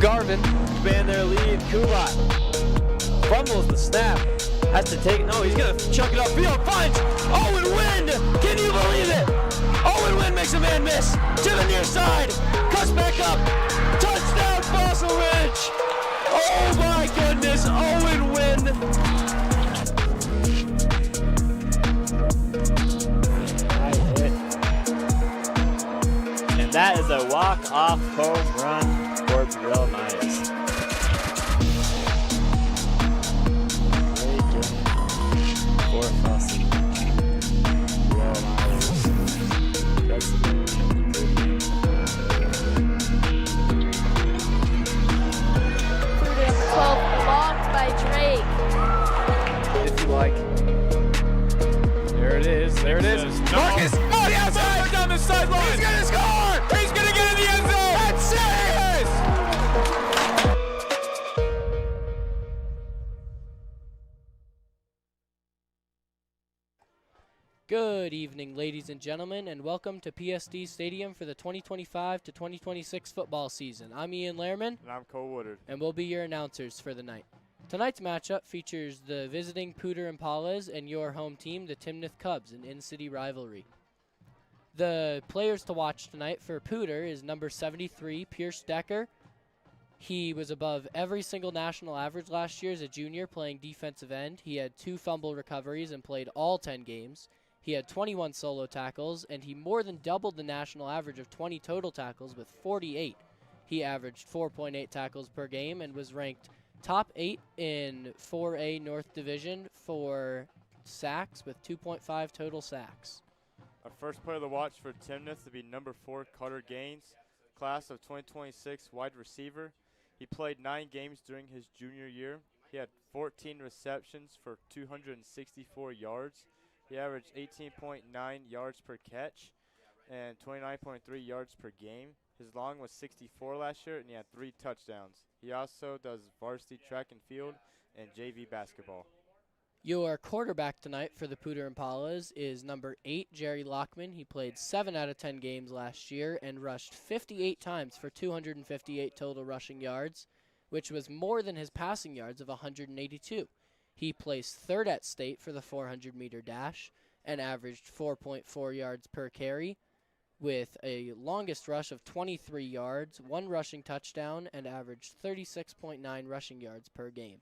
Garvin expand their lead. Kulat fumbles the snap. Has to take, no, he's going to chuck it upfield. Finds Owen Wind. Can you believe it? Owen Wind makes a man miss to the near side. Cuts back up. Touchdown, Fossil Ridge. Oh my goodness, Owen Wind. And that is a walk-off home run for Brill Myers. Great game for Fossil. Brill Myers. That's the 12 blocked by Drake. If you like. There it is. There it is. Marcus! Oh, the outside! Down the sideline! He's gonna score! He's gonna get in the end zone! That's serious! Good evening, ladies and gentlemen, and welcome to PSD Stadium for the 2025 to 2026 football season. I'm Ian Lehrman. And I'm Cole Woodard. And we'll be your announcers for the night. Tonight's matchup features the visiting Poudre Impalas and your home team, the Timnath Cubs, an in-city rivalry. The players to watch tonight for Poudre is number 73, Pierce Decker. He was above every single national average last year as a junior playing defensive end. He had 2 fumble recoveries and played all 10 games. He had 21 solo tackles, and he more than doubled the national average of 20 total tackles with 48. He averaged 4.8 tackles per game and was ranked top 8 in 4A North Division for sacks with 2.5 total sacks. Our first player to watch for Timnath to be number 4, Carter Gaines, class of 2026 wide receiver. He played 9 games during his junior year. He had 14 receptions for 264 yards. He averaged 18.9 yards per catch and 29.3 yards per game. His long was 64 last year, and he had 3 touchdowns. He also does varsity track and field and JV basketball. Your quarterback tonight for the Poudre Impalas is number 8, Jerry Lockman. He played 7 out of 10 games last year and rushed 58 times for 258 total rushing yards, which was more than his passing yards of 182. He placed 3rd at state for the 400-meter dash and averaged 4.4 yards per carry with a longest rush of 23 yards, 1 rushing touchdown, and averaged 36.9 rushing yards per game.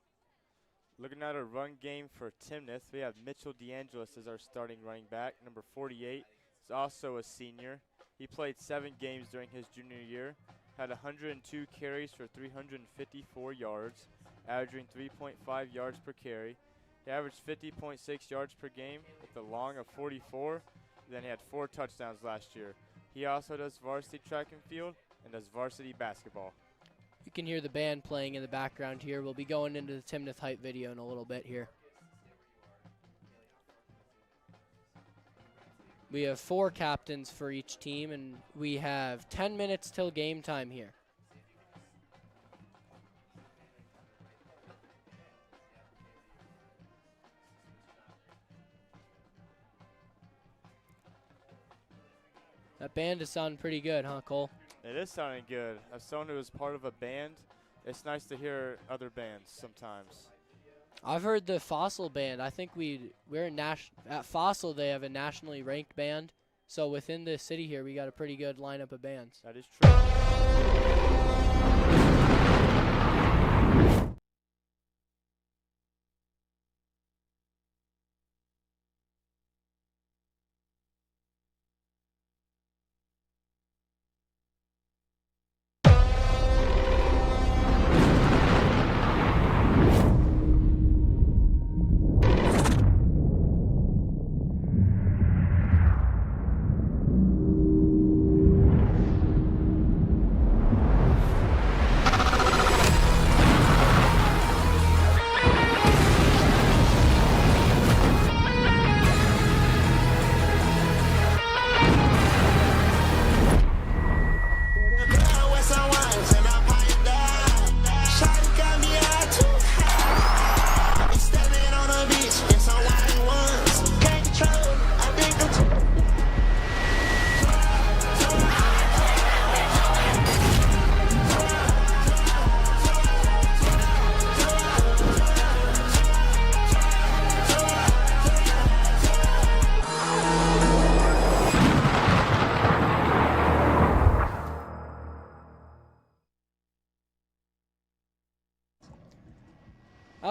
Looking at our run game for Timnath, we have Mitchell DeAngelis as our starting running back. Number 48 is also a senior. He played 7 games during his junior year, had 102 carries for 354 yards, averaging 3.5 yards per carry. He averaged 50.6 yards per game with a long of 44. Then he had 4 touchdowns last year. He also does varsity track and field and does varsity basketball. You can hear the band playing in the background here. We'll be going into the Timnath hype video in a little bit here. We have 4 captains for each team, and we have 10 minutes till game time here. That band is sounding pretty good, huh, Cole? It is sounding good. As someone who is part of a band, it's nice to hear other bands sometimes. I've heard the Fossil band. I think we're at Fossil. They have a nationally ranked band. So within the city here, we got a pretty good lineup of bands. That is true.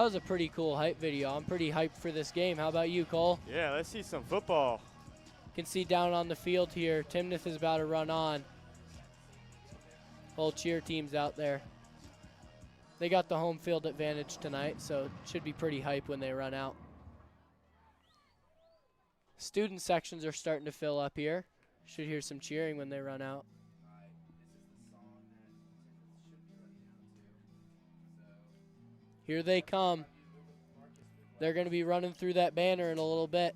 was a pretty cool hype video. I'm pretty hyped for this game. How about you, Cole? Yeah, let's see some football. You can see down on the field here, Timnath is about to run on. Whole cheer team's out there. They got the home field advantage tonight, so it should be pretty hype when they run out. Student sections are starting to fill up here. Should hear some cheering when they run out. Here they come. They're going to be running through that banner in a little bit.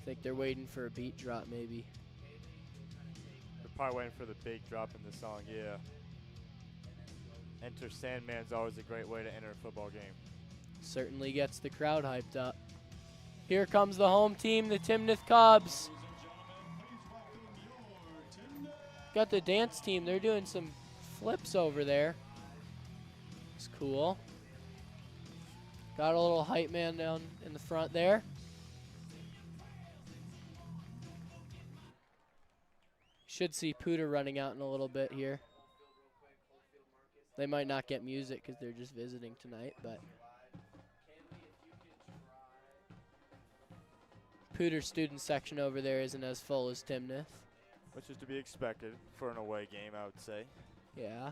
I think they're waiting for a beat drop maybe. They're probably waiting for the big drop in the song, yeah. Enter Sandman's always a great way to enter a football game. Certainly gets the crowd hyped up. Here comes the home team, the Timnath Cubs. Got the dance team. They're doing some flips over there. It's cool. Got a little hype man down in the front there. Should see Poudre running out in a little bit here. They might not get music because they're just visiting tonight, but Poudre's student section over there isn't as full as Timnath. Which is to be expected for an away game, I would say. Yeah.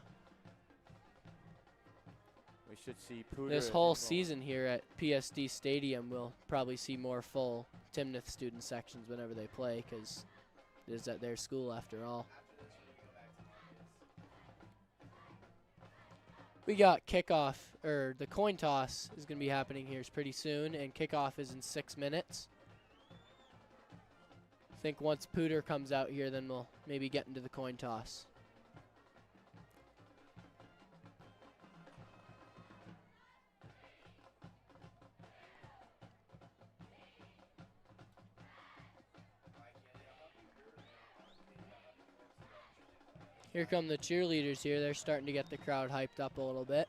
We should see Poudre. This whole season here at PSD Stadium, we'll probably see more full Timnath student sections whenever they play because it is at their school after all. We got kickoff, or the coin toss is going to be happening here pretty soon, and kickoff is in 6 minutes. I think once Poudre comes out here, then we'll maybe get into the coin toss. Here come the cheerleaders here. They're starting to get the crowd hyped up a little bit.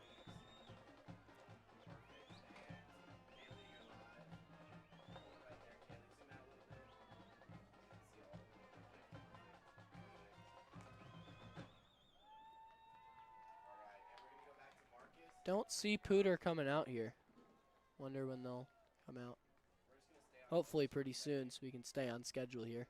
Don't see Poudre coming out here. Wonder when they'll come out. Hopefully pretty soon so we can stay on schedule here.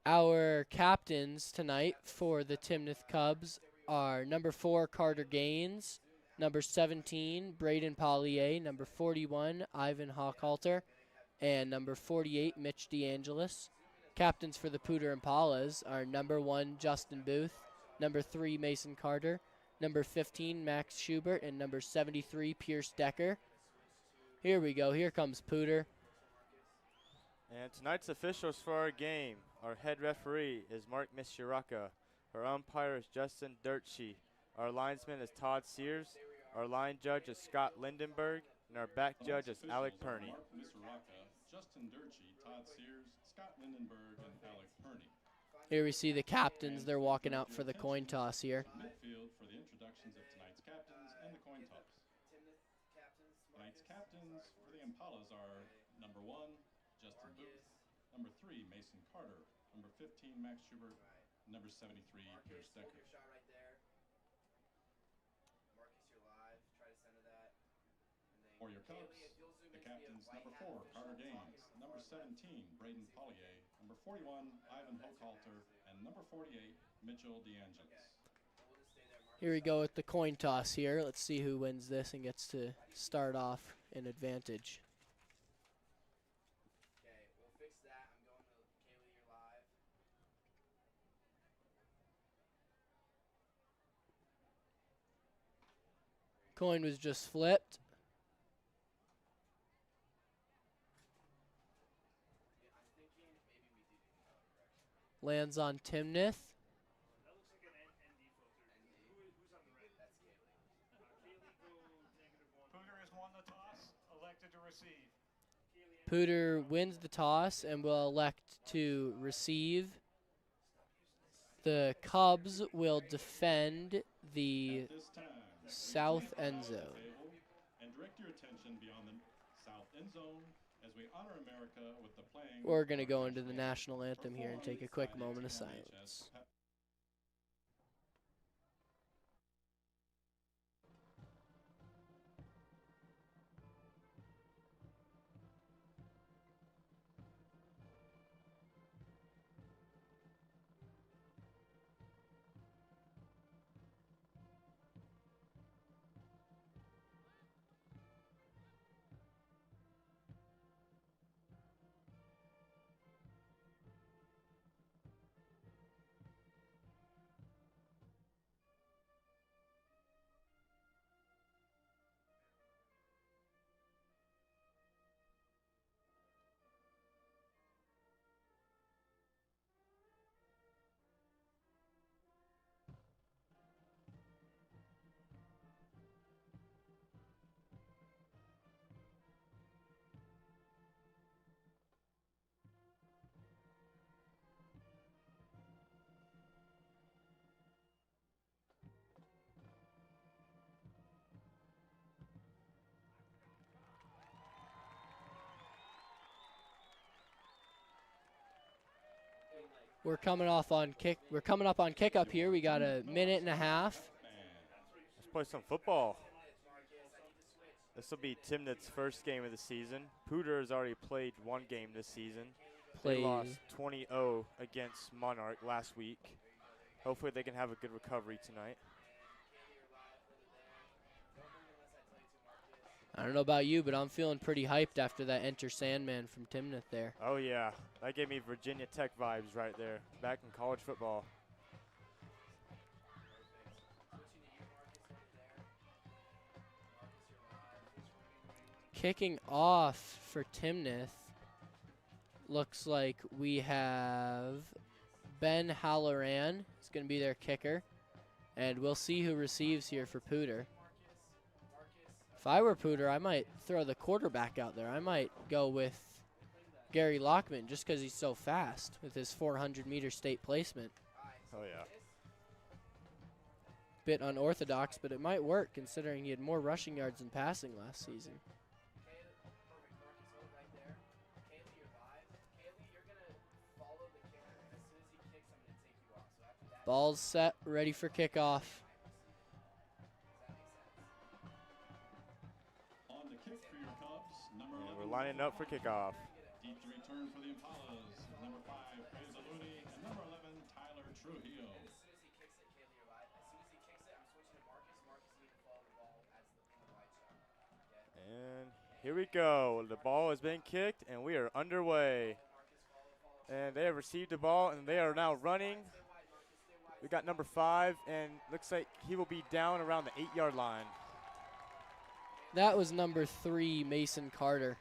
Our captains tonight for the Timnath Cubs are number 4, Carter Gaines, number 17, Braden Pollier, number 41, Ivan Hochhalter, and number 48, Mitch DeAngelis. Captains for the Poudre Impalas are number 1, Justin Booth, number 3, Mason Carter, number 15, Max Schubert, and number 73, Pierce Decker. Here we go. Here comes Poudre. And tonight's officials for our game. Our head referee is Mark Mishiraka. Our umpire is Justin Dirtschi. Our linesman is Todd Sears. Our line judge is Scott Lindenberg. And our back judge is Alec Perney. Mark Mishiraka, Justin Dirtschi, Todd Sears, Scott Lindenberg, and Alec Perney. Here we see the captains. They're walking out for the coin toss here. Midfield for the introductions of tonight's captains and the coin toss. Tonight's captains for the Impalas are number 1, Justin Booth, number 3, Mason Carter, number 15, Max Schubert, number 73, Pierce Decker. For your Cubs, the captains, number 4, Carter Gaines, number 17, Braden Pollier, number 41, Ivan Hochhalter, and number 48, Mitchell DeAngelis. Here we go with the coin toss here. Let's see who wins this and gets to start off in advantage. Coin was just flipped. Lands on Timnath. Poudre has won the toss, elected to receive. Poudre wins the toss and will elect to receive. The Cubs will defend the At this time, south please end bow zone. at the table and direct your attention beyond the south end zone as we honor America with the playing. We're going to of go our into the national anthem here and take a quick performed moment of by the silence. TMHS We're coming up on kick up here. We got a minute and a half. Let's play some football. This will be Timnath's first game of the season. Poudre has already played one game this season. They lost 20-0 against Monarch last week. Hopefully they can have a good recovery tonight. I don't know about you, but I'm feeling pretty hyped after that Enter Sandman from Timnath there. Oh yeah, that gave me Virginia Tech vibes right there, back in college football. Kicking off for Timnath, looks like we have Ben Halloran. It's going to be their kicker. And we'll see who receives here for Poudre. If I were Poudre, I might throw the quarterback out there. I might go with Gary Lockman just because he's so fast with his 400-meter state placement. Oh, yeah. Bit unorthodox, but it might work considering he had more rushing yards than passing last season. Ball's set, ready for kickoff. On the kick for your Cubs, number And 11. we're lining up for kickoff. Deep to return for the Impalas, number 5, Looney, and number 11, Tyler Trujillo. And here we go. The ball has been kicked, and we are underway. And they have received the ball, and they are now running. We got number 5, and looks like he will be down around the 8-yard line. That was number 3, Mason Carter.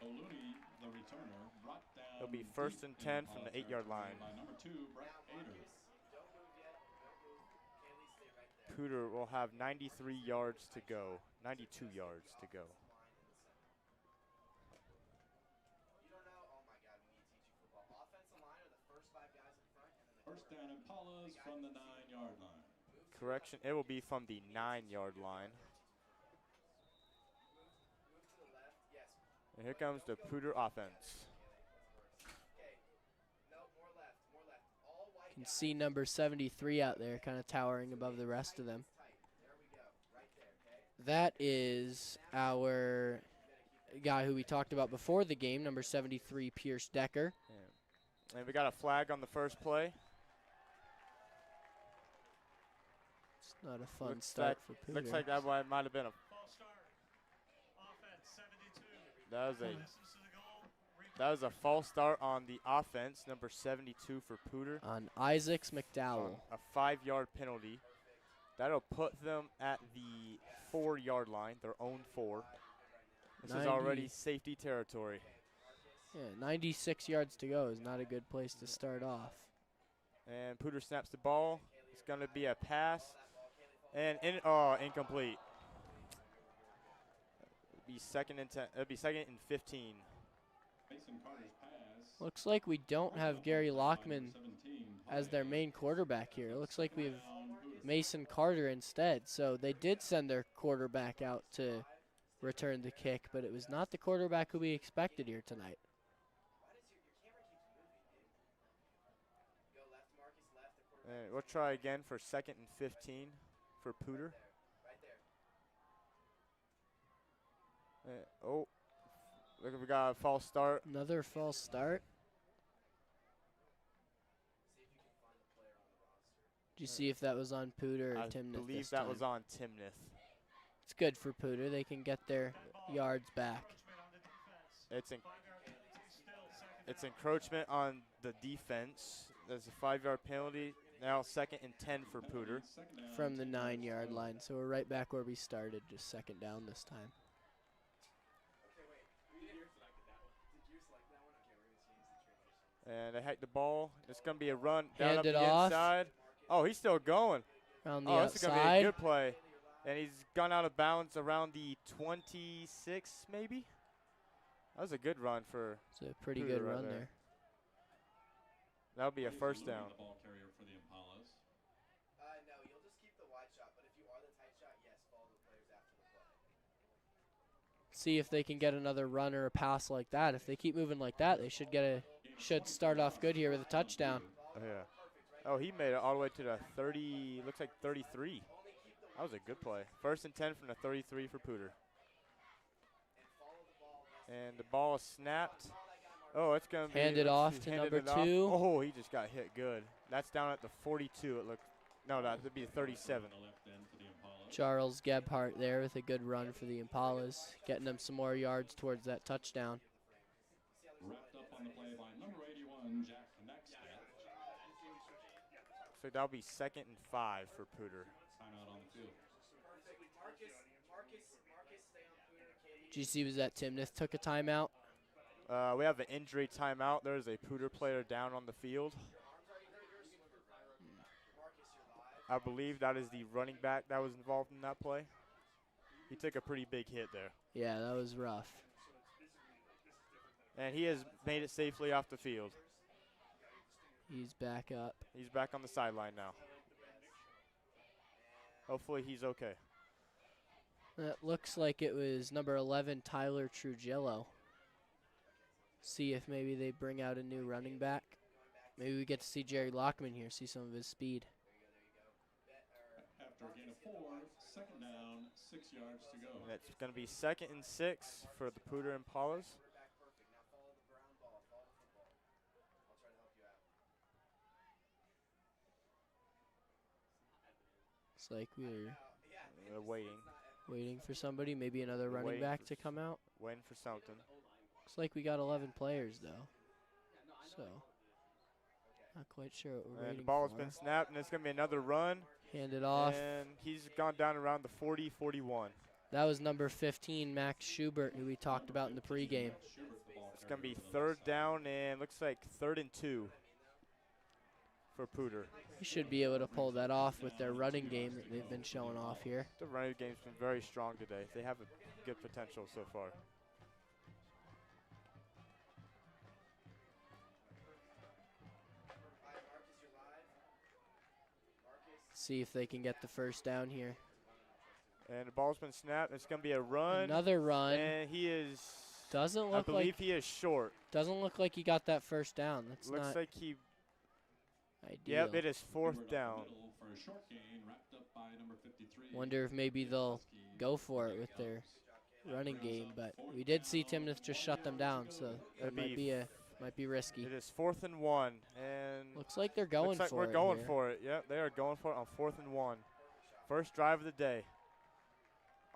O'Looney, the returner, brought down. It'll be first and 10 from the 8-yard line. By number 2, Brett Ader. Poudre will have 93 yards to go, 92 yards to go. First down Impalas from the 9-yard line. Correction, it will be from the 9-yard line. And here comes the Poudre offense. You can see number 73 out there kind of towering above the rest of them. That is our guy who we talked about before the game, number 73, Pierce Decker. Yeah. And we got a flag on the first play. It's not a fun start for Poudre. Looks like that might have been a. False start. Offense, 72. That was a false start on the offense, number 72 for Poudre. On Isaacs McDowell. A 5-yard penalty. That'll put them at the 4-yard line, their own 4. This is already safety territory. Yeah, 96 yards to go is not a good place to start off. And Poudre snaps the ball. It's going to be a pass. And incomplete. It'll be second and 10. It'll be second and 15. Mason Carter's pass. Looks like we don't have Gary Lockman as their main quarterback here. It looks like we have Mason Carter instead. So they did send their quarterback out to return the kick, but it was not the quarterback who we expected here tonight. And we'll try again for second and 15 for Poudre. Look, we got a false start. Another false start. Did you see if that was on Poudre or I Timnath believe this that time? was on Timnath. It's good for Poudre. They can get their yards back. It's encroachment on the defense. There's a 5-yard penalty. Now second and 10 for Poudre. From the 9-yard line. So we're right back where we started, just second down this time. And they hike the ball. It's going to be a run down Hand up it the off. inside. Oh, he's still going. Around the Oh, this is going to be a outside. good play. And he's gone out of bounds around the 26, maybe? That was a good run for It's a pretty Poudre good right run there. there. That would be a first down. The ball carrier for the Impalas. No, you'll just keep the wide shot, but if you are the tight shot, yes, follow the players after the play. See if they can get another run or a pass like that. If they keep moving like that, they should start off good here with a touchdown. Oh, yeah. Oh, he made it all the way to the 30, looks like 33. That was a good play. First and 10 from the 33 for Poudre. And the ball is snapped. Oh, it's going to be Handed off to number 2. Oh, he just got hit good. That's down at the 42. It looked. No, that would be the 37. Charles Gebhardt there with a good run for the Impalas, getting them some more yards towards that touchdown. Wrapped up on the play by number 81, Jack Neckstead. So that'll be second and 5 for Poudre. Timeout on the field. Did you see was that Timnath took a timeout? We have an injury timeout. There's a Poudre player down on the field. I believe that is the running back that was involved in that play. He took a pretty big hit there. Yeah, that was rough. And he has made it safely off the field. He's back up. He's back on the sideline now. Hopefully he's okay. That looks like it was number 11, Tyler Trujillo. See if maybe they bring out a new running back. Maybe we get to see Jerry Lockman here, see some of his speed. After a gain of 4, second down, 6 yards to go. And it's going to be second and 6 for the Poudre Impalas. It's like we're Waiting for somebody, maybe another running waiting back for to come out. Waiting for something. Looks like we got 11 players though, so not quite sure what we're And waiting the ball has for. been snapped, and it's going to be another run. Handed off. And he's gone down around the 40-41. That was number 15, Max Schubert, who we talked about in the pregame. It's going to be third down and looks like 3rd and 2 for Poudre. He should be able to pull that off with their running game that they've been showing off here. The running game's been very strong today. They have a good potential so far. See if they can get the first down here. And the ball's been snapped. It's going to be a run. Another run. And he is, Doesn't I look believe like he is short. doesn't look like he got that first down. That's Looks not like he, ideal. yep, it is 4th down. For a short gain, wrapped up by number 53. Wonder if maybe they'll go for it with their running game, but we did see Timnath just shut them down, so that might be risky. It is 4th and 1, and Looks like they're going looks like for we're it. going here. for it. Yep, they are going for it on 4th and 1. First drive of the day.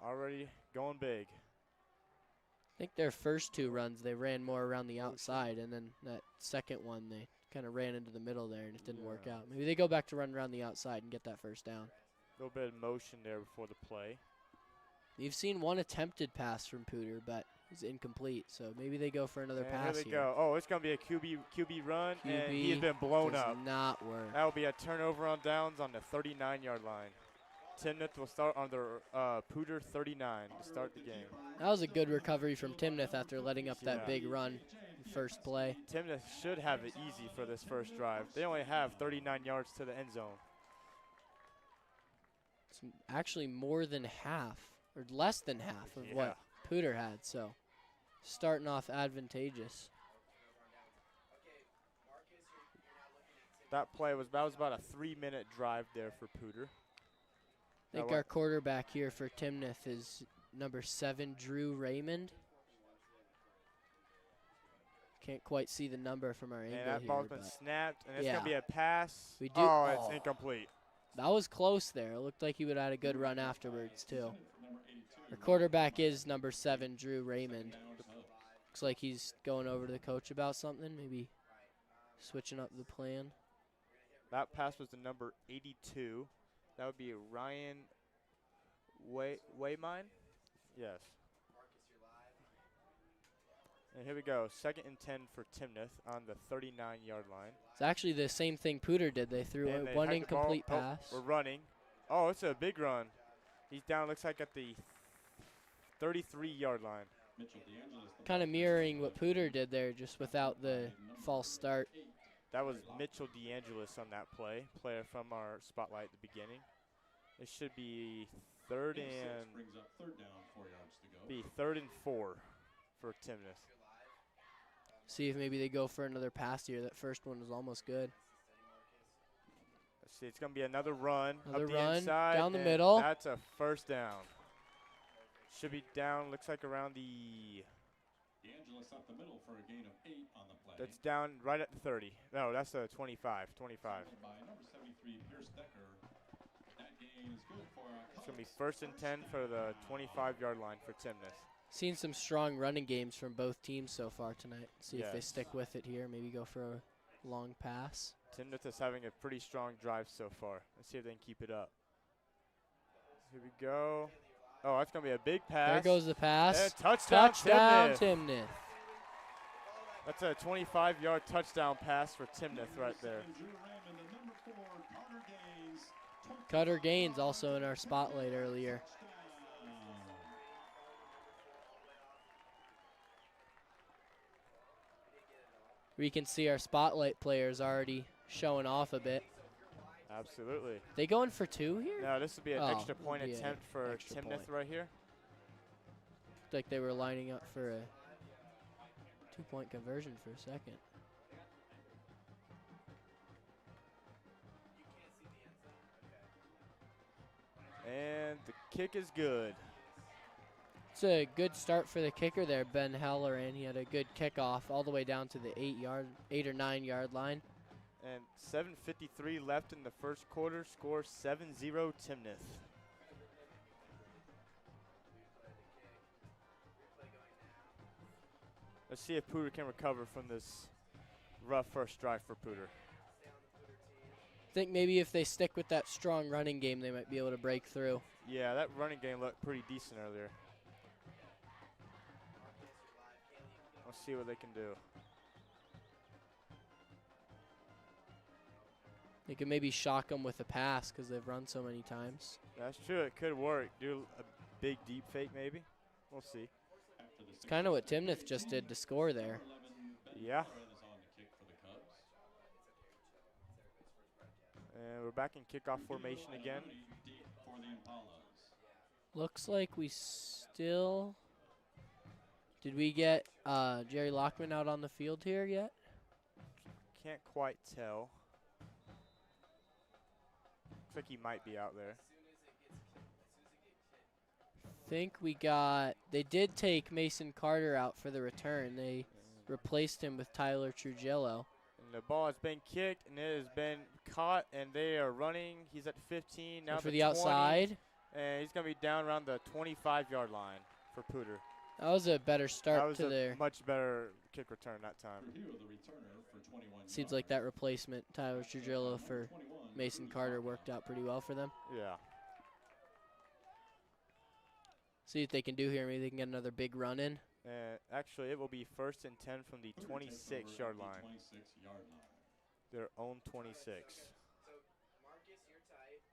Already going big. I think their first 2 runs they ran more around the outside, and then that second one they kind of ran into the middle there, and it didn't work out. Maybe they go back to run around the outside and get that first down. A little bit of motion there before the play. We've seen one attempted pass from Poudre, but is incomplete. So maybe they go for another And pass here they here. go. Oh, it's going to be a QB run, and he has QB been blown does up. not work. That will be a turnover on downs on the 39-yard line. Timnath will start on their Poudre 39 to start the game. That was a good recovery from Timnath after letting up that Yeah. big run first play. Timnath should have it easy for this first drive. They only have 39 yards to the end zone. It's actually more than half, or less than half of what Poudre had, so starting off advantageous. That was about a 3-minute drive there for Poudre. I think our quarterback here for Timnath is number 7, Drew Raymond. Can't quite see the number from our angle And that here. ball's been snapped, and it's going to be a pass. We do. Oh, it's incomplete. That was close there. It looked like he would have had a good run afterwards, too. Our quarterback is number 7, Drew Raymond. Looks like he's going over to the coach about something, maybe switching up the plan. That pass was the number 82. That would be Ryan Waymine? Yes. And here we go. 2nd and 10 for Timnath on the 39-yard line. It's actually the same thing Poudre did. They threw one incomplete pass. We're running. Oh, it's a big run. He's down, looks like, at the 33-yard line. Kind of mirroring what Poudre did there, just without the false start. That was Mitchell DeAngelis on that play, player from our spotlight at the beginning. It should be third and 4 for Timnath. See if maybe they go for another pass here. That first one was almost good. Let's see, it's going to be another run. Another up run, the inside, down the and middle. That's a first down. Should be down, looks like around the... up the middle for a gain of 8 on the play. That's down right at the 30. No, that's a 25. 25. By number 73, Pierce Decker. That gain is good for It's going to be 1st and 10 for the 25-yard line for Timnath. Seen some strong running games from both teams so far tonight. See if they Yes. stick with it here. Maybe go for a long pass. Timnath is having a pretty strong drive so far. Let's see if they can keep it up. Here we go. Oh, that's going to be a big pass. There goes the pass. And touchdown, Timnath. Timnath. That's a 25-yard touchdown pass for Timnath right there. Cutter Gaines also in our spotlight earlier. We can see our spotlight players already showing off a bit. Absolutely. They going for 2 here? No, this would be an extra would point be an attempt for extra Timnath point. right here. Looked like they were lining up for a 2-point conversion for a second. And the kick is good. It's a good start for the kicker there, Ben Halloran. He had a good kickoff all the way down to the 8 or 9 yard line. And 7:53 left in the first quarter. Score 7-0 Timnath. Let's see if Poudre can recover from this rough first drive for Poudre. I think maybe if they stick with that strong running game, they might be able to break through. Yeah, that running game looked pretty decent earlier. Let's see what they can do. They could maybe shock them with a pass because they've run so many times. That's true. It could work. Do a big deep fake maybe. We'll see. It's kind of what Timnath just did to score there. Yeah. And we're back in kickoff formation again. Looks like we still... Did we get Jerry Lockman out on the field here yet? Can't quite tell. Looks like he might be out there. Think we got... They did take Mason Carter out for the return. They replaced him with Tyler Trujillo. And the ball has been kicked, and it has been caught, and they are running. He's at 15, now for the outside. And he's going to be down around the 25-yard line for Poudre. That was a better start that was to their... much better kick return that time. Seems like that replacement, Tyler Trujillo for Mason Carter, worked out pretty well for them. Yeah. See what they can do here. Maybe they can get another big run in. And actually, it will be 1st and 10 from the Poudre takes over 26-yard at the line. 26-yard line. Their own 26. So, Marcus, you're tight.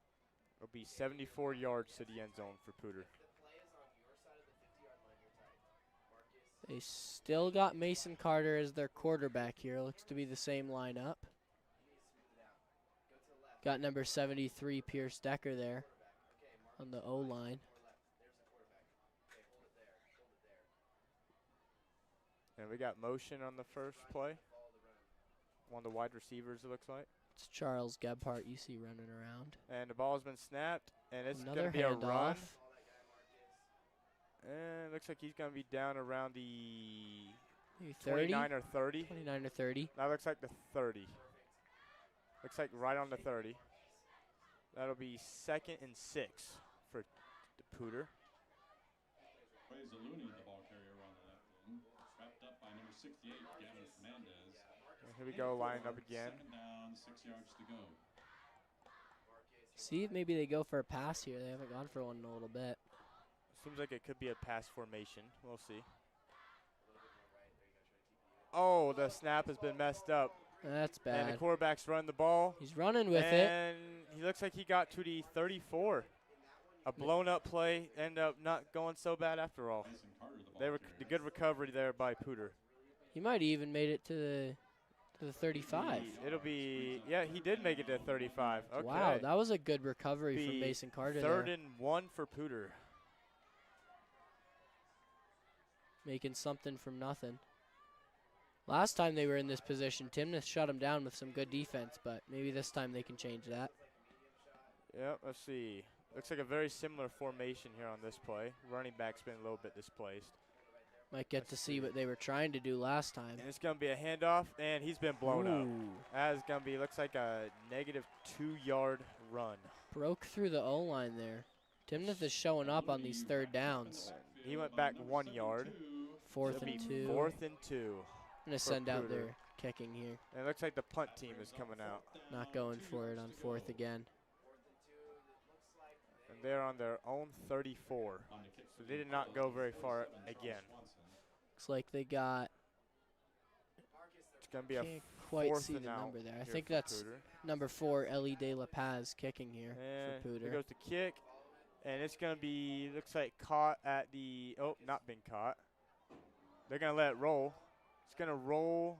It'll be 74 yards to the end zone for Poudre. The play is on your side of the 50-yard line. You're tight. Marcus. They still got Mason Carter as their quarterback here. Looks to be the same lineup. You need to smooth it out. Go to the left. Got number 73, Pierce Decker there Okay, Marcus. on the O-line. More left. There's the quarterback. Okay, hold it there. Hold it there. And we got motion on the first play. Follow the run. One of the wide receivers, it looks like. It's Charles Gebhardt you see running around. And the ball's been snapped, and it's going Another to be a run. handoff. Follow that guy, Marcus. And it looks like he's going to be down around the Maybe 30? 29 or 30. 29 or 30. That looks like the 30. Looks like right on the 30. That'll be 2nd and 6 for the Poudre. Trey Zaluni, the ball carrier on the left wing. Wrapped up by number 68, Gavin Fernandez. And here we go, lined up again. 2nd down, 6 yards to go. See if maybe they go for a pass here. They haven't gone for one in a little bit. Seems like it could be a pass formation. We'll see. Oh, the snap has been messed up. That's And the bad. quarterback's running the ball. He's running with it. And he looks like he got to the 34. A blown up play ended up not going so bad after all. Mason Carter, the ball They were carrier. the good recovery there by Poudre. He might have even made it to the 35. It'll be, yeah, he did make it to 35. Okay. Wow, that was a good recovery from Be Mason Carter 3rd there. and 1 for Poudre. Making something from nothing. Last time they were in this position, Timnath shut him down with some good defense, but maybe this time they can change that. Yep, let's see. Looks like a very similar formation here on this play. Running back's been a little bit displaced. Might get to see what they were trying to do last time. And it's going to be a handoff, and he's been blown up. Ooh. That is going to be, looks like a negative 2-yard run. Broke through the O-line there. Timnath is showing up on these 3rd downs. He went back 1 yard. 4th It'll and be 2. 4th and 2. I'm going to for send out Poudre. their kicking here. And it looks like the punt team is coming out. Not going for it on 4th again. And they're on their own 34. On the kick So for they the did not Impalas, go very far number 7, again. Charles Swanson. Looks like they got, It's going to be a can't quite 4th see and the out number there. I here think for that's Poudre. number 4, Ellie De La Paz kicking here And for here Poudre. goes the kick. And it's going to be, looks like caught at the, oh, not been caught. They're going to let it roll. It's going to roll,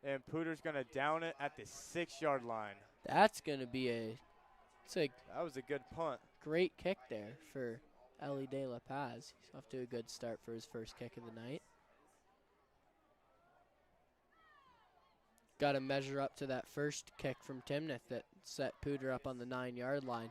and Poudre's going to down it at the 6-yard line. That's going to be it's a That was a good punt. great kick there for Ellie De La Paz. He's off to a good start for his first kick of the night. Got to measure up to that first kick from Timnath that set Poudre up on the 9-yard line.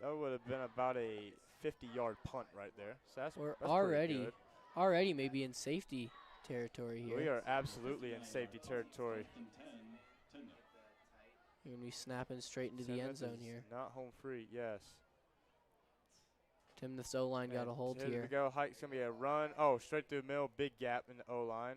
That would have been about a 50-yard punt right there. So We're that's pretty good. already maybe in safety territory here. We are absolutely in safety territory. 4th and 10, Timnath. You're going to be snapping straight into the end Timnath zone is here. Not home free, yes. Timnath's O-line got a And hold here we here. go. Hike's going to be a run. Oh, straight through the middle. Big gap in the O-line.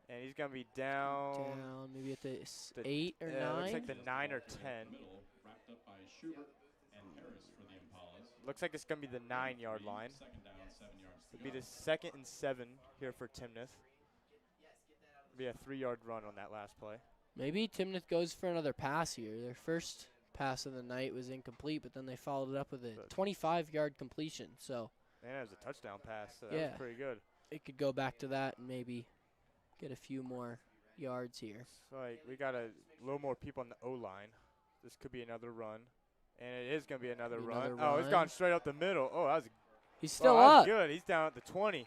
And he's going to be down. Down maybe at the the- 8 or 9. Looks like the 9 or 10. Middle, wrapped up by Schubert and Harris for the Impalas. Looks like it's going to be the 9-yard line. 2nd down, 7 yards to It'll go. be the 2nd and 7 here for Timnath. It'll be a 3-yard run on that last play. Maybe Timnath goes for another pass here. Their first pass of the night was incomplete, but then they followed it up with a Good. 25-yard completion. So And it was a touchdown pass, so that Yeah. was pretty good. it could go back to that and maybe get a few more yards here. It's like we got a little more people on the O-line. This could be another run. And it is going to be another Be run. another Oh, it's run. gone straight up the middle. Oh, that was He's still that was up. good. He's down at the 20.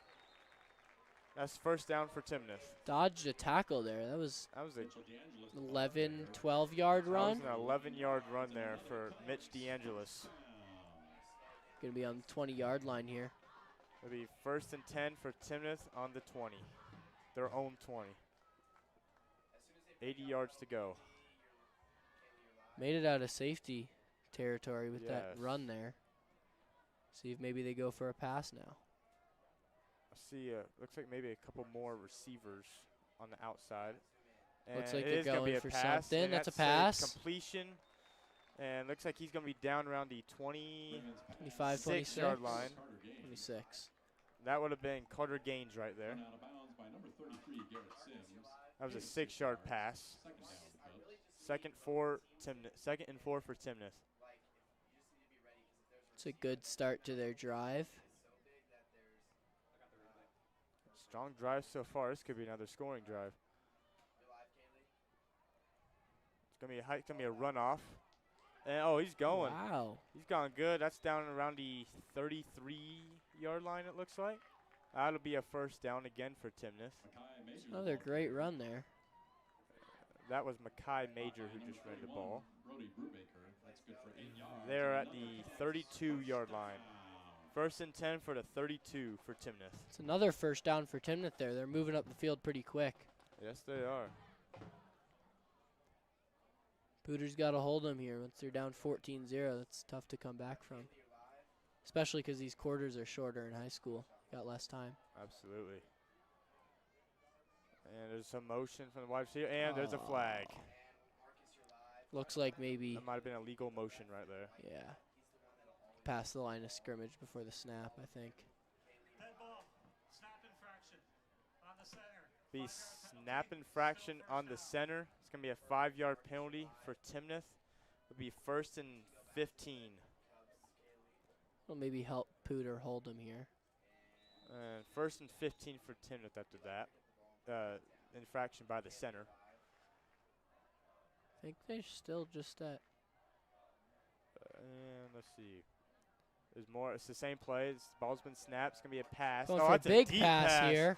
That's first down for Timnath. Dodged a tackle there. That was That was a Mitchell DeAngelis, the ball 11, carrier. 12-yard That run. was an 11-yard run there for Mitch DeAngelis. Going to be on the 20-yard line here. It'll be 1st and 10 for Timnath on the 20. Their own 20. 80 yards to go. Made it out of safety territory with that Yes. run there. See if maybe they go for a pass now. I see, looks like maybe a couple more receivers on the outside. Looks And like it they're is gonna be going a for pass, something. and That's a pass. completion. And looks like he's going to be down around the 25, 26. yard line. 26. That would have been Carter Gaines right there. Run out of bounds by number 33, Garrett Sims. That was a 6-yard pass. Second down for Cubs. Second and 4 for Timnath. It's a good start to their drive. Strong drive so far. This could be another scoring drive. It's gonna be a runoff. And oh, he's going. Wow. He's gone good. That's down around the 33-yard line, it looks like. That'll be a first down again for Timnath. Another great run there. That was Mackay Major who just ran the ball. Brody Brubaker. That's good for 8 yards. They're at the 32-yard line. First and 10 for the 32 for Timnath. It's another first down for Timnath there. They're moving up the field pretty quick. Yes, they are. Poudre's got to hold them here. Once they're down 14-0, that's tough to come back from. Especially because these quarters are shorter in high school. Got less time. Absolutely. And there's some motion from the wide receiver, and there's a flag. Looks like maybe, That might have been a legal motion right there. yeah, past the line of scrimmage before the snap, I think. Dead ball. Snap infraction on the center. Be 5-yard snap penalty. infraction First on the down. center. It's going to be a 5-yard penalty for Timnath. It'll be first and 15. Will maybe help Poudre hold him here. And first and 15 for Timnath after that. Infraction by the center. I think they're still just at. And let's see. There's more. It's the same play. The ball's been snapped. It's going to be a pass. Going Oh, for a that's big deep pass here.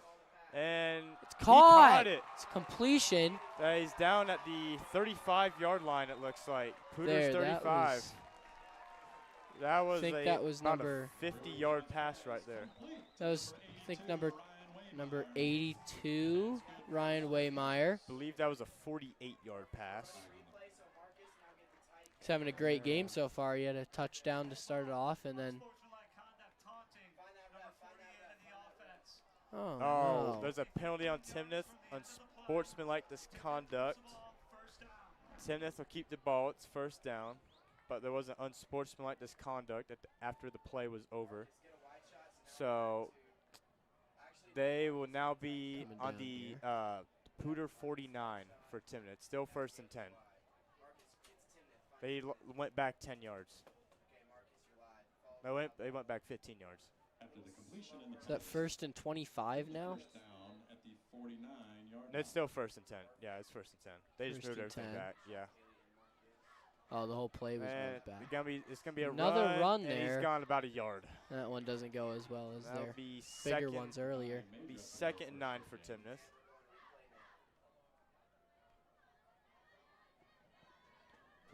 And It's he caught. caught it. It's completion. He's down at the 35-yard line, it looks like. Poudre's There, 35. That was think a, that was about number- a 50-yard pass right there. That was, I think, number 82, Ryan Waymeyer. I believe that was a 48-yard pass. He's having a great game so far. He had a touchdown to start it off, and then, Sportsmanlike conduct taunting. Number 48 in the offense. oh, Oh, no. there's a penalty on Timnath on sportsmanlike misconduct. First down. Timnath will keep the ball. It's first down. But there was an unsportsmanlike misconduct after the play was over. So they will now be Coming on down the here. Poudre 49 for Timnath. Still first and 10. They went back 10 yards. They went back 15 yards. After the completion in the Is that first and 25 now? first down at the 49-yard No, it's still first and 10. Yeah, it's first and 10. They just First moved and everything 10. back. Yeah. Oh, the whole play was And moved back. it's gonna be a Another run and there. he's gone about a yard. That one doesn't go as well as That'll their be bigger second. ones earlier. Be second and 9 for Timnath.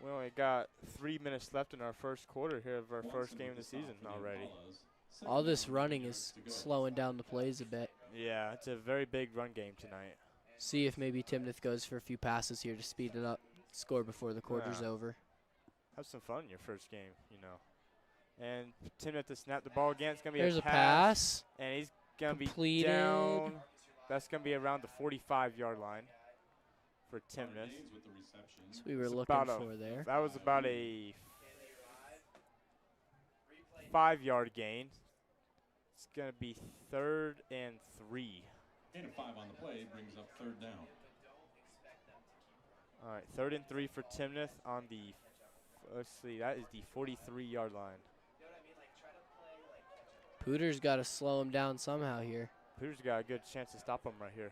We only got 3 minutes left in our first quarter here of our first game of the season already. All this running is slowing down the plays a bit. Yeah, it's a very big run game tonight. See if maybe Timnath goes for a few passes here to speed it up, score before the quarter's Yeah. over. Have some fun in your first game, you know. And Timnath to snap the ball again. It's going to be There's a a pass. pass. And he's going to be Completed. down. That's going to be around the 45-yard line for Timnath. That's what we were It's looking about a- for there. That was about a 5-yard gain. It's going to be 3rd and 3. Gain of 5 on the play brings up third down. All right, 3rd and 3 for Timnath on the, let's see, that is the 43-yard line. Poudre's got to slow him down somehow here. Poudre's got a good chance to stop him right here.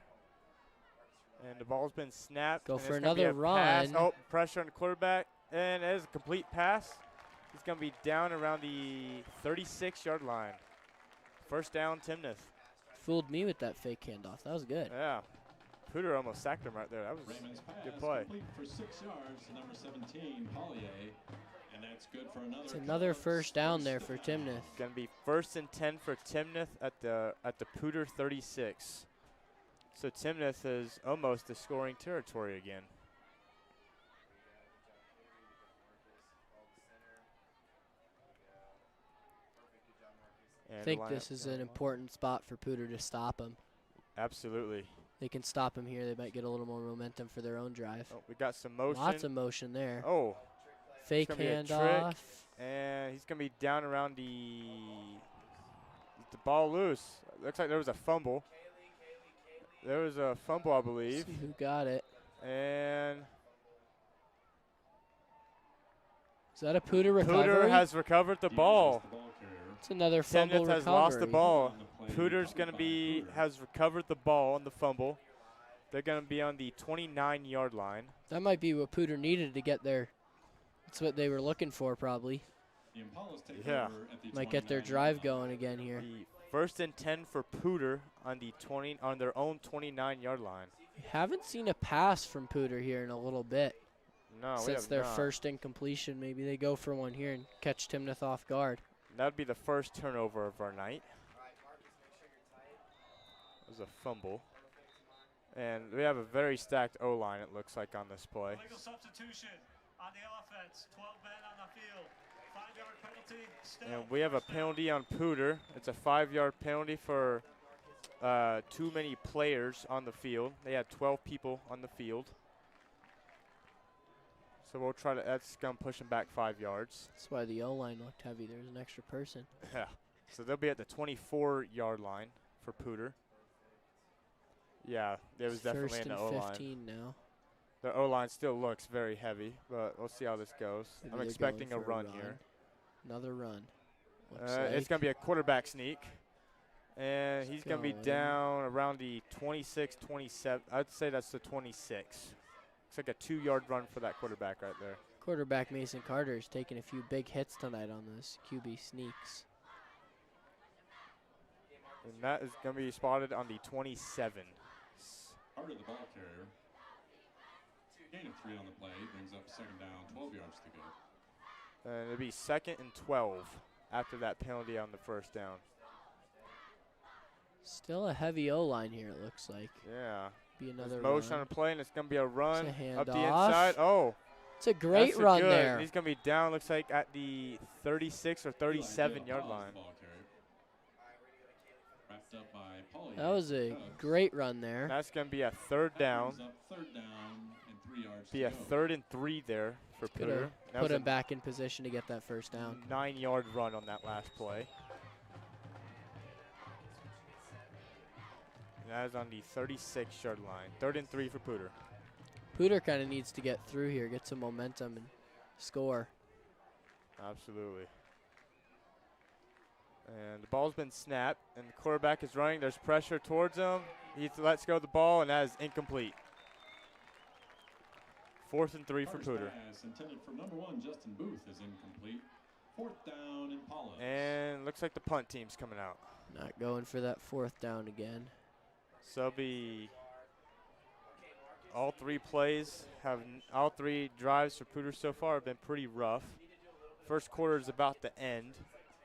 And the ball's been snapped. Go and for it's gonna be another a pass. run. Oh, pressure on the quarterback. And it is a complete pass. He's going to be down around the 36-yard line. First down, Timnath. Fooled me with that fake handoff. That was good. Yeah. Poudre almost sacked him right there. That was Raymond's pass good play. complete for 6 yards to number 17, Collier. And that's good for another. It's another first down there for Timnath. Going to be 1st and 10 for Timnath at the Poudre 36. So Timnath is almost to scoring territory again. I think this is an important spot for Poudre to stop him. Absolutely. They can stop him here. They might get a little more momentum for their own drive. Oh, we got some motion. Lots of motion there. Oh, Fake gonna be a trick. handoff. And he's going to be down around the ball loose. Looks like there was a fumble. There was a fumble, I believe. See who got it. And Is that a Poudre recovery? Poudre has recovered the ball. It's another fumble Timnath has recovery. lost the ball. Poudre's going to has recovered the ball on the fumble. They're going to be on the 29-yard line. That might be what Poudre needed to get there. That's what they were looking for, probably. Yeah. Might get their drive going again here. The 1st and 10 for Poudre on their own 29-yard line. We haven't seen a pass from Poudre here in a little bit. No, Since their first incompletion, maybe they go for one here and catch Timnath off guard. That would be the first turnover of our night. It was a fumble. And we have a very stacked O-line, it looks like, on this play. Legal substitution on the offense. 12 men on the field. 5-yard penalty. Still. And we have a penalty on Poudre. It's a 5-yard penalty for too many players on the field. They had 12 people on the field. So we'll try to, that's going to push them back 5 yards. That's why the O-line looked heavy. There was an extra person. Yeah. So they'll be at the 24-yard line for Poudre. Yeah, it was definitely in the O-line. First and 15 now. The O-line still looks very heavy, but we'll see how this goes. Maybe I'm they're expecting a going for run here. Another run. It's going to be a quarterback sneak. And he's going to be going. down around the 26, 27. I'd say that's the 26. Looks like a 2-yard run for that quarterback right there. Quarterback Mason Carter is taking a few big hits tonight on those QB sneaks. And that is going to be spotted on the 27. Carter, the ball carrier. Gain of 3 on the play, brings up 2nd down, 12 yards to go. And it'll be 2nd and 12 after that penalty on the 1st down. Still a heavy O-line here, it looks like. Yeah. Be another Motion run. on the play, and it's going to be a run It's a up the handoff. inside. Oh. It's a great That's run good. there. He's going to be down, looks like, at the 36 or 37-yard line. Wrapped up by Pauly. That was a great run there. That's going to be a 3rd down. Brings up 3rd down and 3 yards Be to a go. 3rd and 3 there for Could Poudre. have That put was him back in position to get that first a down. 9-yard run on that last play. And that is on the 36-yard line. 3rd and 3 for Poudre. Poudre kind of needs to get through here, get some momentum, and score. Absolutely. And the ball's been snapped, and the quarterback is running. There's pressure towards him. He lets go of the ball, and that is incomplete. 4th and 3 for Carter's Poudre. pass intended for number 1, Justin Booth, is incomplete. 4th down, Impalas. And looks like the punt team's coming out. Not going for that 4th down again. So it'll be all 3 plays all 3 drives for Poudre so far have been pretty rough. First quarter is about to end.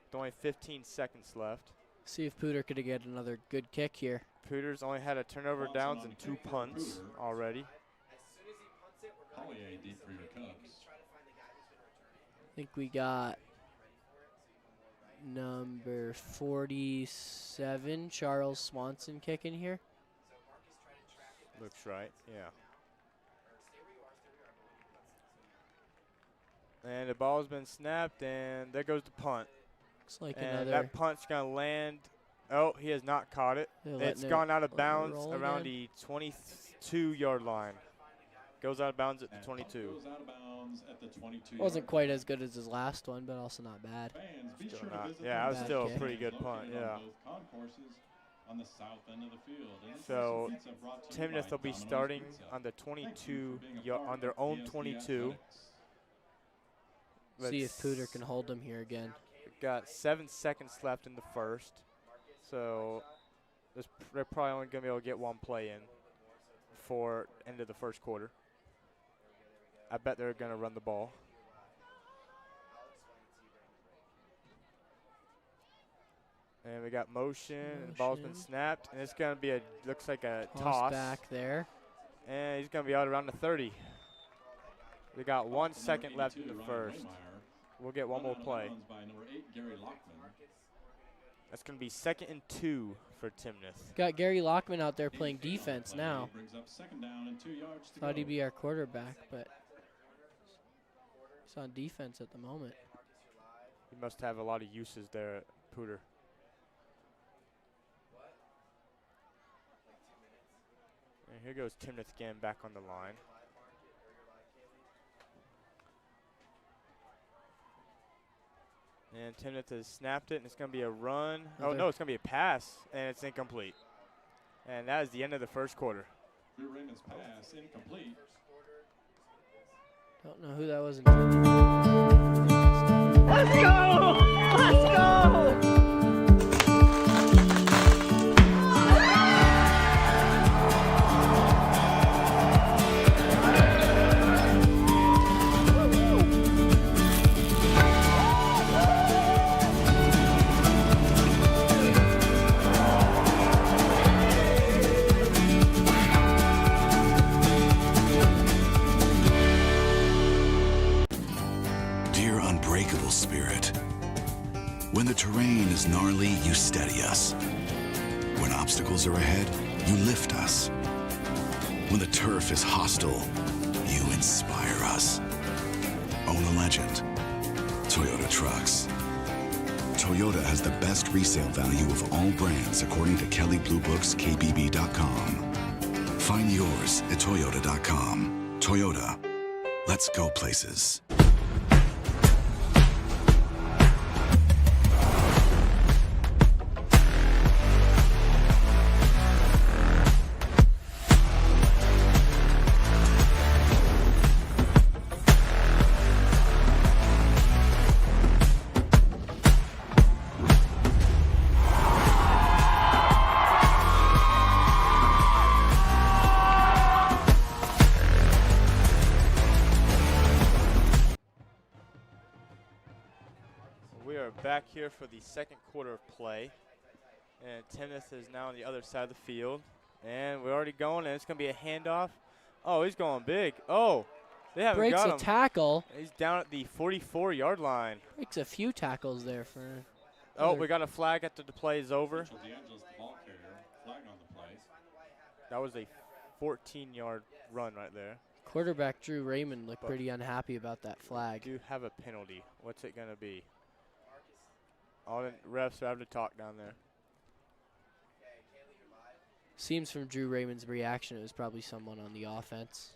With only 15 seconds left. See if Poudre could get another good kick here. Poudre's only had a turnover downs and 2 punts already. Pauly deep for your Cubs. I think we got number 47, Charles Swanson, kicking here. Looks right, yeah. And the ball's been snapped, and there goes the punt. Looks like And another. that punt's going to land. Oh, he has not caught it. They're It's letting it gone out of roll bounds around again. the 22-yard line. Goes out of bounds at the And 22. punt goes out of bounds at the 22. Wasn't quite as good as his last one, but also not bad. Fans, be Still sure not- to visit yeah, the that was Bad still a kick. pretty good located punt, on yeah. both concourses on the south end of the field. And this So pizza brought to you by Timnath will be Domino's starting Pizza. on the Thank you 22, for being a part on of their own PSP 22. Athletics. See if Poudre can hold him here again. We've got 7 seconds left in the first. So they're probably only going to be able to get 1 play in before end of the first quarter. I bet they're going to run the ball. And we got motion. And the ball's been Motion. snapped. And it's going to be looks like a Toss toss. back there. And he's going to be out around the 30. We got 1 Number second left in 82, the Ryan first. Waymire. We'll get 1 Run more out of play. bounds by number 8, Gary Lockman. That's going to be 2nd and 2 for Timnath. Got Gary Lockman out there playing 8 defense play now. Brings up 2nd down and 2 yards to Thought go. he'd be our quarterback, but He's on defense at the moment. He must have a lot of uses there at Poudre. And here goes Timnath again back on the line. And Timnath has snapped it, and it's going to be a run. Oh, no, it's going to be a pass, and it's incomplete. And that is the end of the first quarter. Drew Raymond's pass incomplete. Don't know who that was. Let's go! Let's go! Spirit. When the terrain is gnarly, you steady us. When obstacles are ahead, you lift us. When the turf is hostile, you inspire us. Own a legend. Toyota Trucks. Toyota has the best resale value of all brands according to Kelley Blue Book's KBB.com. Find yours at Toyota.com. Toyota. Let's go places. Back here for the second quarter of play, and Timnath is now on the other side of the field, and we're already going, and it's going to be a handoff. Oh, he's going big. Oh, they haven't Breaks got a him. tackle. He's down at the 44-yard line. Breaks a few tackles there for. Oh, we got a flag after the play is over. Mitchell D'Angelo's the ball carrier. Flag on the play. That was a 14-yard run right there. Quarterback Drew Raymond looked pretty unhappy about that flag. We do have a penalty. What's it going to be? All the refs are having to talk down there. Seems from Drew Raymond's reaction it was probably someone on the offense.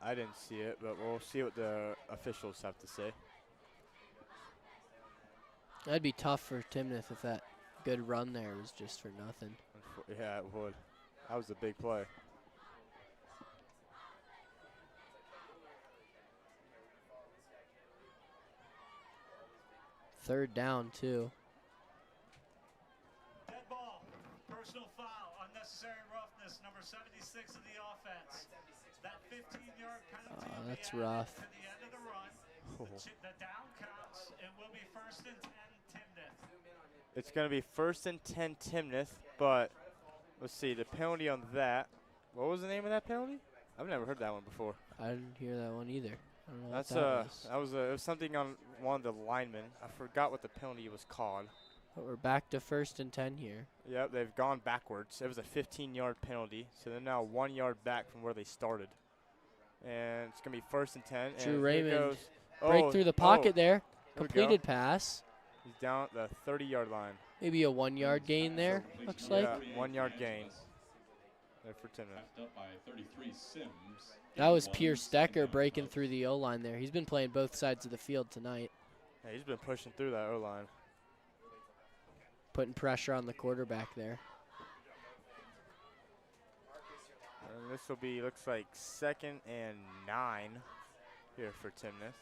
I didn't see it, but we'll see what the officials have to say. That'd be tough for Timnath if that good run there was just for nothing. Yeah, it would. That was a big play. Third down, too. Dead ball, personal foul, unnecessary roughness, number 76 of the offense. That 15-yard penalty That's rough. to the end of the run. The down counts. It will be first and 10 Timnath. It's going to be first and 10 Timnath, but let's see, the penalty on that. What was the name of that penalty? I've never heard that one before. I didn't hear that one either. I don't know That's what was. it was something on one of the linemen. I forgot what the penalty was called. But we're back to first and 10 here. Yep, they've gone backwards. It was a 15-yard penalty, so they're now 1 yard back from where they started. And it's going to be first and 10. Drew and Raymond break through the pocket there. Completed pass. He's down at the 30-yard line. Maybe a 1 yard gain there, looks like. 1 yard gain. There for Timnath. Up by 33 Sims. That was Pierce Decker breaking through the O-line there. He's been playing both sides of the field tonight. Yeah, he's been pushing through that O-line. Putting pressure on the quarterback there. And this will be, looks like 2nd and 9 here for Timnath.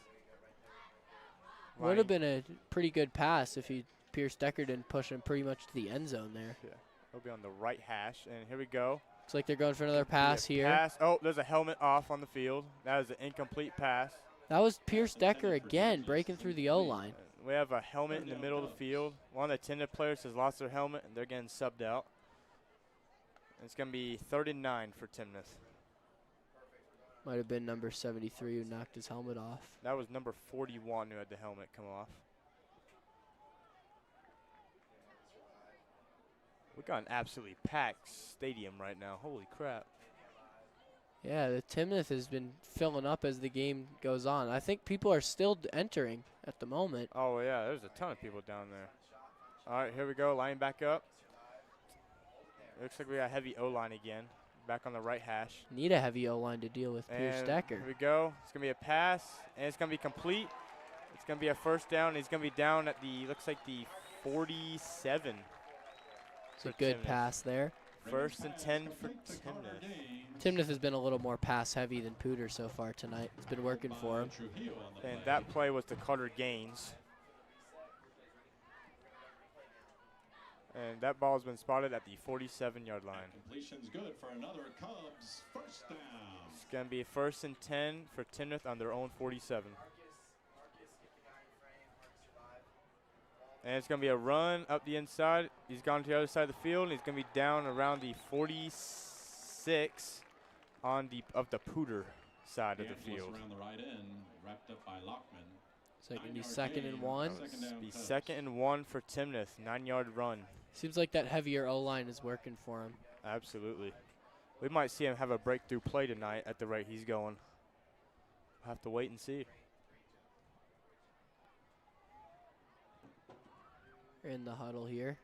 Would have been a pretty good pass if Pierce Decker didn't push him pretty much to the end zone there. Yeah, he'll be on the right hash, and here we go. Looks like they're going for another pass here. Oh, there's a helmet off on the field. That is an incomplete pass. That was Pierce Decker again, breaking through the O-line. We have a helmet in the middle of the field. One of the Timnath players has lost their helmet, and they're getting subbed out. It's going to be 3rd and 9 for Timnath. Might have been number 73 who knocked his helmet off. That was number 41 who had the helmet come off. We got an absolutely packed stadium right now. Holy crap. Yeah, the Timnath has been filling up as the game goes on. I think people are still entering at the moment. Oh, yeah, there's a ton of people down there. All right, here we go. Line back up. Looks like we got heavy O-line again. Back on the right hash. Need a heavy O-line to deal with Pierce And Decker. here we go. It's going to be a pass, and it's going to be complete. It's going to be a first down. He's going to be down at the, looks like the 47. It's a good pass there. First and 10 for Timnath. Timnath has been a little more pass heavy than Poudre so far tonight. It's been working for him. And that play was to Carter Gaines. And that ball's been spotted at the 47-yard line. Completion's good for another Cubs first down. It's going to be first and 10 for Timnath on their own 47. And it's going to be a run up the inside. He's gone to the other side of the field, and he's going to be down around the 46 on of the Poudre side of the field. Around the right end, wrapped up by Lockman. So it can be 2nd and 1. Be 2nd and 1 for Timnath, 9-yard run. Seems like that heavier O-line is working for him. Absolutely. We might see him have a breakthrough play tonight at the rate he's going. We'll have to wait and see. We're in the huddle here.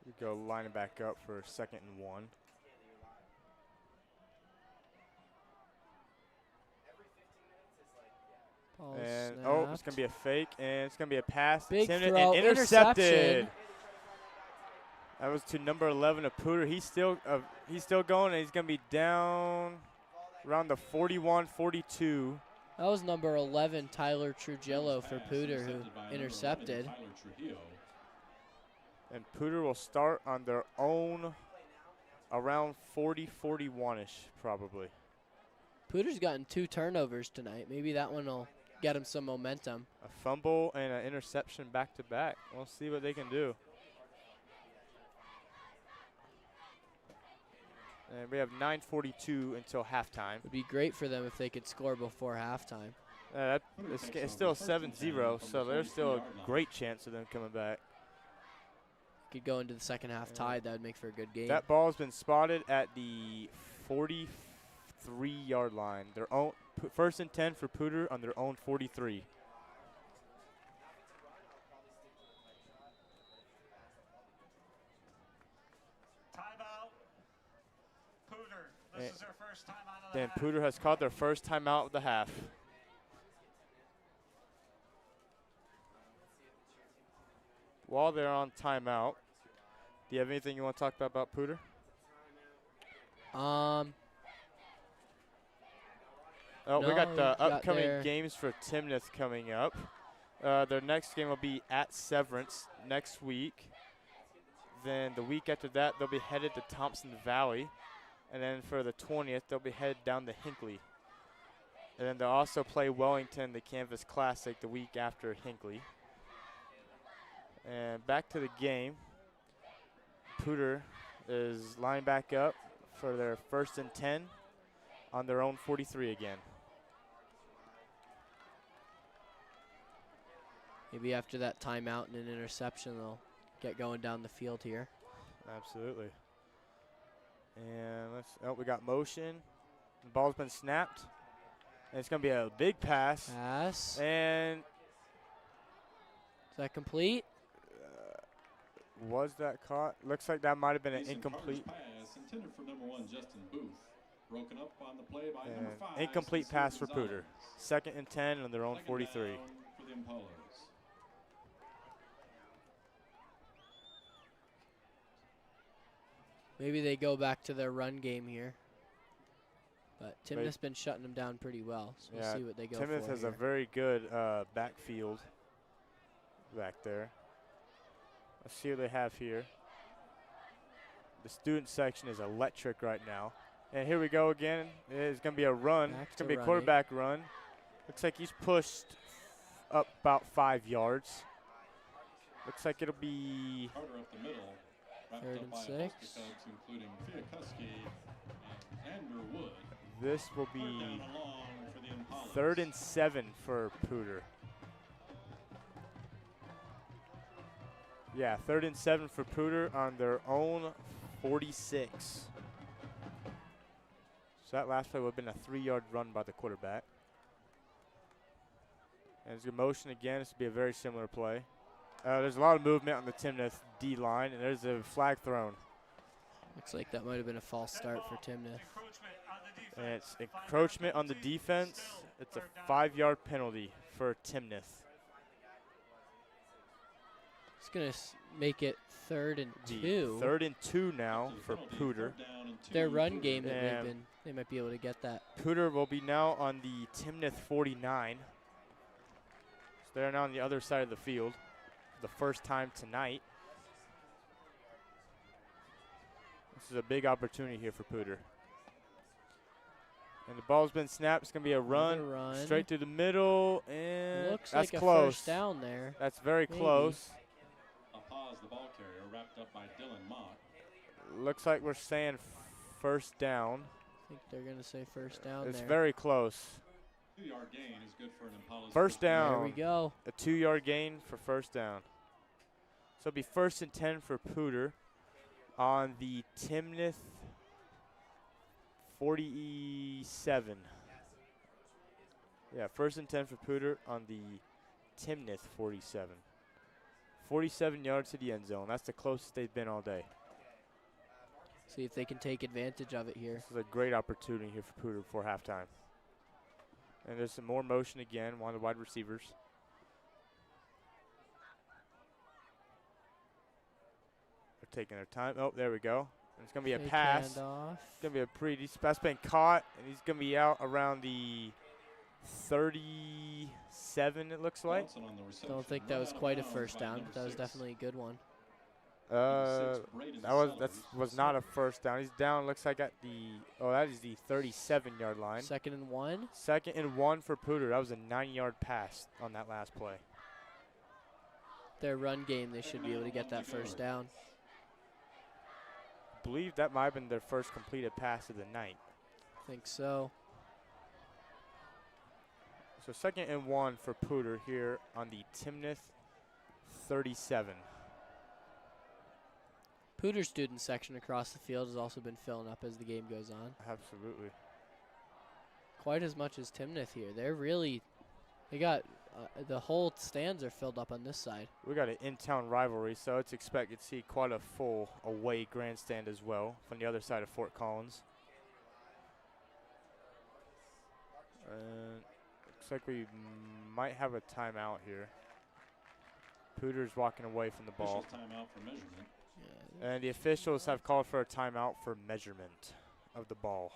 We go line it back up for 2nd and 1. And snapped. oh, it's gonna be a fake, and it's gonna be a pass. Big Timnath, throw, and intercepted. interception. That was to number 11 of Poudre. He's still going, and he's gonna be down around the 41, 42. That was number 11, Tyler Trujillo for Poudre, who intercepted. And Poudre will start on their own around 40, 41-ish, probably. Poudre's gotten 2 turnovers tonight. Maybe that one will get him some momentum. A fumble and an interception back-to-back. We'll see what they can do. And we have 9:42 until halftime. Would be great for them if they could score before halftime. It's still 7-0, so there's still a great chance of them coming back. Could go into the second half tied. That would make for a good game. That ball has been spotted at the 43-yard line. Their own first and 10 for Poudre on their own 43. Timeout. Poudre. This is their first time out of the Then half. Poudre has caught their first timeout of the half. While they're on timeout, do you have anything you want to talk about Poudre? No, we got the upcoming their games for Timnath coming up. Their next game will be at Severance next week. Then the week after that, they'll be headed to Thompson Valley. And then for the 20th, they'll be headed down to Hinckley. And then they'll also play Wellington, the Canvas Classic, the week after Hinckley. And back to the game. Poudre is lined back up for their first and 10 on their own 43 again. maybe after that timeout and an interception, they'll get going down the field here. Absolutely. And we got motion. The ball's been snapped. And it's going to be a big pass. Pass. And is that complete? Was that caught? Looks like that might have been an incomplete. Pass intended for number 1, Justin Booth. Broken up on the play by number 5. Incomplete pass for Poudre. 2nd and 10 on their own 43. For the Impalas. Maybe they go back to their run game here. But Timnath's been shutting them down pretty well, so we'll see what they go for. Timnath has here. a very good backfield back there. Let's see what they have here. The student section is electric right now. And here we go again. It's going to be a run. It's going to be a quarterback run. Looks like he's pushed up about 5 yards. Looks like it'll be Carter up the middle. 3rd and 6. Including Fiakuski and Andrew Wood. This will be 3rd and 7 for Poudre. Yeah, 3rd and 7 for Poudre on their own 46. So that last play would have been a 3-yard run by the quarterback. And there's a motion again. This would be a very similar play. There's a lot of movement on the Timnath D line, and there's a flag thrown. Looks like that might have been a false start for Timnath. And it's encroachment on the defense. It's a 5-yard penalty for Timnath. It's going to make it 3rd and 2. 3rd and 2 now for Poudre. Their run game that they've been, they might be able to get that. Poudre will be now on the Timnath 49. So they're now on the other side of the field for the first time tonight. This is a big opportunity here for Poudre. And the ball's been snapped. It's going to be a run straight through the middle, and looks that's like close. A first down there. That's very close. A pause, the ball carrier, wrapped up by Dylan Mock. Looks like we're saying first down. I think they're going to say first down It's there. very close. 2-yard gain is good for an Impalas. First down. There we go. A 2-yard gain for first down. So it'll be 1st and 10 for Poudre on the Timnath 47. Yeah, 1st and 10 for Poudre on the Timnath 47. 47 yards to the end zone. That's the closest they've been all day. See if they can take advantage of it here. This is a great opportunity here for Poudre before halftime. And there's some more motion again, one of the wide receivers. They're taking their time. Oh, there we go. And it's going to be a Fake pass. handoff. It's going to be a pretty decent pass. Been caught, and he's going to be out around the 37, it looks like. Don't think that was quite a first down, but that was definitely a good one. That was not a first down. He's down, looks like at the, that is the 37-yard line. 2nd and 1. 2nd and 1 for Poudre. That was a 9-yard pass on that last play. Their run game, they should be able to get that first down. I believe that might have been their first completed pass of the night. I think so. So 2nd and 1 for Poudre here on the Timnath 37. Poudre's student section across the field has also been filling up as the game goes on. Absolutely. Quite as much as Timnath here. They got the whole stands are filled up on this side. We got an in-town rivalry, so it's expected to see quite a full away grandstand as well from the other side of Fort Collins. Looks like we might have a timeout here. Poudre's walking away from the ball. Timeout for measurement. And the officials have called for a timeout for measurement of the ball.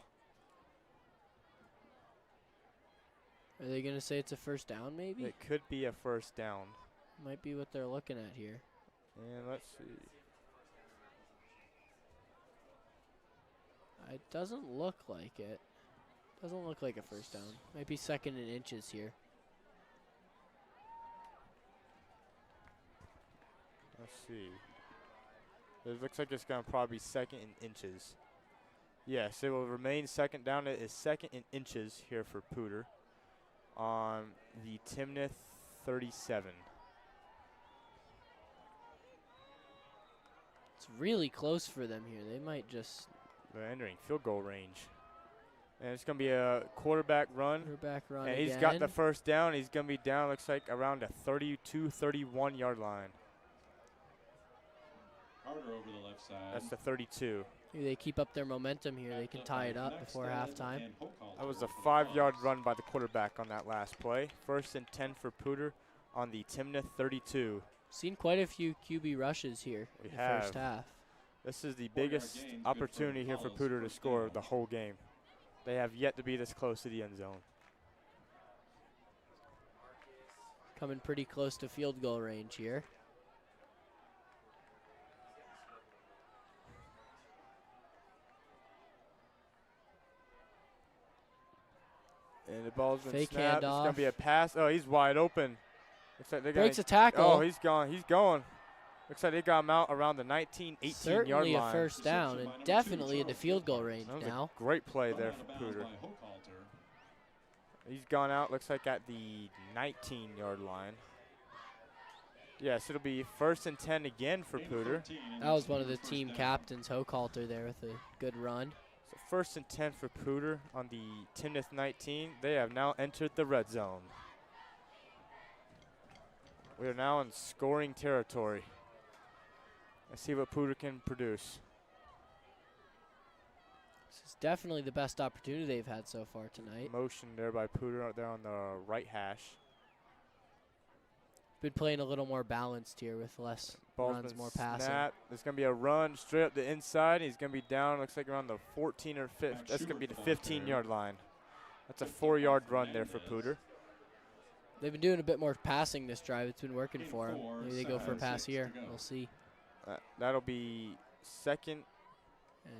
Are they going to say it's a first down maybe? It could be a first down. Might be what they're looking at here. And let's see. It doesn't look like it. Doesn't look like a first down. Might be 2nd and inches here. Let's see. It looks like it's going to probably be 2nd and inches. Yes, it will remain 2nd down. It is 2nd and inches here for Poudre on the Timnath 37. It's really close for them here. They might just... They're entering field goal range. And it's going to be a quarterback run. Quarterback run And again. he's got the first down. He's going to be down, looks like, around a 32, 31-yard line. Carter over the left side. That's the 32. If they keep up their momentum here, they can tie it up before halftime. That was a 5-yard run by the quarterback on that last play. 1st and 10 for Poudre on the Timnath 32. Seen quite a few QB rushes here in the first half. This is the biggest opportunity here for Poudre to score the whole game. They have yet to be this close to the end zone. Coming pretty close to field goal range here. And the ball's been Fake snapped. It's handoff. going to be a pass. Oh, he's wide open. Looks like they're Breaks a tackle. Oh, he's gone. He's going. Looks like they got him out around the 19, 18-yard line. Certainly a first down and definitely into field goal range That was now. a great play there for Poudre. He's gone out, looks like at the 19-yard line. Yes, it'll be 1st and 10 again for Poudre. That was one of the team captains, Hochhalter, there with a good run. So 1st and 10 for Poudre on the Timnath 19. They have now entered the red zone. We are now in scoring territory. Let's see what Poudre can produce. This is definitely the best opportunity they've had so far tonight. Motion there by Poudre out there on the right hash. Been playing a little more balanced here with less runs, more passing. Snap. There's going to be a run straight up the inside. He's going to be down, looks like around the 14 or 15. That's going to be the 15-yard line. That's a 4-yard run there for Poudre. They've been doing a bit more passing this drive. It's been working for them. Maybe they go for a pass here. We'll see. That'll be 2nd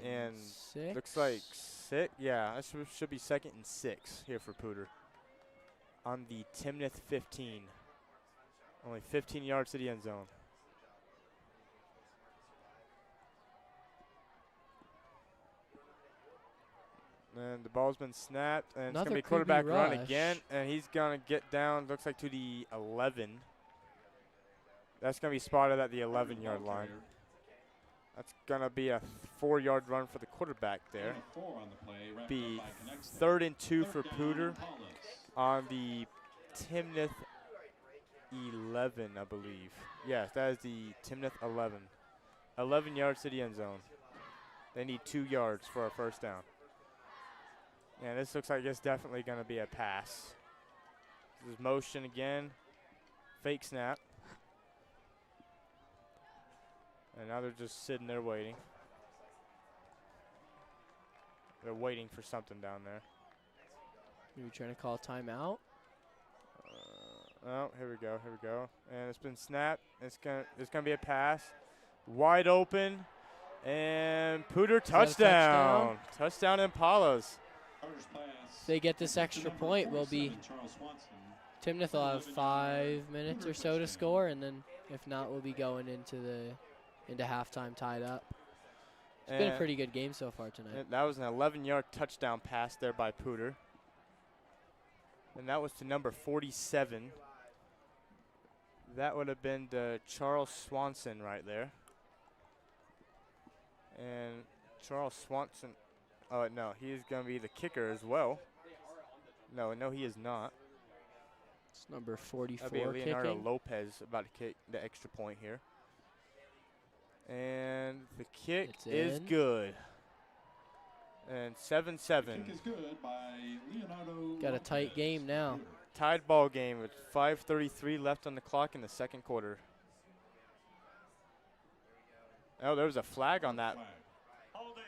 and 6. looks like 6. Yeah, that should be 2nd and 6 here for Poudre on the Timnath 15. Only 15 yards to the end zone. And the ball's been snapped, and it's going to be quarterback run again, and he's going to get down, looks like to the 11. That's going to be spotted at the 11-yard line. That's going to be a 4-yard run for the quarterback there. Be 3rd and 2 for Poudre on the Timnath 11, I believe. Yes, that is the Timnath 11. 11 yards to the end zone. They need 2 yards for a 1st down. And this looks like it's definitely going to be a pass. This is motion again. Fake snap. And now they're just sitting there waiting. They're waiting for something down there. Maybe trying to call a timeout. Oh, here we go, here we go. And it's been snapped. It's gonna be a pass. Wide open. And Poudre touchdown. Touchdown Impalas. If they get this extra point, will be Timnath will have 5 minutes or so to score, and then if not, we'll be going into halftime tied up. It's been a pretty good game so far tonight. That was an 11-yard touchdown pass there by Poudre. And that was to number 47. That would have been to Charles Swanson right there. And Charles Swanson, oh no, he's going to be the kicker as well. No, he is not. It's number 44 That'd be Leonardo kicking. Lopez about to kick the extra point here. And the kick is good. And 7-7. Kick is good by Leonardo Got a tight game now. Tied ball game with 5:33 left on the clock in the 2nd quarter. Oh, there was a flag on that. Holding.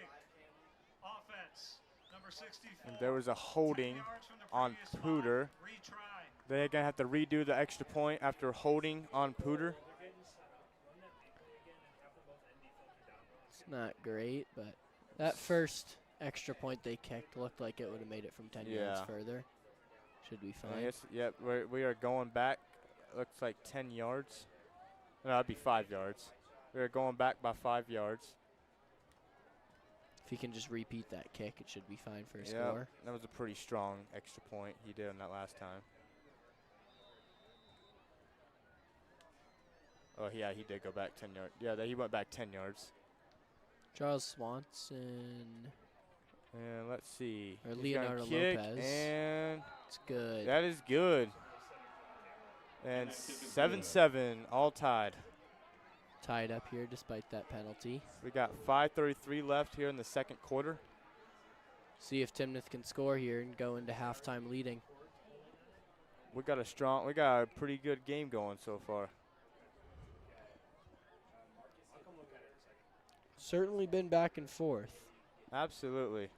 Offense. Number 64. And there was a holding on Poudre. They're going to have to redo the extra point after holding on Poudre. It's not great, but that first extra point they kicked looked like it would have made it from 10 yards further. Should be fine. Yes, we are going back. Looks like 10 yards. No, that'd be 5 yards. We are going back by 5 yards. If he can just repeat that kick, it should be fine for a score. That was a pretty strong extra point he did on that last time. Oh, yeah, he did go back 10 yards. Yeah, he went back 10 yards. Charles Swanson. And let's see. Or Leonardo Lopez. And it's good. That is good. And 7-7, all tied. Tied up here despite that penalty. We got 5:33 left here in the 2nd quarter. See if Timnath can score here and go into halftime leading. We got a pretty good game going so far. Certainly been back and forth. Absolutely.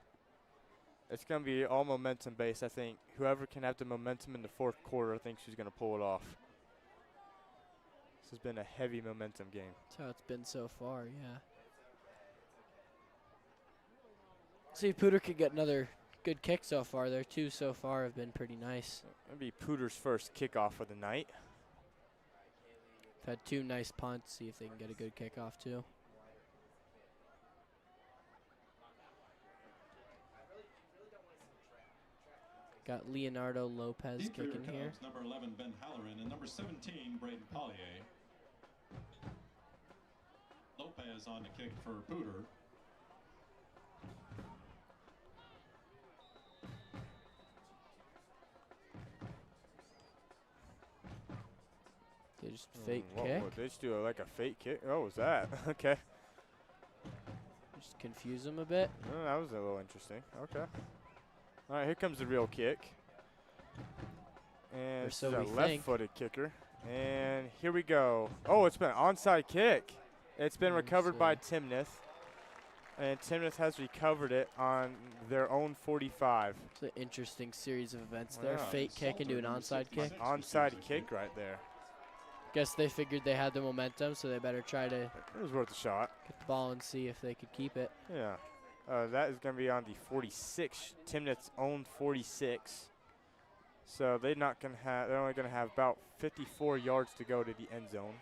It's going to be all momentum based, I think. Whoever can have the momentum in the 4th quarter, I think she's going to pull it off. This has been a heavy momentum game. That's how it's been so far, yeah. See if Poudre could get another good kick so far. Their 2 so far have been pretty nice. That'll be Poudre's first kickoff of the night. Had 2 nice punts. See if they can get a good kickoff too. Got Leonardo Lopez kicking here. Number 11, Ben Halloran, and number 17, Braden Collier. Lopez on the kick for Poudre. They just fake What kick. would they just do like a fake kick? Oh, what was that? Okay. Just confuse them a bit. Oh, that was a little interesting. Okay. All right, here comes the real kick. And Or this so is a we think. left-footed kicker. And here we go. Oh, it's been an onside kick. It's been recovered by Timnath. And Timnath has recovered it on their own 45. It's an interesting series of events there. Yeah. Fake kick into an onside kick. Onside kick right there. Guess they figured they had the momentum, so they better try to It was worth a shot. get the ball and see if they could keep it. Yeah. That is going to be on the 46, Timnath's own 46. So they're not going to have. They're only going to have about 54 yards to go to the end zone.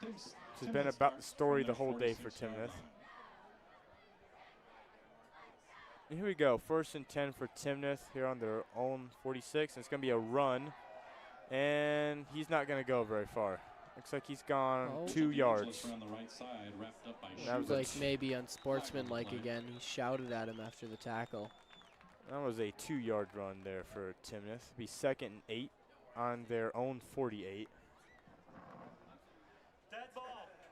This has been about the story the whole day for Timnath. And here we go. 1st and 10 for Timnath here on their own 46. And it's going to be a run, and he's not going to go very far. Looks like he's gone 2 yards. That was like maybe unsportsmanlike again. He shouted at him after the tackle. That was a 2-yard run there for Timnath. It'll be 2nd and 8 on their own 48. Dead ball,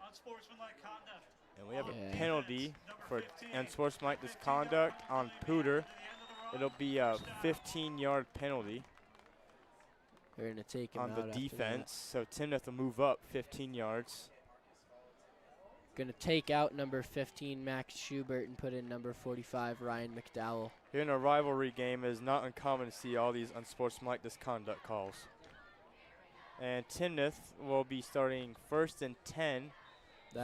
unsportsmanlike conduct. And we have a penalty for unsportsmanlike misconduct on Poudre. It'll be a 15-yard penalty. They're going to take him on out the after defense. So Timnath will move up 15 yards. Going to take out number 15, Max Schubert, and put in number 45, Ryan McDowell. Here in a rivalry game, it is not uncommon to see all these unsportsmanlike misconduct calls. And Timnath will be starting 1st and 10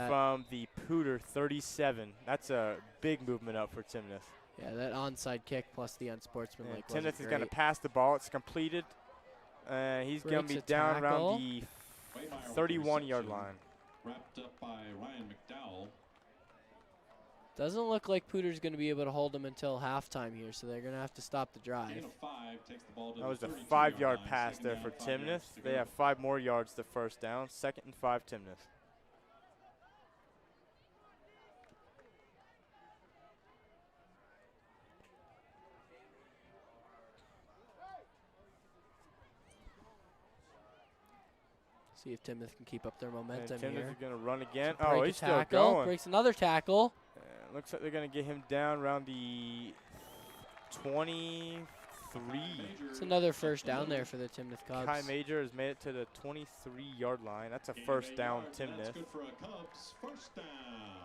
from the Poudre 37. That's a big movement up for Timnath. Yeah, that onside kick plus the unsportsmanlike. Timnath is going to pass the ball. It's completed. He's going to be down around the 31-yard line. Wrapped up by Ryan McDowell. Doesn't look like Poudre's going to be able to hold him until halftime here, so they're going to have to stop the drive. That was a 5-yard pass there for Timnath. They have 5 more yards to 1st down. 2nd and 5, Timnath. See if Timnath can keep up their momentum Timnath here. is going to run again. Break Oh, a he's tackle, still going. breaks another tackle. Looks like they're going to get him down around the 23. It's another 1st down there for the Timnath Cubs. Kai Major has made it to the 23-yard line. That's a 1st down, Timnath.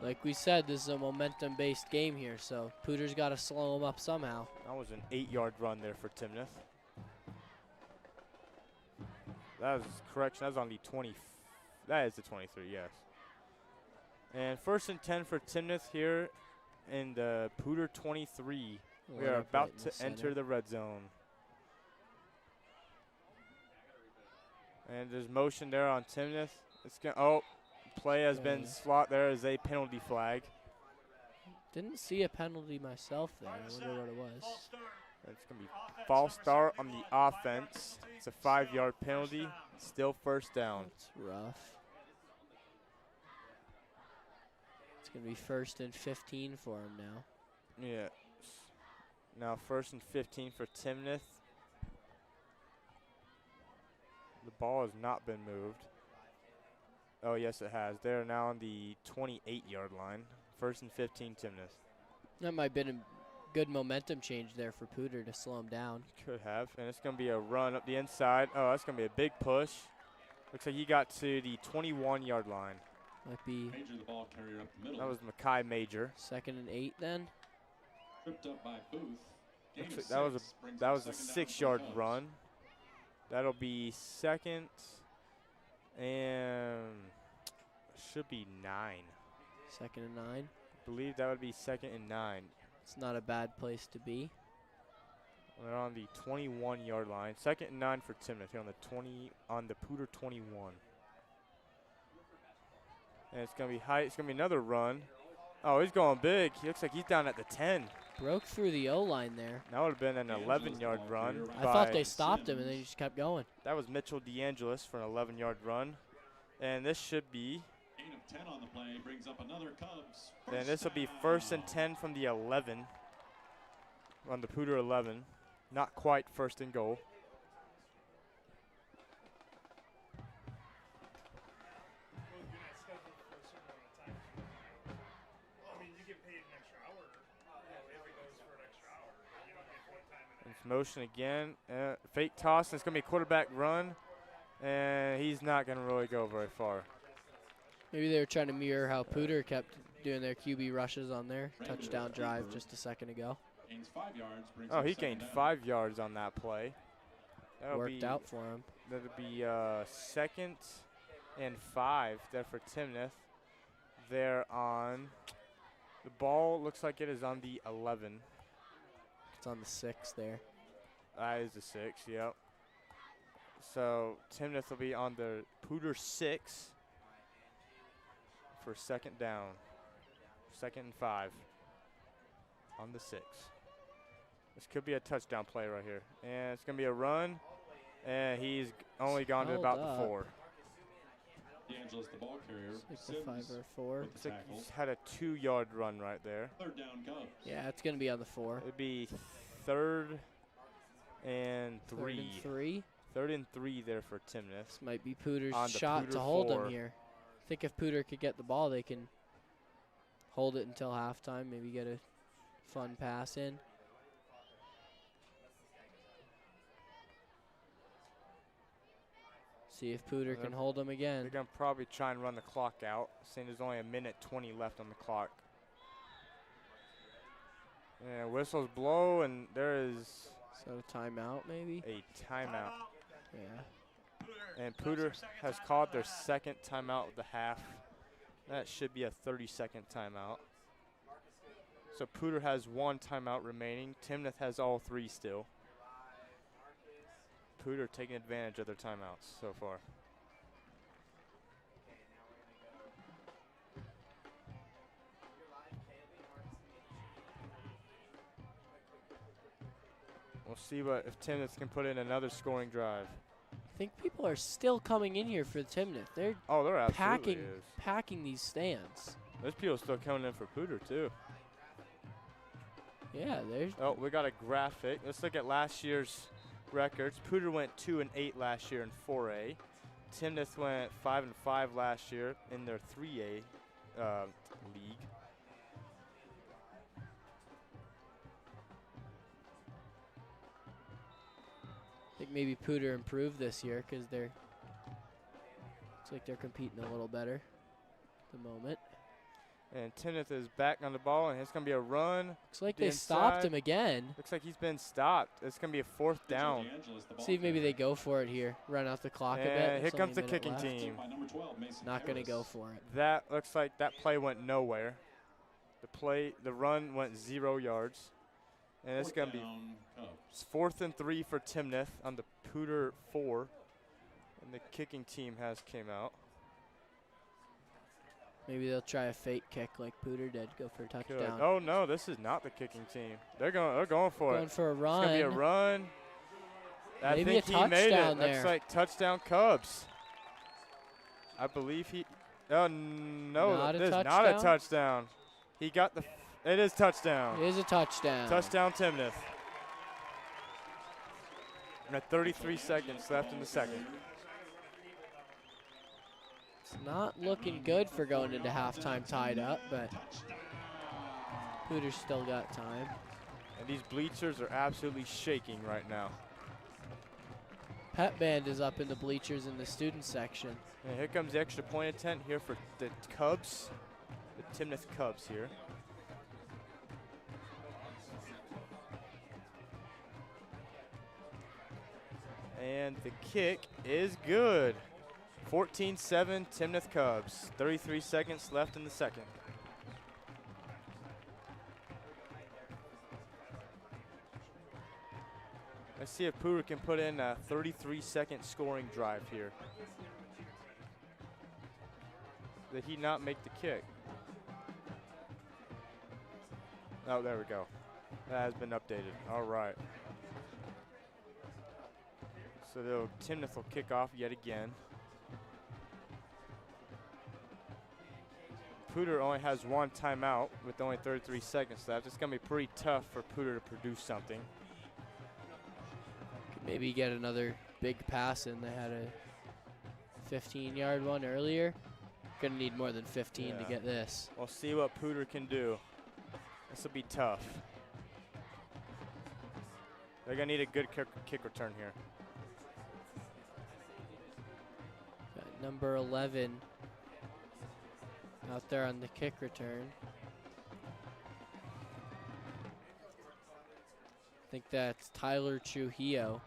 Like we said, this is a momentum-based game here, so Poudre's got to slow him up somehow. That was an 8-yard run there for Timnath. That was correction. That was on the 20. That is the 23, yes. And 1st and 10 for Timnath here in the Poudre 23. We are about to enter the red zone. And there's motion there on Timnath. It's gonna, play has been slot. There is a penalty flag. Didn't see a penalty myself there. I wonder what it was. It's going to be false start on the offense. It's a 5-yard penalty. Still 1st down. It's rough. It's going to be 1st and 15 for him now. Yeah. Now 1st and 15 for Timnath. The ball has not been moved. Oh, yes, it has. They're now on the 28-yard line. 1st and 15, Timnath. That might have been a good momentum change there for Poudre to slow him down. Could have. And it's going to be a run up the inside. Oh, that's going to be a big push. Looks like he got to the 21-yard line. Might be. Major, the ball carrier up the middle. That was Mackay Major. 2nd and 8 then. Tripped up by Booth. Looks like that was a 6-yard run. That'll be 2nd and should be 9. 2nd and 9. I believe that would be 2nd and 9. It's not a bad place to be. We're on the 21-yard line. 2nd and 9 for Timnath here on the Poudre 21. And it's gonna be high. It's gonna be another run. Oh, he's going big. He looks like he's down at the 10. Broke through the O-line there. That would have been an 11-yard run. I thought they stopped him and they just kept going. That was Mitchell DeAngelis for an 11-yard run. And this should be 10 on the play brings up another Cubs. And this will be 1st and 10 from the 11. On the Poudre 11. Not quite 1st and goal. It's motion again. Fake toss. It's going to be a quarterback run. And he's not going to really go very far. Maybe they were trying to mirror how Poudre kept doing their QB rushes on their touchdown drive just a second ago. Gains 5 yards, brings Oh, up he second gained down. 5 yards on that play. Worked out for him. That'll be 2nd and 5 there for Timnath. They're on. The ball looks like it is on the 11. It's on the 6 there. That is the 6, yep. So Timnath will be on the Poudre 6 for 2nd down. 2nd and 5 on the 6. This could be a touchdown play right here. And it's going to be a run. And he's only gone to about the 4. DeAngelis, the ball carrier. Like the 5 or 4. with It's the like tackle. he's had a 2-yard run right there. 3rd down Cubs. Yeah, it's going to be on the 4. It'd be 3rd and 3. 3rd and 3. 3rd and 3 there for Timnath. This might be Poudre's On the shot Poudre to hold 4. him here. I think if Poudre could get the ball, they can hold it until halftime, maybe get a fun pass in. See if Poudre can hold him again. They're going to probably try and run the clock out, seeing there's only 1:20 left on the clock. And whistles blow, and there is So timeout maybe? a timeout. Yeah. And Poudre has called their 2nd timeout of the half. That should be a 30-second timeout. So Poudre has 1 timeout remaining. Timnath has all 3 still. Poudre taking advantage of their timeouts so far. We'll see if Timnath can put in another scoring drive. I think people are still coming in here for Timnath. They're Oh, they're absolutely packing these stands. There's people still coming in for Poudre too. Yeah, there's Oh, we got a graphic. Let's look at last year's records. Poudre went 2 and 8 last year in 4A. Timnath went 5 and 5 last year in their 3A league. I think maybe Poudre improved this year because looks like they're competing a little better at the moment. And Timnath is back on the ball, and it's going to be a run. Looks like The they stopped inside. him again. Looks like he's been stopped. It's going to be a 4th down. DeAngelis, the ball See if maybe they carrier. go for it here. Run out the clock a bit. And here It's comes only the a minute kicking left. team. By number 12, Mason Not going to Harris. go for it. That looks like that play went nowhere. The run went 0 yards. And it's 4th going to be down, Cubs. 4th and 3 for Timnath on the Poudre 4. And the kicking team has came out. Maybe they'll try a fake kick like Poudre did. Go for a Good. touchdown. Oh no, this is not the kicking team. They're going for Going it. for a It's run. gonna be a run. I Maybe think a he made it. touchdown Looks there. like touchdown Cubs. I believe he. Oh no, Not a this is not a touchdown? touchdown. He got the. It is touchdown. It is a touchdown. Touchdown Timnath. And 33 seconds left in the 2nd. It's not looking good for going into halftime tied up, but Poudre's still got time. And these bleachers are absolutely shaking right now. Pep Band is up in the bleachers in the student section. And here comes the extra point attempt here for the Cubs, the Timnath Cubs here. And the kick is good. 14-7 Timnath Cubs. 33 seconds left in the 2nd. Let's see if Poudre can put in a 33-second scoring drive here. Did he not make the kick? Oh, there we go. That has been updated. All right. So Timnath will kick off yet again. Poudre only has one timeout with only 33 seconds left. It's going to be pretty tough for Poudre to produce something. Could maybe get another big pass in. They had a 15-yard one earlier. Gonna need more than 15 to get this. We'll see what Poudre can do. This will be tough. They're gonna need a good kick return here. Got number 11 out there on the kick return. I think that's Tyler Trujillo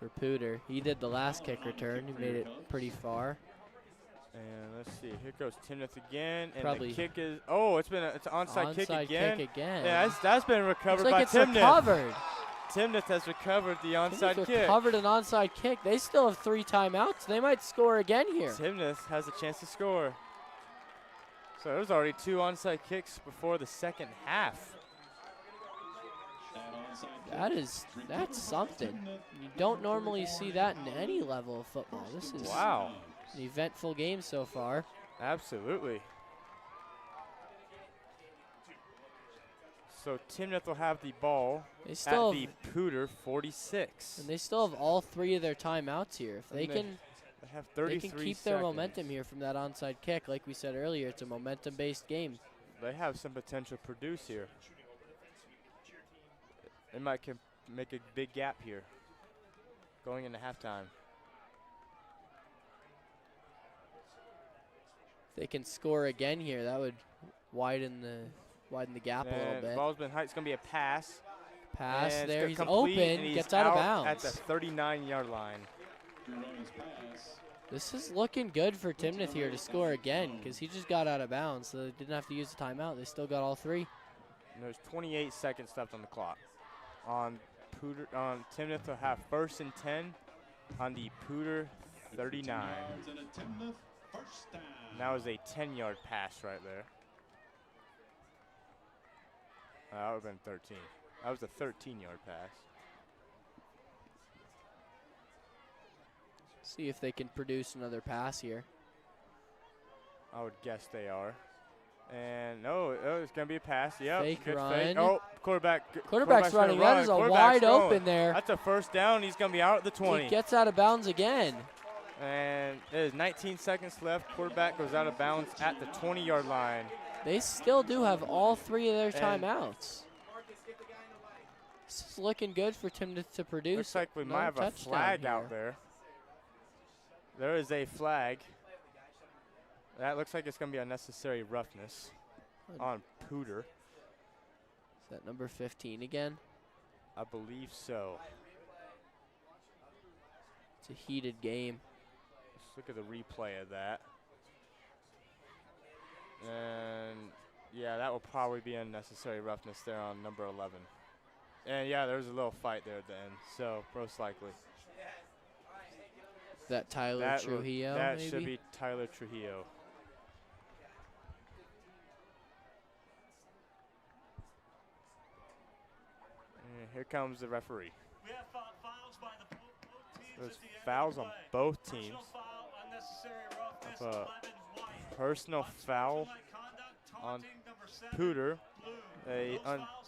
for Poudre. He did the last kick return. He made it pretty far. And let's see, here goes Timnath again, and Probably the kick is, oh, it's an onside kick again. Kick again. Yeah, that's been recovered Looks by like it's Timnath. recovered. Timnath has recovered the onside kick. Recovered an onside kick. They still have 3 timeouts. They might score again here. Timnath has a chance to score. So there's already 2 onside kicks before the second half. That's something. You don't normally see that in any level of football. This is wow. An eventful game so far. Absolutely. So Timnath will have the ball at the Poudre 46. And they still have all 3 of their timeouts here. If they can, have 33 they can keep their momentum here from that onside kick. Like we said earlier, it's a momentum-based game. They have some potential to produce here. They might make a big gap here going into halftime. If they can score again here, that would widen the gap a little bit. Ball's been high. It's going to be a pass. Pass and there. He's complete, open. and he's gets out of bounds. At the 39-yard line. This is looking good for Timnath here to score again because he just got out of bounds, so they didn't have to use the timeout. They still got all 3. And there's 28 seconds left on the clock. On Timnath will have 1st and 10 on the Poudre 39. And that was a 10-yard pass right there. That would have been 13. That was a 13-yard pass. See if they can produce another pass here. I would guess they are. And no, it's going to be a pass. Yep. Fake good run. Fake. Oh, Quarterback's running. That is a wide open there. That's a first down. He's going to be out at the 20. He gets out of bounds again. And there's 19 seconds left. Quarterback goes out of bounds at the 20-yard line. They still do have all 3 of their timeouts. This is looking good for Timnath to produce. Looks like we might have a flag out there. There is a flag. That looks like it's going to be unnecessary roughness on Poudre. Is that number 15 again? I believe so. It's a heated game. Let's look at the replay of that. And yeah, that will probably be unnecessary roughness there on number 11. And yeah, there was a little fight there at the end, so most likely. Is that Tyler Trujillo? That maybe? should be Tyler Trujillo. And here comes the referee. We have fouls by the both teams. There's fouls on both teams. Personal foul on Poudre, a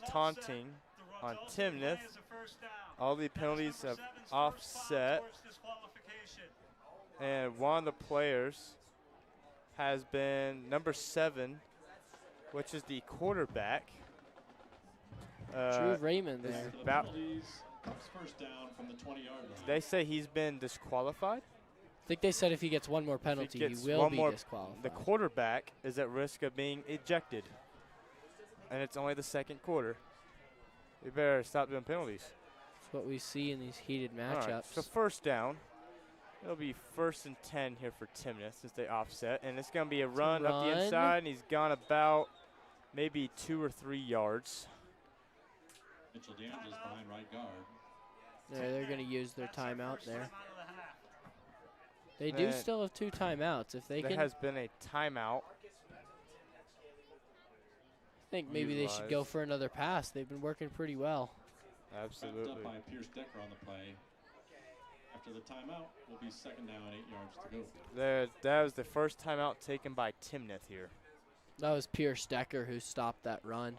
taunting on Timnath. All the penalties have offset. And one of the players has been number 7, which is the quarterback. Drew Raymond there. First down from the 20-yard line. They say he's been disqualified. I think they said if he gets one more penalty, he will be disqualified. The quarterback is at risk of being ejected. And it's only the second quarter. We better stop doing penalties. That's what we see in these heated matchups. Right, so first down. It'll be 1st and 10 here for Timnath since they offset. And it's going to be a run up the inside, and he's gone about maybe 2 or 3 yards. Mitchell DeAngelis behind right guard. Yeah, they're going to use their timeout there. They do still have 2 timeouts. If they can, there has been a timeout. I think maybe they should go for another pass. They've been working pretty well. Absolutely. Wrapped up by Pierce Decker on the play. After the timeout, will be 2nd down, 8 yards to go. That was the first timeout taken by Timnath here. That was Pierce Decker who stopped that run.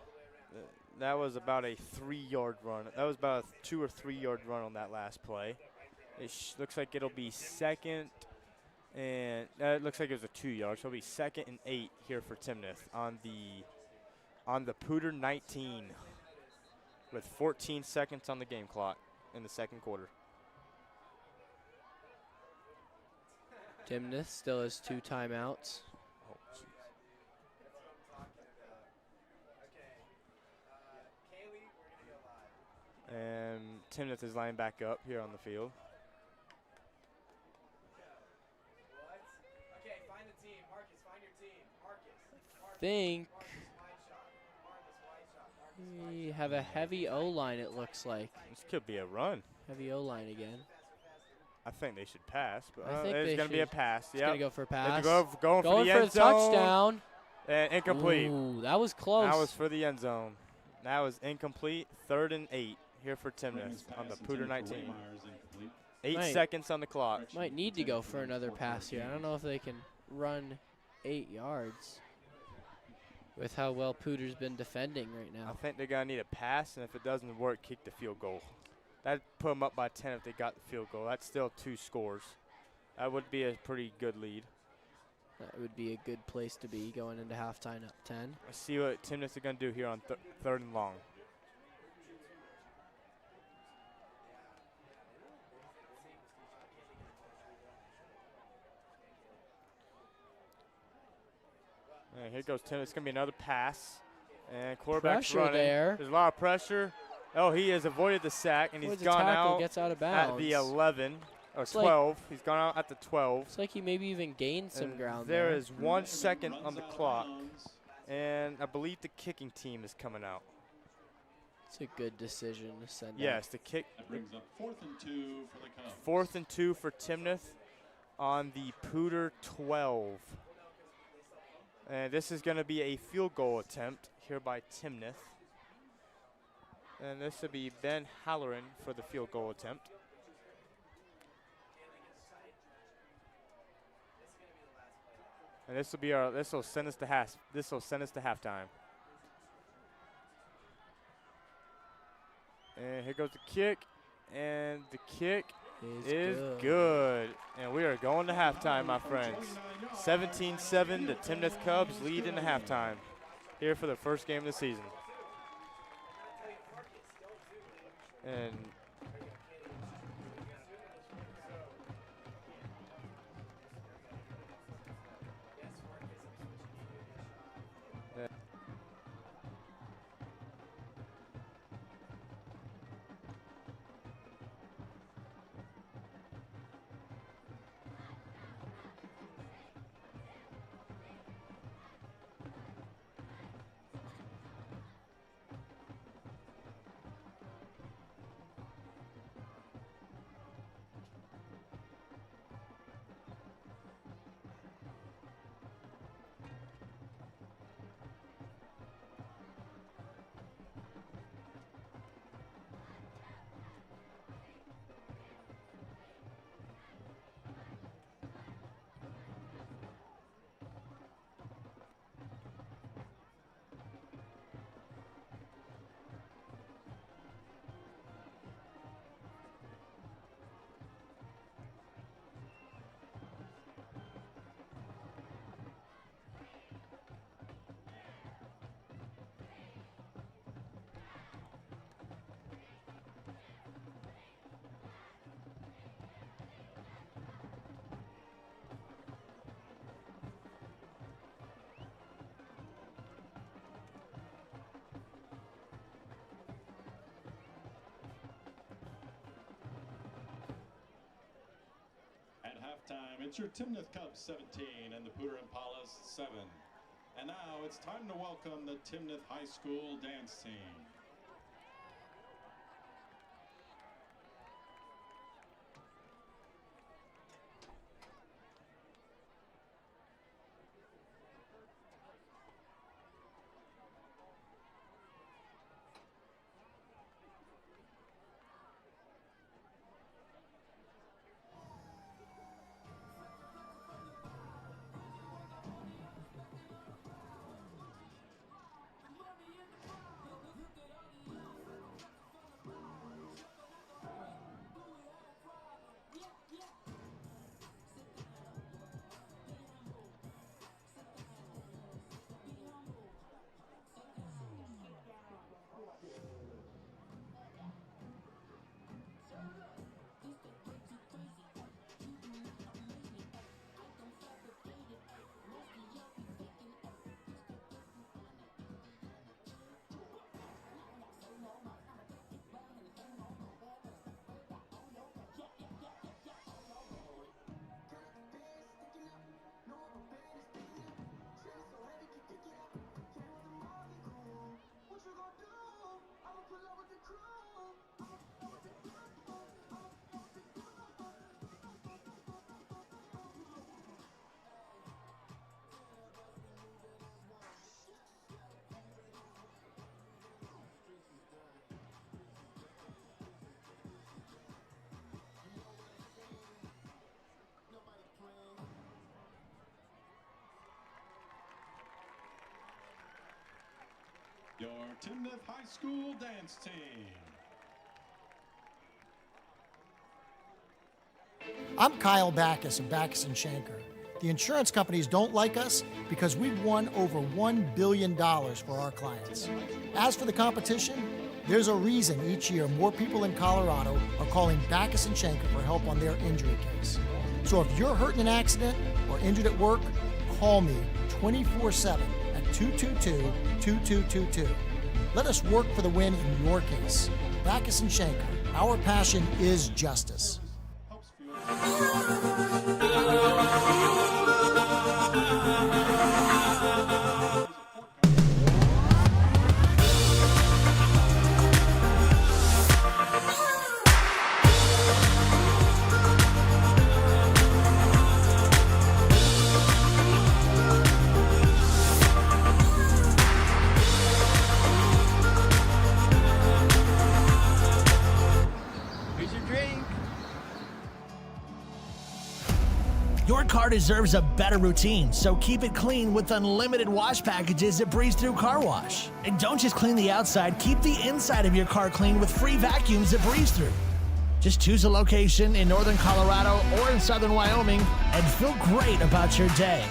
That was about a 3-yard run. That was about a 2 or 3 yard run on that last play. It looks like it'll be second, and it looks like it was a 2 yard. So it'll be 2nd and 8 here for Timnath on the Poudre 19 with 14 seconds on the game clock in the second quarter. Timnath still has 2 timeouts. Oh, jeez. And Timnath is lining back up here on the field. Okay, find the team. Marcus, find your team. Marcus. Think Marcus, we have a heavy O-line, it looks like. This could be a run. Heavy O-line again. I think they should pass, but I think it's they going to be a should. pass. It's Yeah, going to go for a pass. going for Going the for end the zone. touchdown. And incomplete. Ooh, that was close. That was for the end zone. That was incomplete. 3rd and 8 here for Timnath on the Poudre 19. 8 Might- seconds on the clock. Might need to go for another pass here. I don't know if they can run 8 yards with how well Poudre's been defending right I now. think they're going to need a pass, and if it doesn't work, kick the field goal. That'd put them up by 10 if they got the field goal. That's still 2 scores. That would be a pretty good lead. That would be a good place to be going into halftime up 10. Let's see what Timnath are going to do here on 3rd and long. And here goes Timnath. It's going to be another pass. And quarterback's Pressure running. there. There's a lot of pressure. Oh, he has avoided the sack, and he's Avoids a gone tackle, out gets out of at bounds. the 11 or It's like- 12. He's gone out at the 12. It's like he maybe even gained some And ground there there. is 1 second on the clock, and I believe the kicking team is coming out. It's a good decision to send out. Yes, the kick. That brings up 4th and 2 for the Cubs. 4th and 2 for Timnath on the Poudre 12. And this is going to be a field goal attempt here by Timnath. And this will be Ben Halloran for the field goal attempt. And this will be our. This will send us to halftime. And here goes the kick, and the kick is good. And we are going to halftime, my friends. 17-7, the Timnath Cubs lead in the halftime here for the first game of the season. And At halftime, it's your Timnath Cubs 17 and the Poudre Impalas 7. And now it's time to welcome the Timnath High School dance team. Your Timnath High School dance team. I'm Kyle Backus of Backus & Shanker. The insurance companies don't like us because we've won over $1 billion for our clients. As for the competition, there's a reason each year more people in Colorado are calling Backus & Shanker for help on their injury case. So if you're hurt in an accident or injured at work, call me 24/7 at 222-2222. Let us work for the win in your case. Backus & Shanker, our passion is justice. Your car deserves a better routine, so keep it clean with unlimited wash packages at Breeze Through Car Wash. And don't just clean the outside, keep the inside of your car clean with free vacuums at Breeze Through. Just choose a location in northern Colorado or in southern Wyoming and feel great about your day.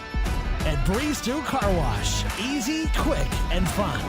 At Breeze Through Car Wash, easy, quick, and fun.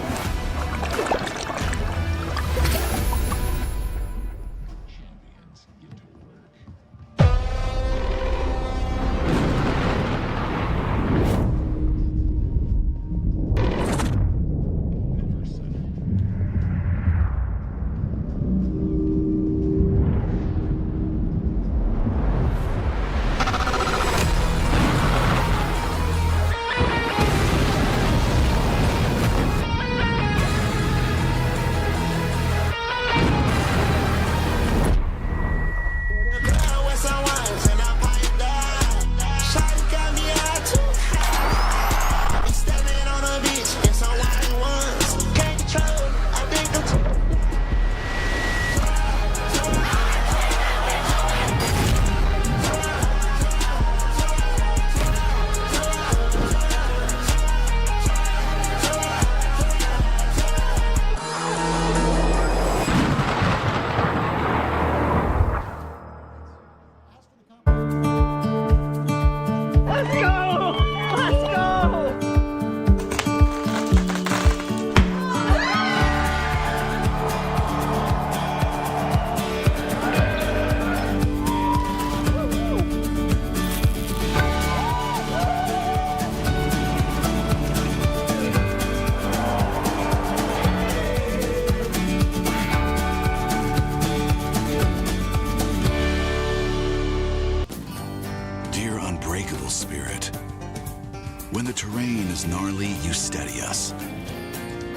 When the terrain is gnarly, you steady us.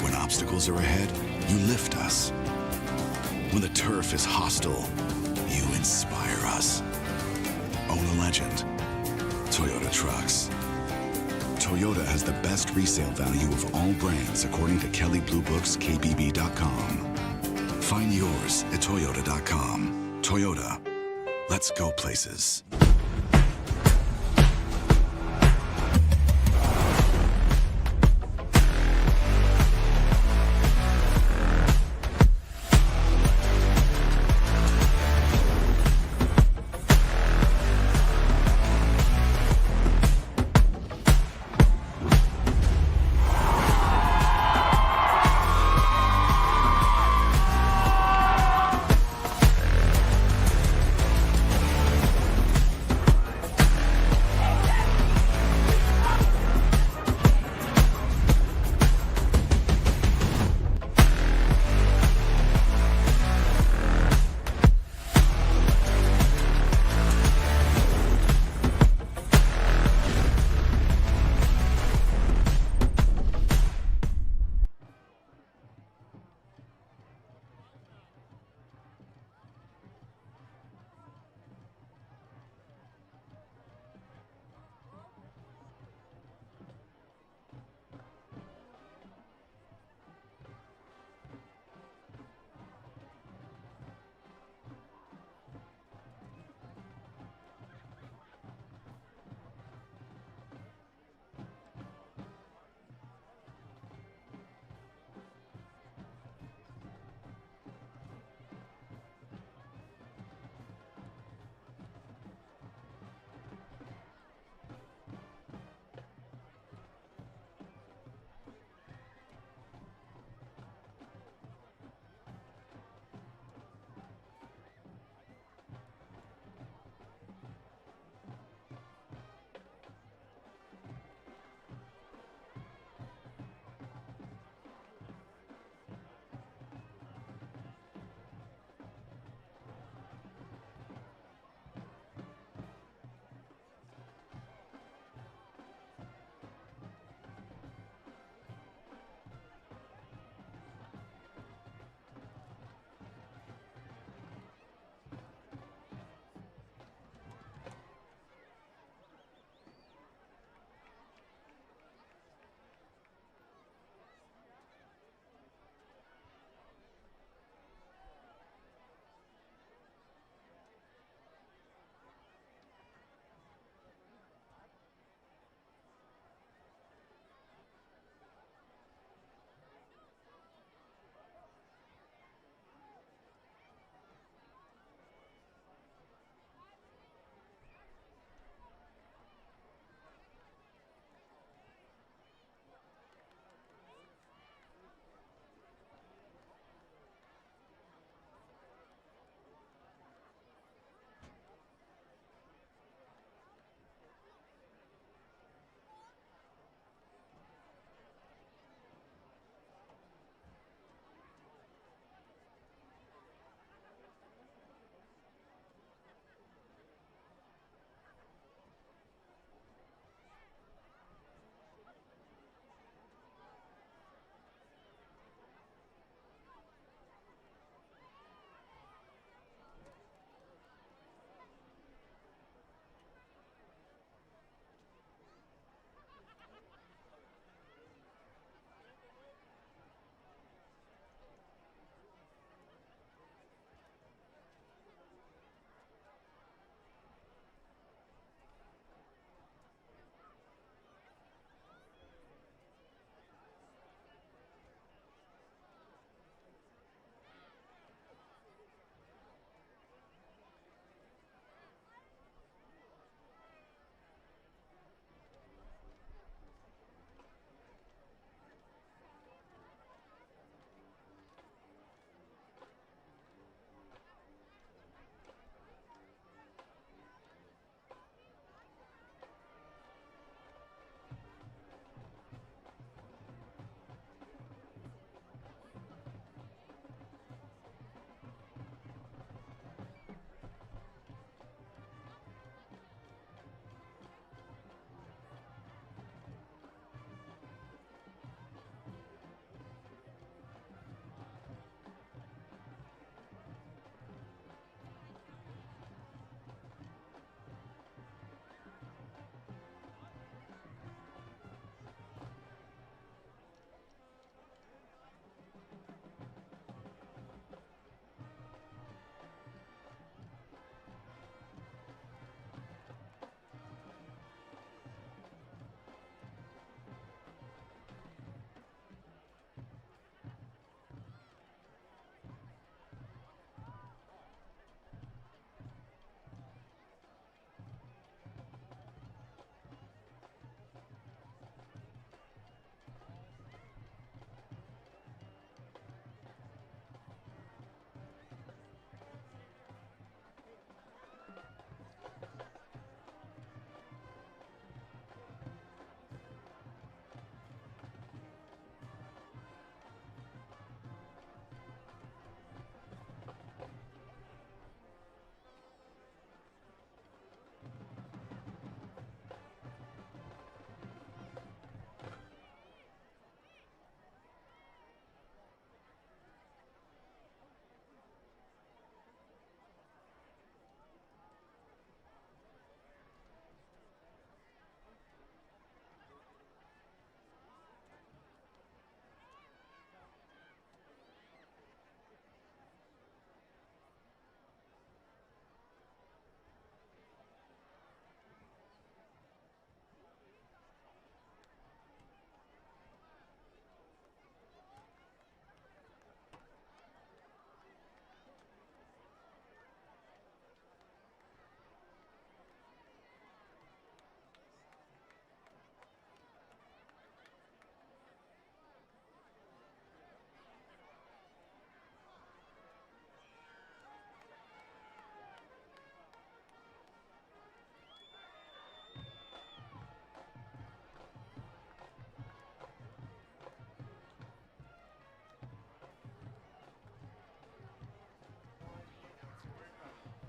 When obstacles are ahead, you lift us. When the turf is hostile, you inspire us. Own a legend. Toyota Trucks. Toyota has the best resale value of all brands according to Kelley Blue Book's KBB.com. Find yours at Toyota.com. Toyota. Let's go places.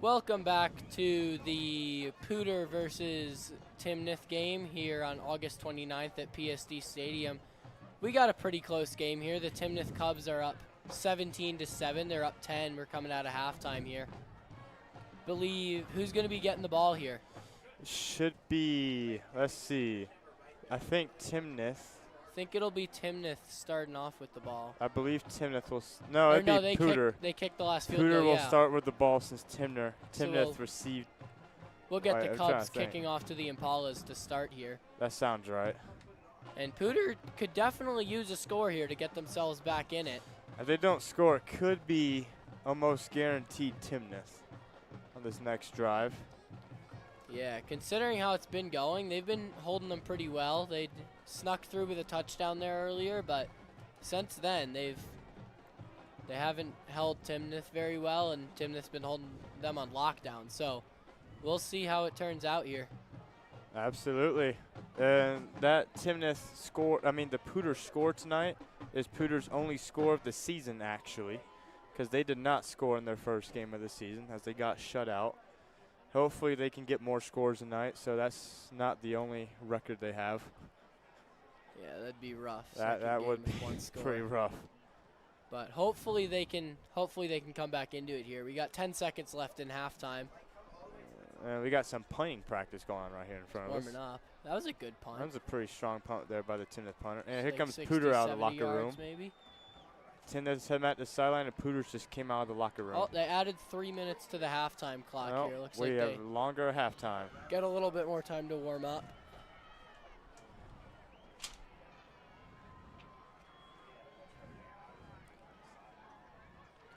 Welcome back to the Poudre versus Timnath game here on August 29th at PSD Stadium. We got a pretty close game here. The Timnath Cubs are up 17-7. They're up 10. We're coming out of halftime here. Believe who's going to be getting the ball here? Should be, let's see, I think Timnath. I think it'll be Timnath starting off with the ball. I believe Timnath will, no, it'd be Poudre. They kicked the last field Poudre goal, will start with the ball since Timnath received. We'll get the Cubs kicking off to the Impalas to start here. That sounds right. And Poudre could definitely use a score here to get themselves back in it. If they don't score, it could be almost guaranteed Timnath on this next drive. Yeah, considering how it's been going, they've been holding them pretty well. They snuck through with a touchdown there earlier, but since then they haven't held Timnath very well, and Timnath's been holding them on lockdown. So we'll see how it turns out here. Absolutely. And that Timnath score, the Poudre score tonight is Poudre's only score of the season, actually, because they did not score in their first game of the season as they got shut out. Hopefully they can get more scores tonight, so that's not the only record they have. Yeah, that'd be rough. That would be pretty rough. But hopefully they can come back into it here. We got 10 seconds left in halftime. We got some punting practice going on right here in front of us. Warming up. That was a good punt. That was a pretty strong punt there by the Timnath punter. And here like comes 60, Poudre out of the locker room. Maybe. Timnath's heading at the sideline, and Poudre just came out of the locker room. Oh, they added 3 minutes to the halftime clock here. Looks like we have longer halftime. Get a little bit more time to warm up.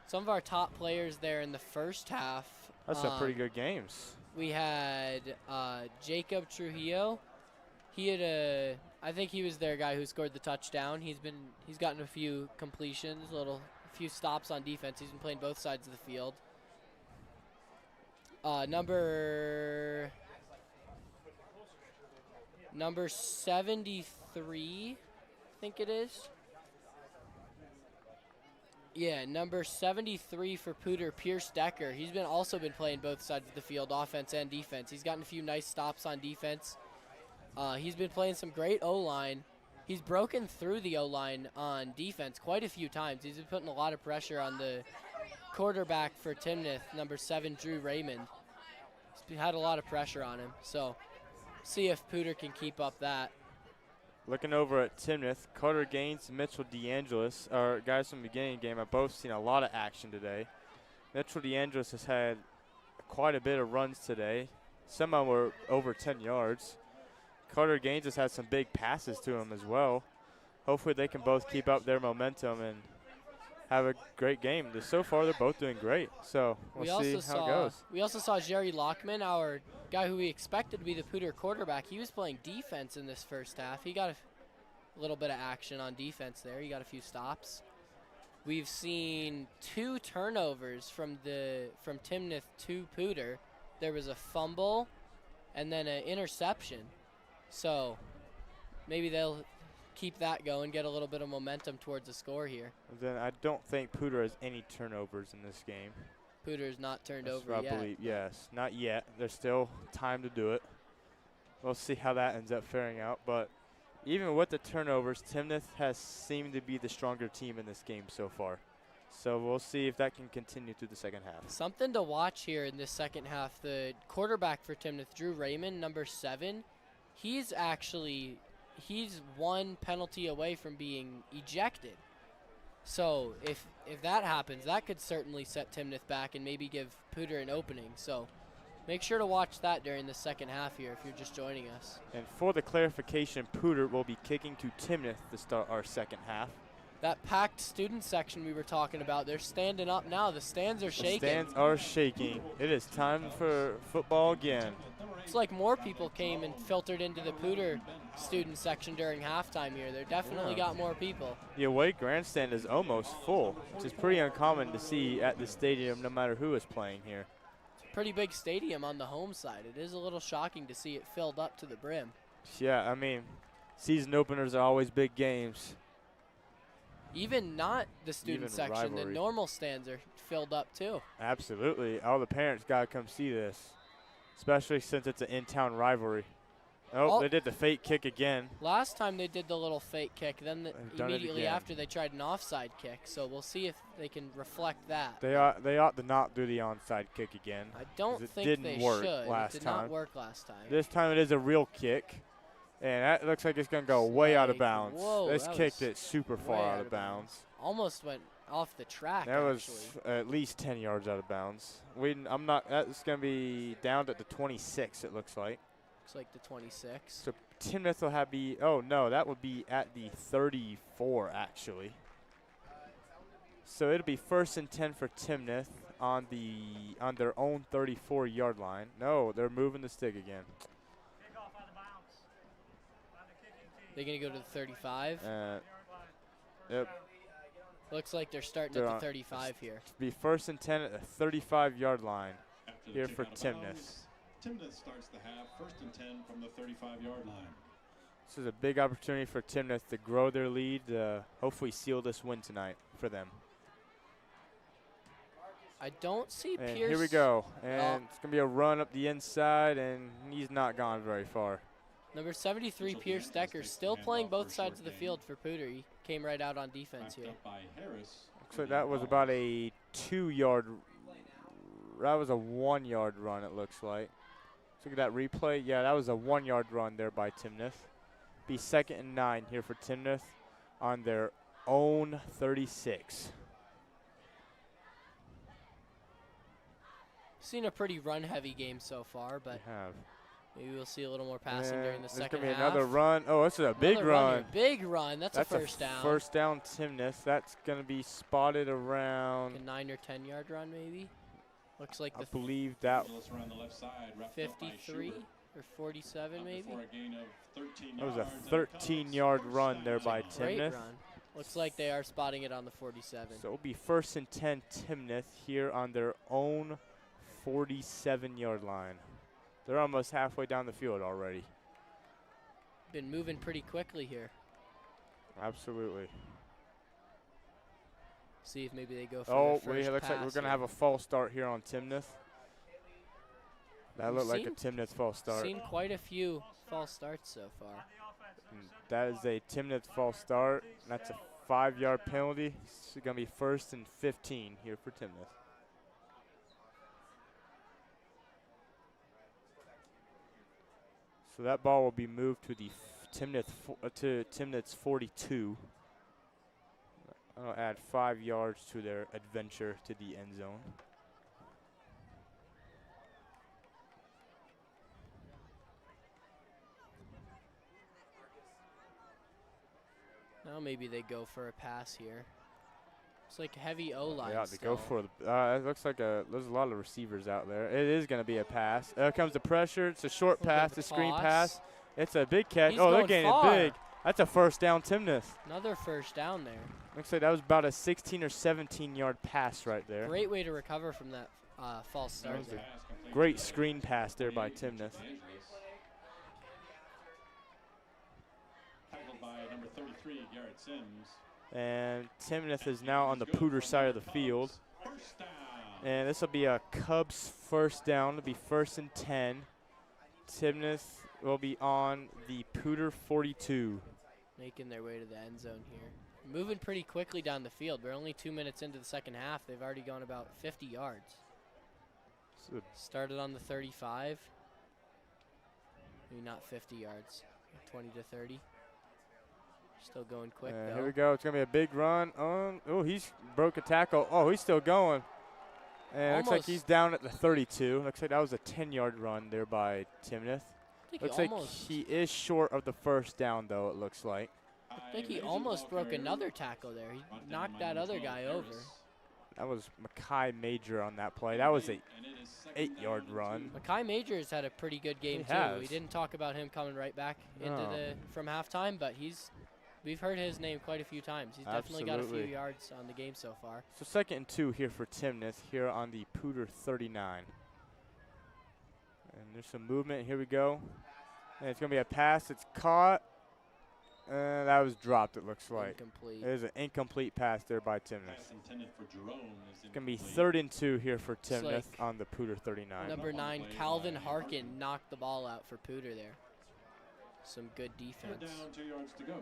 Some of our top players there in the first half. That's some pretty good games. We had Jacob Trujillo. He had I think he was their guy who scored the touchdown. He's gotten a few completions, a few stops on defense. He's been playing both sides of the field. Number 73, I think it is. Yeah, number 73 for Poudre, Pierce Decker. He's also been playing both sides of the field, offense and defense. He's gotten a few nice stops on defense. He's been playing some great O-line. He's broken through the O-line on defense quite a few times. He's been putting a lot of pressure on the quarterback for Timnath, number 7, Drew Raymond. He's had a lot of pressure on him. So see if Poudre can keep up that. Looking over at Timnath, Carter Gaines and Mitchell DeAngelis, our guys from the beginning of the game, have both seen a lot of action today. Mitchell DeAngelis has had quite a bit of runs today. Some of them were over 10 yards. Carter Gaines has had some big passes to him as well. Hopefully they can both keep up their momentum and have a great game. So far, they're both doing great. So we'll see how it goes. We also saw Jerry Lockman, our guy who we expected to be the Poudre quarterback. He was playing defense in this first half. He got a little bit of action on defense there. He got a few stops. We've seen 2 turnovers from Timnath to Poudre. There was a fumble and then an interception. So maybe they'll keep that going, get a little bit of momentum towards the score here. Then I don't think Poudre has any turnovers in this game. Poudre's not turned over I yet. believe, yes, not yet. There's still time to do it. We'll see how that ends up faring out. But even with the turnovers, Timnath has seemed to be the stronger team in this game so far. So we'll see if that can continue through the second half. Something to watch here in this second half. The quarterback for Timnath, Drew Raymond, number 7, he's 1 penalty away from being ejected. So if that happens, that could certainly set Timnath back and maybe give Poudre an opening. So make sure to watch that during the second half here if you're just joining us. And for the clarification, Poudre will be kicking to Timnath to start our second half. That packed student section we were talking about, they're standing up now. The stands are shaking. The stands are shaking. It is time for football again. It's like more people came and filtered into the Poudre student section during halftime here. They definitely got more people. The away grandstand is almost full, which is pretty uncommon to see at the stadium no matter who is playing here. It's a pretty big stadium on the home side. It is a little shocking to see it filled up to the brim. Yeah, season openers are always big games. Even not the student Even section, rivalry. the normal stands are filled up too. Absolutely. All the parents got to come see this, especially since it's an in-town rivalry. Oh, they did the fake kick again. Last time they did the little fake kick, then done it immediately again. after they tried an offside kick. So we'll see if they can reflect that. They ought to not do the onside kick again. I don't 'cause think it they didn't work should. last It did time. not work last time. This time it is a real kick, and that looks like it's gonna go way out of Like, bounds. whoa, This that kicked was it super far way out of bounds. Almost went off the track. That actually. was at least 10 yards out of bounds. That's gonna be down to the 26. It looks like. Looks like the 26. So Timnath will oh no, that would be at the 34 actually. So it'll be 1st and 10 for Timnath on their own 34-yard line. No, they're moving the stick again. They're gonna go to the 35. Yep. Looks like they're starting at the 35 here. Be 1st and 10 at the 35-yard line After the here kick for out of Timnath. bounds, Timnath starts the half 1st and 10 from the 35-yard line. This is a big opportunity for Timnath to grow their lead, hopefully seal this win tonight for them. I don't see And Pierce. here we go. And it's going to be a run up the inside, and he's not gone very far. Number 73, Pierce Decker, still playing both sides of the field for Poudre. He came right out on defense here. Looks like that was about a 2-yard. That was a 1-yard run, it looks like. Look at that replay. Yeah, that was a 1-yard run there by Timnath. Be 2nd and 9 here for Timnath on their own 36. Seen a pretty run-heavy game so far, but maybe we'll see a little more passing during the second There's half. going to be another run. Oh, this is a big run. Big run. That's a first down. First down, Timnath. That's going to be spotted around. Like a 9 or 10-yard run, maybe. Looks like I believe that. 53 or 47, maybe. That was a 13-yard run there by Great Timnath. run. Looks like they are spotting it on the 47. So it'll be 1st and 10 Timnath here on their own 47-yard line. They're almost halfway down the field already. Been moving pretty quickly here. Absolutely. See if maybe they go for wait, it looks like we're going to have a false start here on Timnath. That looked like a Timnath false start. Seen quite a few false starts so far. That is a Timnath false start. That's a 5-yard penalty. It's going to be 1st and 15 here for Timnath. So that ball will be moved to the Timnath's 42. I'll add 5 yards to their adventure to the end zone. Now maybe they go for a pass here. It's like heavy O-line. Yeah, they go for the. It looks like there's a lot of receivers out there. It is going to be a pass. There comes the pressure. It's a short pass, a screen pass. It's a big catch. He's they're going getting far. it big. That's a first down, Timnath. Another first down there. Looks like that was about a 16 or 17-yard pass right there. Great way to recover from that false start. That was a great screen pass there by Timnath. Tackled by number 33, Garrett Sims. And Timnath is now on the Poudre side of the field. And this will be a Cubs first down. It'll be 1st and 10. Timnath will be on the Poudre 42. Making their way to the end zone here. Moving pretty quickly down the field. We're only 2 minutes into the second half. They've already gone about 50 yards. Started on the 35. Maybe not 50 yards. 20 to 30. Still going quick, though. Here we go. It's going to be a big run. Oh, he's broke a tackle. Oh, he's still going. And looks like he's down at the 32. Looks like that was a 10-yard run there by Timnath. Looks like he is short of the first down, though, it looks like. I think he almost broke another tackle there. He knocked that other guy over. That was Mackay Major on that play. That was a 8-yard run. Mackay Major's had a pretty good game, too. We didn't talk about him coming right back from halftime, but we've heard his name quite a few times. He's definitely got a few yards on the game so far. So 2nd and 2 here for Timnath here on the Poudre 39. And there's some movement. Here we go. And it's going to be a pass. It's caught. That was dropped, it looks like. Incomplete. It is an incomplete pass there by Timnath. Pass intended for Jerome is It's going to be incomplete. 3rd and 2 here for Timnath like on the Poudre 39. Number 9, Calvin Harkin knocked the ball out for Poudre there. Some good Third defense. down, 2 yards to go.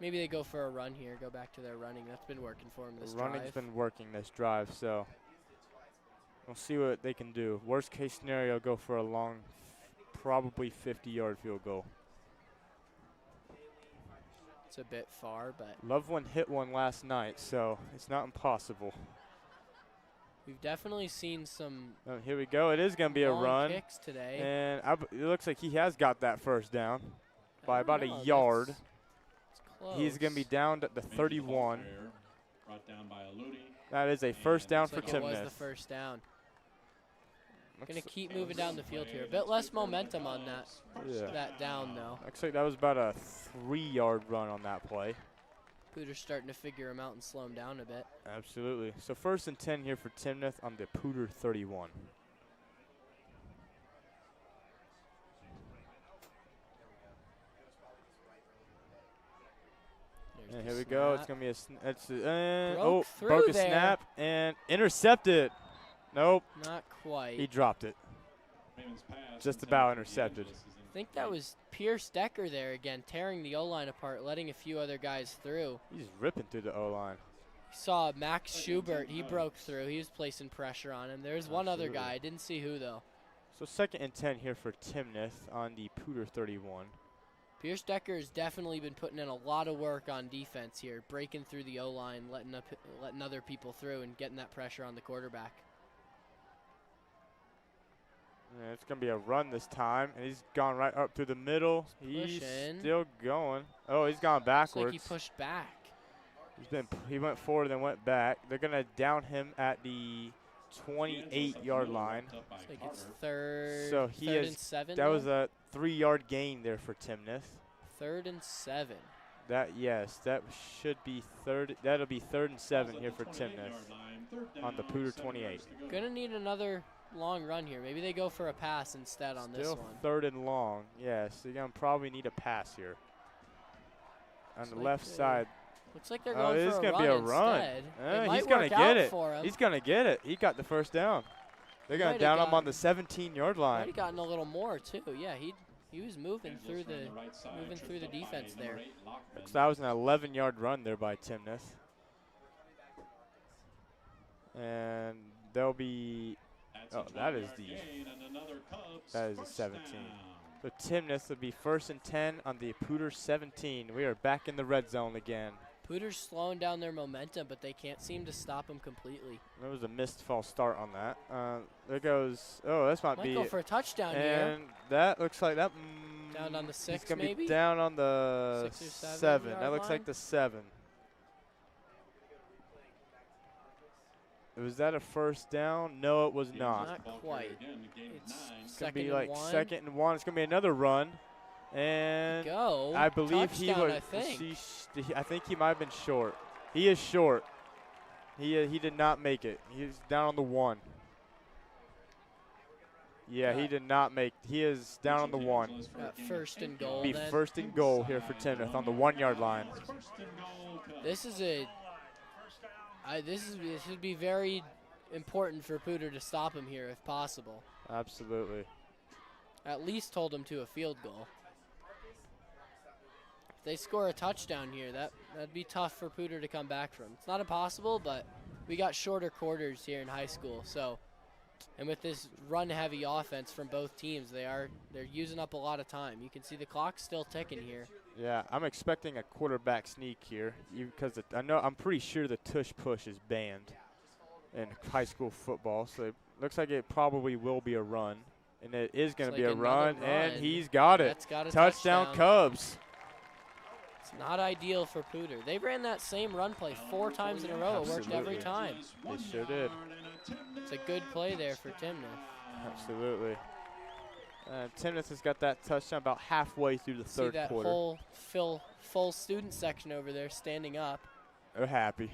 Maybe they go for a run here, go back to their running. That's been working for them this Running's drive. been working this drive, so we'll see what they can do. Worst case scenario, go for a long, probably 50-yard field goal. It's a bit far, but Loveland hit one last night, so it's not impossible. we've definitely seen some Oh, here we go. It is going to be a long run. kicks today. And it looks like he has got that first down by I about don't know, a yard. it's He's going to be close. down at the Made the 31. call fair, brought down by Aludi. That is a first down Looks for like it was the Timnath. Looks first down. Gonna like- keep moving down the field here. A bit less momentum on that down though. Looks like that was about a 3-yard run on that play. Poudre's starting to figure him out and slow him down a bit. Absolutely. So 1st and 10 here for Timnath on the Poudre 31. There's And the here we go. It's snap. going to be Through broke a there. snap and intercepted. Nope. Not quite. He dropped it. Raymond's pass Just intended about for intercepted. DeAngelis is I think that was Pierce Decker there again, tearing the O-line apart, letting a few other guys through. He's ripping through the O-line. Saw Max Schubert, he broke through. He was placing pressure on him. There's one other Absolutely. guy, I didn't see who though. So 2nd and 10 here for Timnath on the Poudre 31. Pierce Decker has definitely been putting in a lot of work on defense here, breaking through the O-line, letting other people through and getting that pressure on the quarterback. Yeah, it's going to be a run this time, and he's gone right up through the middle. He's Pushing. still going. Oh, he's gone Looks backwards. like he pushed back. He went forward and went back. They're going to down him at the 28-yard line. Up by Looks like Carter. it's third, So he third is- and 7. That now? was a 3-yard gain there for Timnath. 3rd and 7. That should be third. That'll be 3rd and 7 Ball's here at for the 28-yard Timnath line. Third on the down, Poudre 7 28. yards to go. Gonna need another long run here. Maybe they go for a pass instead on this Still one. 3rd and long. Yes, they're going to probably need a pass here. On Looks the like left they- side. Looks like they're Oh, going it is for a going to run be a run. instead. Eh, It might he's going work to get out it. for him. He's going to get it. He got the first down. They're going to Might down have him on gotten- the 17-yard Might line. have gotten a little more too. Yeah, he was moving Angeles through ran the right side, moving through the tripped up by defense number there. 8, Lockman. So that was an 11-yard run there by Timnath. And they'll be That's a Oh, that is 12-yard the- gain and another Cubs that is the first 17. down. So Timnath will be 1st and 10 on the Poudre 17. We are back in the red zone again. Poudre's slowing down their momentum, but they can't seem to stop him completely. There was a missed false start on that. There goes. Oh, this might Might be. go for a touchdown here. And that looks like that. Down on the 6 He's gonna maybe? be down on the 6 or 7 7. yard That looks line? like the 7. Was that a first down? No, it was Gaines not. Not ball quite. carrier again, gain of It's 9. It's gonna second be and like 1. 2nd and 1. It's gonna be another run, and Go. I believe he Touchdown, was. I think. I think he might have been short. He is short. He did not make it. He's down on the 1. Yeah, he did not make. He is down on the 1. DeAngelis for a Got gain of first 8 and goal yards. Be then. 1st and goal here for Timnath on the 1-yard line. First and goal, Cubs. This is a. This would be very important for Poudre to stop him here if possible. Absolutely. At least hold him to a field goal. If they score a touchdown here, that'd be tough for Poudre to come back from. It's not impossible, but we got shorter quarters here in high school, so. And with this run-heavy offense from both teams, they're using up a lot of time. You can see the clock's still ticking here. Yeah, I'm expecting a quarterback sneak here because I'm pretty sure the tush push is banned in high school football. So it looks like it probably will be a run, and it is going to Looks be a like run, another and run. he's got it. That's got a Touchdown Cubs. It's not ideal for Poudre. They ran that same run play 4 times in a row. It worked every Absolutely. time. They sure did. It's a good play there for Timnath. Absolutely. Timnath has got that touchdown about halfway through the See third that quarter. whole full student section over there standing up. They're happy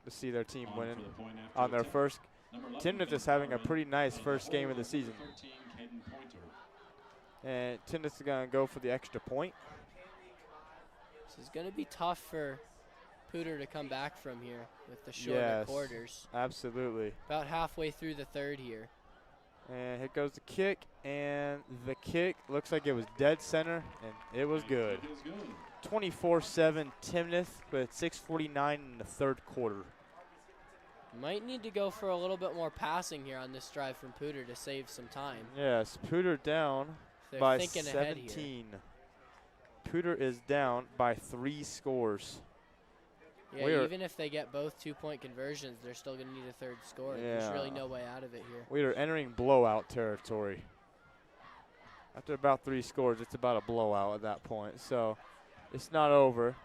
to see their team On winning for the point after on their attack. first. Number 11 Timnath for is having a Carter. pretty nice first game of the season. 13, Caden Pointer. And Timnath is going to go for the extra point. This is going to be tough for Poudre to come back from here with the shorter quarters. Absolutely. About halfway through the third here. And here goes the kick, and the kick looks like it was dead center, and it was good. 24-7 Timnath with 6:49 in the third quarter. Might need to go for a little bit more passing here on this drive from Poudre to save some time. Yes, Poudre down by 17. Poudre is down by 3 scores. Yeah, even if they get both 2-point conversions, they're still going to need a third score. Yeah. There's really no way out of it here. We are entering blowout territory. After about 3 scores, it's about a blowout at that point. So it's not over,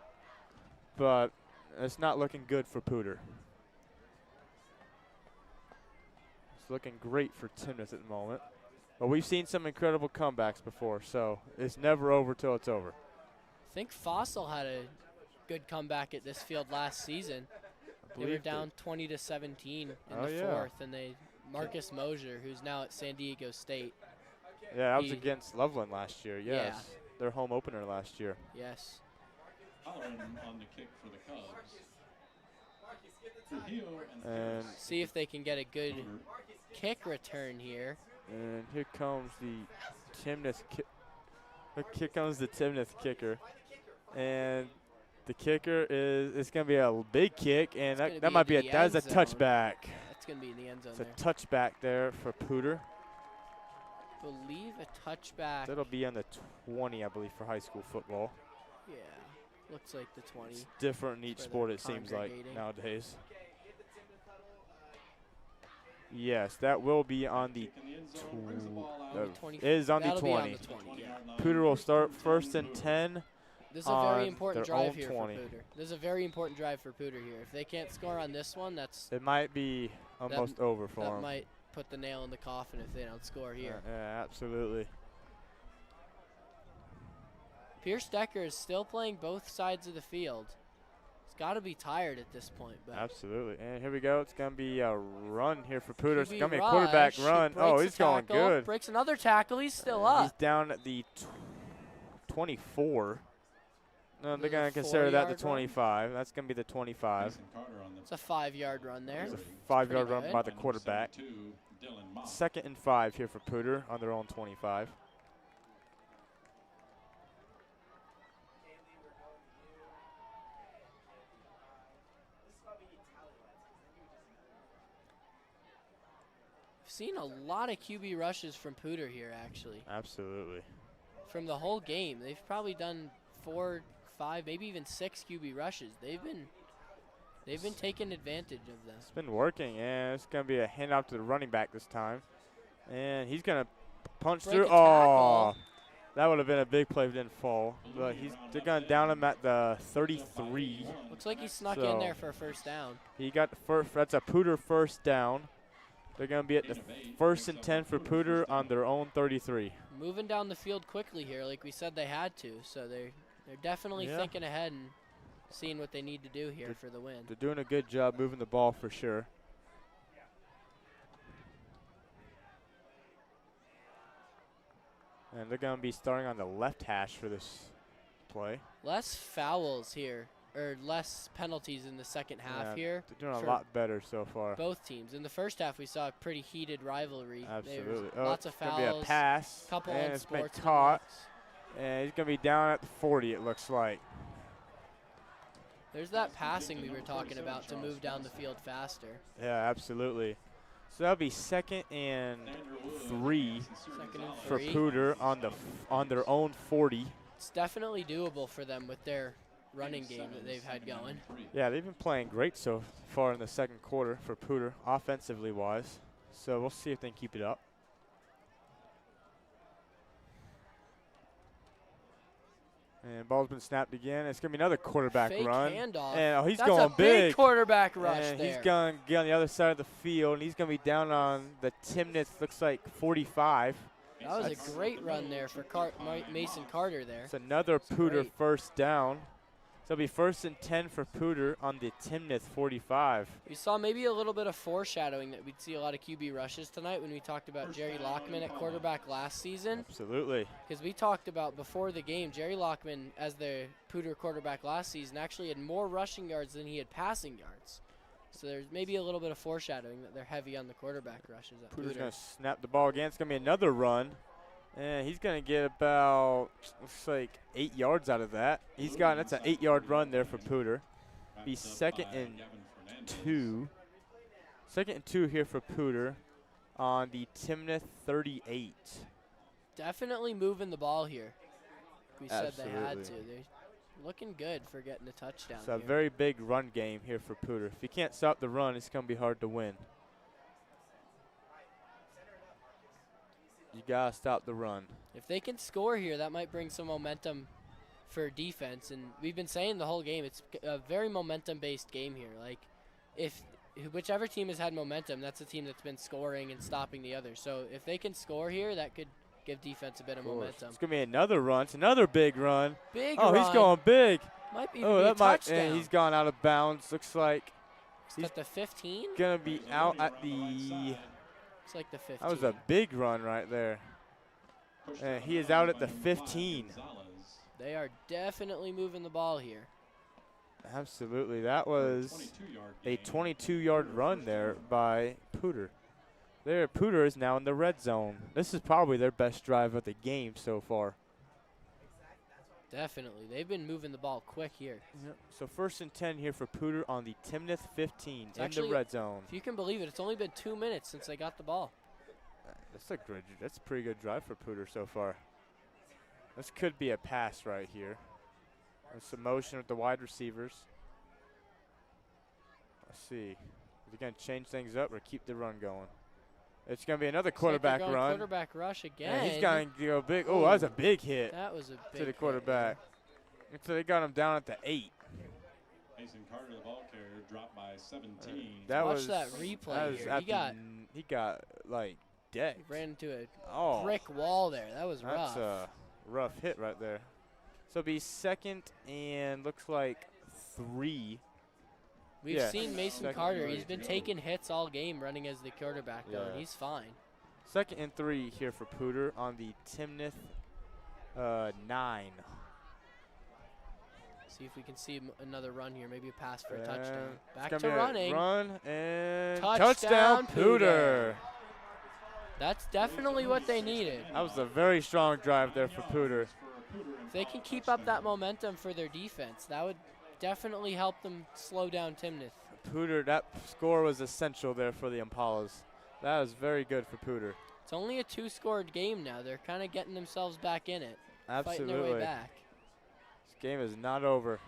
but it's not looking good for Poudre. It's looking great for Timnath at the moment. But we've seen some incredible comebacks before, so it's never over till it's over. I think Fossil had a good comeback at this field last season. They were down 20-17 in the fourth, and Marcus Mosier, who's now at San Diego State. Yeah, that was against Loveland last year, yes. Yeah. Their home opener last year. Yes. Hollering on the kick for the Cubs. And see if they can get a good kick return here. And here comes the Timnath here comes the Timnath kicker. And the kicker it's going to be a big kick, and that might be that's a touchback. That's going to be in the end zone. It's a touchback there for Poudre. Believe a touchback. That'll be on the 20, I believe, for high school football. Yeah, looks like the 20. It's different in each sport, it seems like, nowadays. Yes, that will be on the is on the 20. Poudre will start 1st and 10. This is a very important drive here for Poudre. This is a very important drive for Poudre here. If they can't score on this one, it might be almost over for them. That might put the nail in the coffin if they don't score here. Yeah, absolutely. Pierce Decker is still playing both sides of the field. He's got to be tired at this point. But absolutely. And here we go. It's going to be a run here for Poudre. It's going to be a quarterback run. Oh, he's going good. Breaks another tackle. He's still up. He's down at the 24. No, they're going to consider that the 25. That's going to be the 25. It's a 5-yard run there. It's a 5-yard run by the quarterback. 2nd and 5 here for Poudre on their own 25. We've seen a lot of QB rushes from Poudre here, actually. Absolutely. From the whole game, they've probably done 4, 5, maybe even 6 QB rushes. They've been taking advantage of them. It's been working, and it's going to be a handoff to the running back this time. And he's going to punch through. Oh, that would have been a big play if it didn't fall. But they're going to down him at the 33. Looks like he snuck in there for a first down. He got the first. That's a Poudre first down. They're going to be at the 1st and 10 for Poudre on their own 33. Moving down the field quickly here, like we said they had to. So they're definitely thinking ahead and seeing what they need to do here for the win. They're doing a good job moving the ball for sure. And they're going to be starting on the left hash for this play. Less fouls here, or less penalties in the second half here. They're doing a lot better so far. Both teams. In the first half, we saw a pretty heated rivalry. Absolutely. Lots of fouls. Going to be a pass. Couple and it's been caught. And he's going to be down at the 40, it looks like. There's that passing we were talking about to move down the field faster. Yeah, absolutely. So that'll be 2nd and 3 for Poudre on their own 40. It's definitely doable for them with their running game that they've had going. Yeah, they've been playing great so far in the second quarter for Poudre, offensively wise. So we'll see if they can keep it up. And ball's been snapped again. It's going to be another quarterback run. Handoff. And he's That's going a big quarterback rush and there. He's going to get on the other side of the field, and he's going to be down on the Timnath, looks like 45. That was a great run there for Mason Carter there. It's another Poudre first down. So it'll be 1st and 10 for Poudre on the Timnath 45. We saw maybe a little bit of foreshadowing that we'd see a lot of QB rushes tonight when we talked about Jerry Lockman at quarterback last season. Absolutely. Because we talked about before the game, Jerry Lockman, as the Poudre quarterback last season, actually had more rushing yards than he had passing yards. So there's maybe a little bit of foreshadowing that they're heavy on the quarterback rushes at Poudre's Poudre. going to snap the ball again. It's going to be another run. And he's going to get about, looks like 8 yards out of that. That's an 8-yard run there for Poudre. Be 2nd and 2. 2nd and 2 here for Poudre on the Timnath 38. Definitely moving the ball here. We said they had Absolutely. to. They're looking good for getting a touchdown It's a here. very big run game here for Poudre. If you can't stop the run, it's going to be hard to win. You got to stop the run. If they can score here, that might bring some momentum for defense. And we've been saying the whole game, it's a very momentum-based game here. Like, if whichever team has had momentum, that's the team that's been scoring and stopping the other. So if they can score here, that could give defense a bit of momentum. It's going to be another run. It's another big run. Big run. He's going big. Might be a touchdown. And he's gone out of bounds. Looks like he's at the 15. Going to be out at the... It's like the 15. That was a big run right there. And he is out at the 15. They are definitely moving the ball here. Absolutely. That was a 22-yard run there by Poudre. Poudre is now in the red zone. This is probably their best drive of the game so far. Definitely. They've been moving the ball quick here. Yep. So 1st and 10 here for Poudre on the Timnath 15 in the red zone. If you can believe it, it's only been 2 minutes since they got the ball. That's a pretty good drive for Poudre so far. This could be a pass right here. There's some motion with the wide receivers. Let's see. Is he going to change things up or keep the run going? It's going to be another quarterback run. Quarterback rush again. And he's going to go big. Oh, that was a big hit. That was a big to the quarterback. Hit. So they got him down at the 8. Mason Carter, the ball carrier, dropped by 17. Watch that replay here. He got like decked. He ran into a brick wall there. That was rough. That's a rough hit right there. So it'll be 2nd and looks like 3. We've seen Mason Carter. He's been taking hits all game running as the quarterback, though, and he's fine. 2nd and 3 here for Poudre on the Timnath 9. See if we can see another run here. Maybe a pass for a touchdown. Back to running. Run and touchdown Poudre. That's definitely what they needed. That was a very strong drive there for Poudre. If they can keep up that momentum for their defense, that would definitely help them slow down Timnath. Poudre, that score was essential there for the Impalas. That was very good for Poudre. It's only a 2-scored game now. They're kind of getting themselves back in it. Absolutely. Fighting their way back. This game is not over.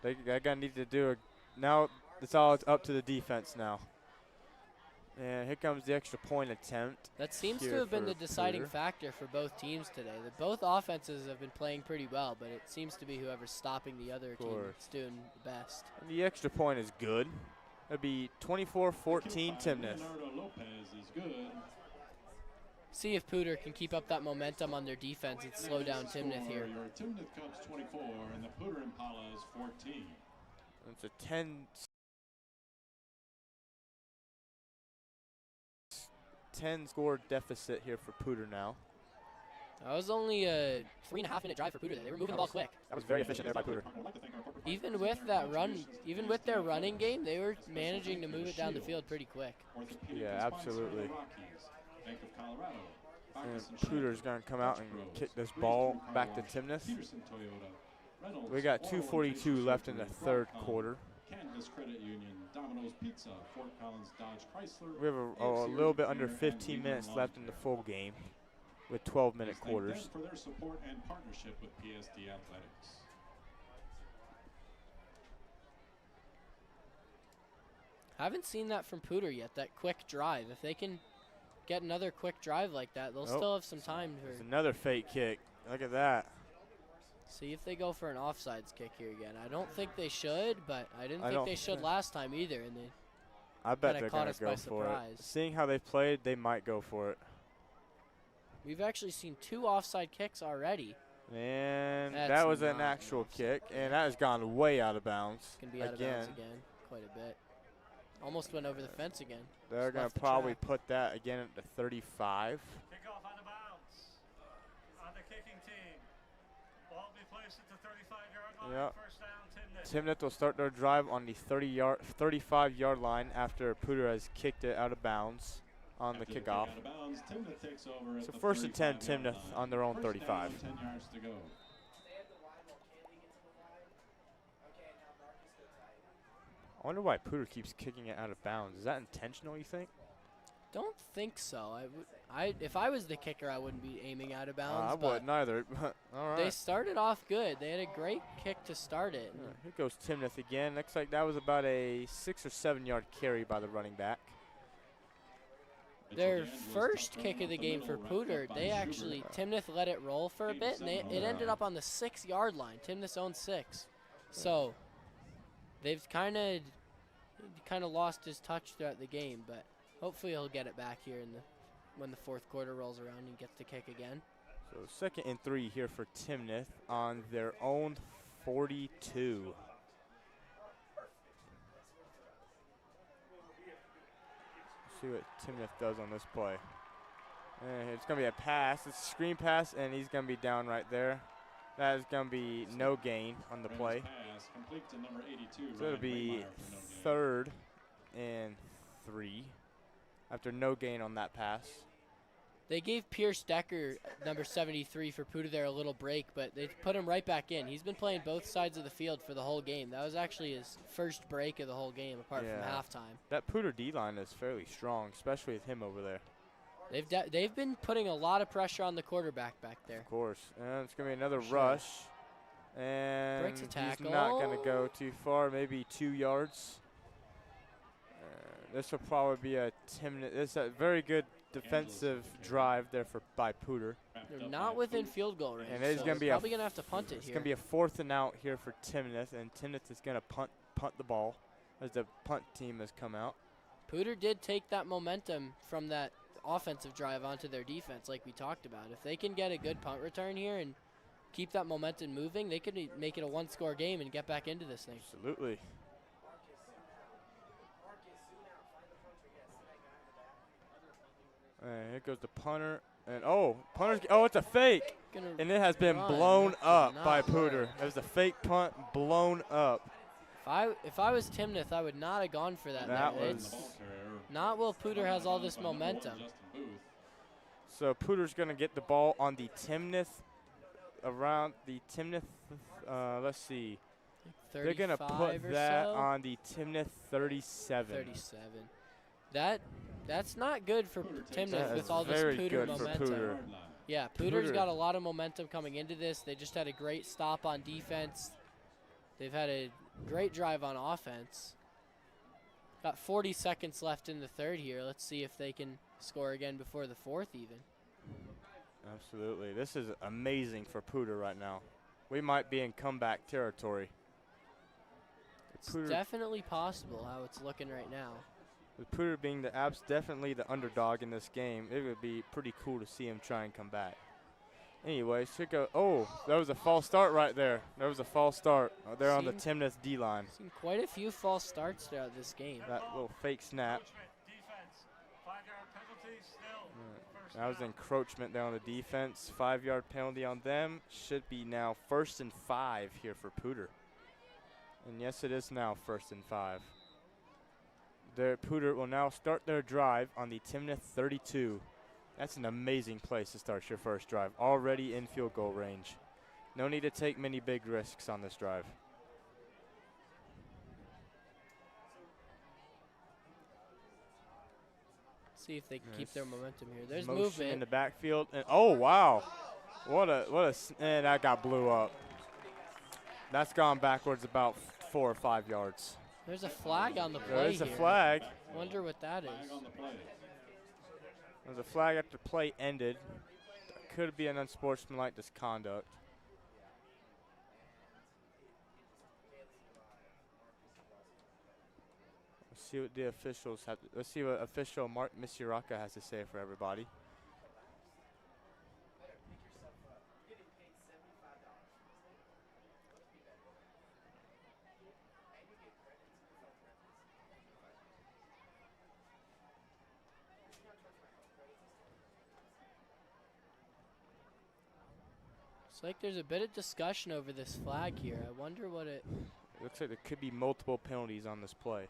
They're going to need to do now it's all up to the defense now. And here comes the extra point attempt. That seems to have been the deciding factor for both teams today. Both offenses have been playing pretty well, but it seems to be whoever's stopping the other team that's doing the best. And the extra point is good. It'll be 24-14 Timnath. See if Poudre can keep up that momentum on their defense and slow down Timnath here. Your Timnath Cubs 24 and the Poudre Impalas 14. It's a 10-score deficit here for Poudre now. That was only a 3.5-minute drive for Poudre. They were moving the ball quick. That was very efficient there by Poudre. Even with that run, even with their running game, they were managing to move it down the field pretty quick. Yeah, absolutely. And Poudre's going to come out and kick this ball back to Timnath. We got 2:42 left in the third quarter. Kansas Credit Union, Domino's Pizza, Fort Collins Dodge Chrysler. We have a little bit under 15 minutes left in the full game with 12-minute quarters. For their support and partnership with PSD Athletics. Haven't seen that from Poudre yet, that quick drive. If they can get another quick drive like that, they'll still have some time. There's another fake kick. Look at that. See if they go for an offsides kick here again. I don't think they should, but I didn't think they should last time either. And they I bet they're going to go for it. Seeing how they played, they might go for it. We've actually seen 2 offside kicks already. And That's that was an not actual an kick, offside and that has gone way out of bounds. Can be out of bounds again, quite a bit. Almost went over the fence again. They're going to probably put that again at the 35. Kickoff out of bounds on the kicking team. Ball will be placed at the 35-yard line. Yep. First down, Timnath will start their drive on the 35-yard line after Poudre has kicked it out of bounds on the kickoff. So first and 10, Timnath on their own 35. 10 yards to go. I wonder why Poudre keeps kicking it out of bounds. Is that intentional, you think? Don't think so. If I was the kicker, I wouldn't be aiming out of bounds. I wouldn't either. All right. They started off good. They had a great kick to start it. Here goes Timnath again. Looks like that was about a 6 or 7 yard carry by the running back. Their first kick of the game for Poudre, Timnath let it roll for a bit, and it ended up on the 6-yard line. Timnath's own 6. So they've kind of lost his touch throughout the game, but hopefully he'll get it back here when the fourth quarter rolls around and gets to kick again. So 2nd and 3 here for Timnath on their own 42. See what Timnath does on this play. And it's going to be a pass. It's a screen pass, and he's going to be down right there. That is going to be no gain on the play. So it'll be 3rd and 3 after no gain on that pass. They gave Pierce Decker, number 73, for Poudre there a little break, but they put him right back in. He's been playing both sides of the field for the whole game. That was actually his first break of the whole game, apart from halftime. That Poudre D-line is fairly strong, especially with him over there. They've been putting a lot of pressure on the quarterback back there. Of course. And it's going to be another rush. And breaks a tackle. He's not going to go too far, maybe 2 yards. This will probably be a Timnath. It's a very good defensive drive there by Poudre. They're not within field goal range, and it's so going to be probably going to have to punt it It's here. going to be a 4th and out here for Timnath, and Timnath is going to punt the ball as the punt team has come out. Poudre did take that momentum from that offensive drive onto their defense like we talked about. If they can get a good punt return here and keep that momentum moving, they could make it a 1-score game and get back into this thing. Absolutely. And here goes the punter. And it's a fake. And it has been blown up by Poudre. It was a fake punt blown up. If I was Timnath, I would not have gone for that. It's not while Poudre has all this momentum. So Poudre's going to get the ball on the Timnath, around the Timnath, let's see. They're going to put that on the Timnath 37. 37. That's not good for Timnath with all this Poudre momentum. Yeah, Poudre's got a lot of momentum coming into this. They just had a great stop on defense. They've had a great drive on offense. Got 40 seconds left in the third here. Let's see if they can score again before the fourth even. Absolutely. This is amazing for Poudre right now. We might be in comeback territory. It's definitely possible how it's looking right now. With Poudre being definitely the underdog in this game, it would be pretty cool to see him try and come back. Anyways, that was a false start right there. That was a false start. They're on the Timnath D-line. Seen quite a few false starts throughout this game. That little fake snap. That was encroachment there on the defense. 5-yard penalty on them. Should be now 1st and 5 here for Poudre. And yes, it is now 1st and 5. Poudre will now start their drive on the Timnath 32. That's an amazing place to start your first drive. Already in field goal range. No need to take many big risks on this drive. See if they can keep their momentum here. There's motion movement in the backfield. And oh wow, and that got blew up. That's gone backwards about 4 or 5 yards. There's a flag on the play. There's a flag. Wonder what that is. There's a flag after play ended. Could be an unsportsmanlike misconduct. Let's see what the officials have. Let's see what official Mark Misiraka has to say for everybody. It's like there's a bit of discussion over this flag here. I wonder what it. It looks like there could be multiple penalties on this play.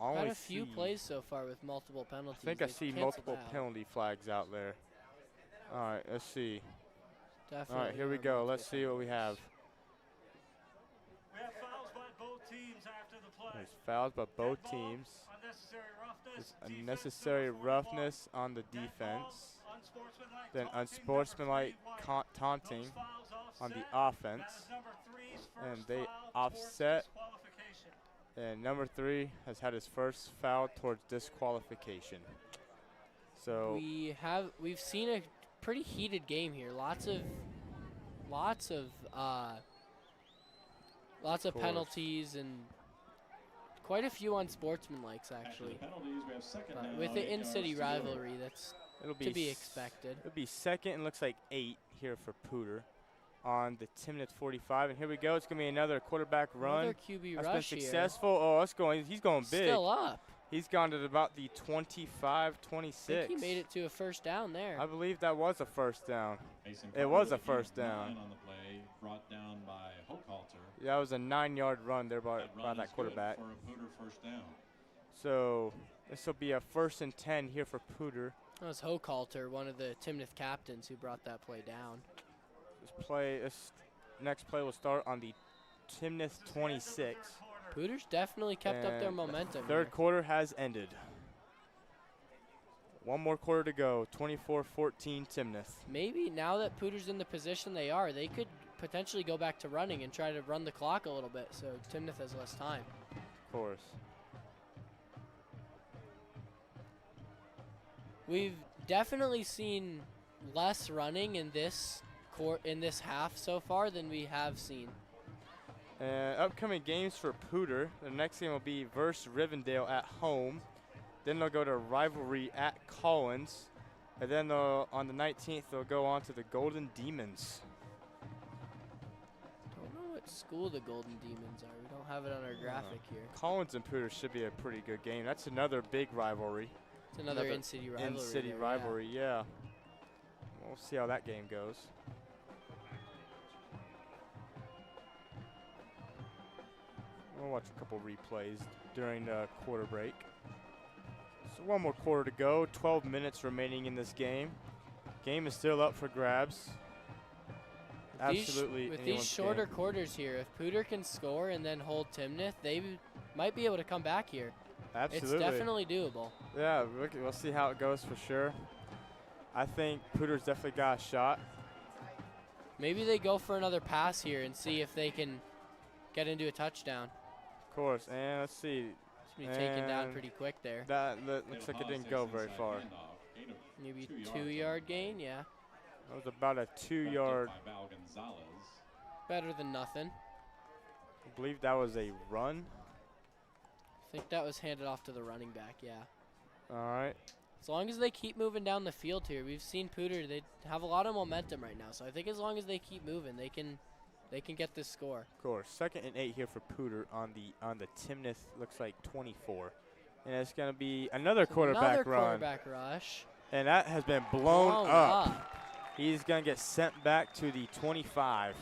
Had a few plays so far with multiple penalties. I think I They've see canceled multiple out. penalty flags out there. All right, let's see. Definitely. All right, here we go. Let's see what we have. We have fouls by both teams after the play. There's fouls by both teams. There's unnecessary roughness on the defense. Then unsportsmanlike taunting on the offense. And they offset. And number 3 has had his first foul towards disqualification. So we've seen a pretty heated game here. Lots of penalties and quite a few unsportsmanlikes actually. But with the in-city rivalry, that's to be expected. It'll be second and looks like 8 here for Poudre on the Timnath 45. And here we go. It's going to be another quarterback run. Another QB That's rush been here. successful. Oh, that's going. He's going big. Still up. He's gone to about the 25, 26. I think he made it to a first down there. I believe that was a first down. It was a first down. On the play, brought down by Hochhalter. That was a 9-yard run there by that quarterback. For a Poudre first down. So this will be a 1st and 10 here for Poudre. That was Hochhalter, one of the Timnath captains, who brought that play down. This next play will start on the Timnath 26. Poudre's definitely kept up their momentum. Third quarter has ended. One more quarter to go. 24-14 Timnath. Maybe now that Poudre's in the position they are, they could potentially go back to running and try to run the clock a little bit so Timnath has less time. Of course. We've definitely seen less running in this half so far than we have seen. Upcoming games for Poudre. The next game will be versus Rivendell at home. Then they'll go to rivalry at Collins. And then on the 19th, they'll go on to the Golden Demons. Don't know what school the Golden Demons are. We don't have it on our graphic here. Collins and Poudre should be a pretty good game. That's another big rivalry. It's another in-city rivalry. In-city rivalry, yeah. We'll see how that game goes. We'll watch a couple replays during the quarter break. So one more quarter to go. 12 minutes remaining in this game. Game is still up for grabs. Absolutely. With these shorter quarters here, if Poudre can score and then hold Timnath, they might be able to come back here. Absolutely. It's definitely doable. Yeah, we'll see how it goes for sure. I think Poudre's definitely got a shot. Maybe they go for another pass here and see if they can get into a touchdown. Of course, and let's see. It's going to be taken down pretty quick there. That looks like it didn't go very far. Maybe 2-yard gain, yeah. That was about a 2-yard. Better than nothing. I believe that was a run. I think that was handed off to the running back, yeah. All right. As long as they keep moving down the field here, we've seen Poudre, they have a lot of momentum right now. So I think as long as they keep moving, they can get this score. Of course. 2nd and 8 here for Poudre on the Timnath, looks like 24. And it's going to be another quarterback run. Another quarterback rush. And that has been blown up. He's going to get sent back to the 25.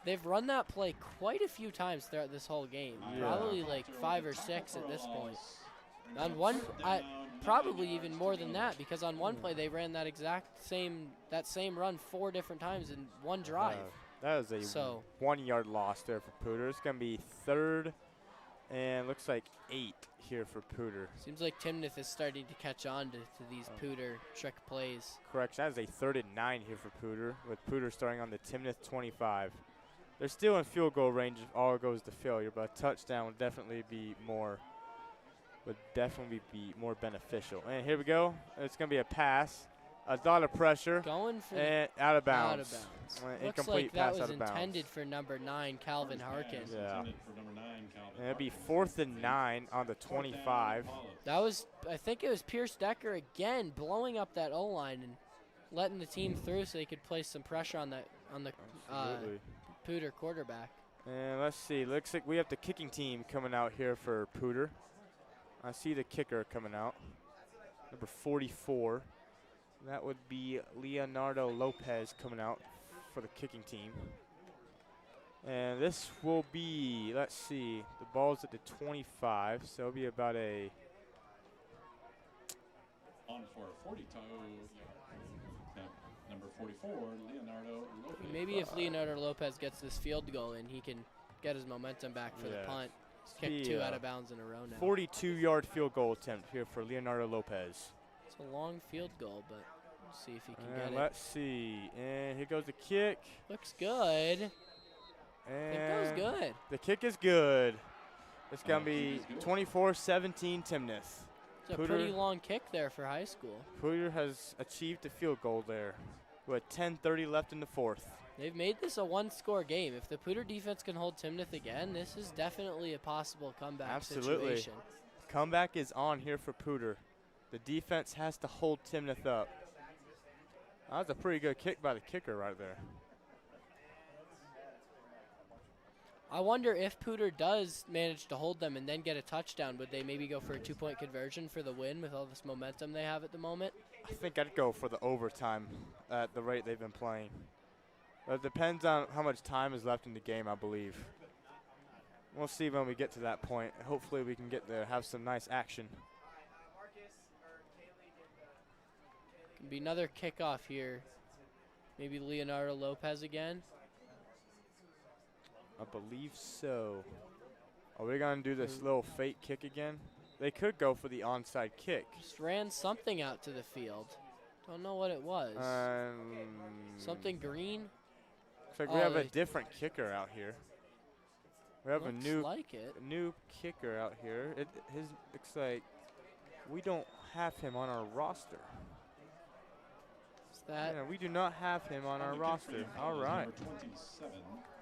They've run that play quite a few times throughout this whole game. Yeah. Probably like 5 or 6 at this point. On one, probably even more than that, because on one play they ran that same run 4 different times in one drive. That is a 1-yard loss there for Poudre. It's going to be 3rd and looks like 8 here for Poudre. Seems like Timnath is starting to catch on to these Poudre trick plays. Correct. That is a 3rd and 9 here for Poudre, with Poudre starting on the Timnath 25. They're still in field goal range if all goes to failure, but a touchdown would definitely be more beneficial. And here we go. It's going to be a pass. A lot of pressure. Going for and out of bounds. Out of bounds. Looks incomplete like pass that out was of bounds. intended for number 9, Calvin Harkin. Yeah. And it'll be 4th and 9 on the 25. That was, I think it was Pierce Decker again blowing up that O-line and letting the team through so they could place some pressure on the Poudre quarterback. And let's see. Looks like we have the kicking team coming out here for Poudre. I see the kicker coming out. Number 44. That would be Leonardo Lopez coming out for the kicking team. And this will be, let's see, the ball's at the 25, so it'll be about a... On for a 42 yard. Number 44, Leonardo Lopez. Maybe if Leonardo Lopez gets this field goal in, he can get his momentum back for the punt. He's kicked 2 out of bounds in a row now. 42-yard field goal attempt here for Leonardo Lopez. It's a long field goal, but we'll see if he can get it. Let's see. And here goes the kick. Looks good. And It goes good. The kick is good. It's going to be 24-17 Timnath. It's a pretty long kick there for high school. Poudre has achieved a field goal there with 10:30 left in the fourth. They've made this a one-score game. If the Poudre defense can hold Timnath again, this is definitely a possible comeback situation. Comeback is on here for Poudre. The defense has to hold Timnath up. That was a pretty good kick by the kicker right there. I wonder if Poudre does manage to hold them and then get a touchdown, would they maybe go for a 2-point conversion for the win with all this momentum they have at the moment? I think I'd go for the overtime at the rate they've been playing. But it depends on how much time is left in the game, I believe. We'll see when we get to that point. Hopefully we can get there, have some nice action. Can be another kickoff here. Maybe Leonardo Lopez again. I believe so. Are we going to do this little fake kick again? They could go for the onside kick. Just ran something out to the field. Don't know what it was. Something green? Looks like we have a different kicker out here. We have a new kicker out here. His looks like we don't have him on our roster. Is that? Yeah, we do not have him on our roster. All right.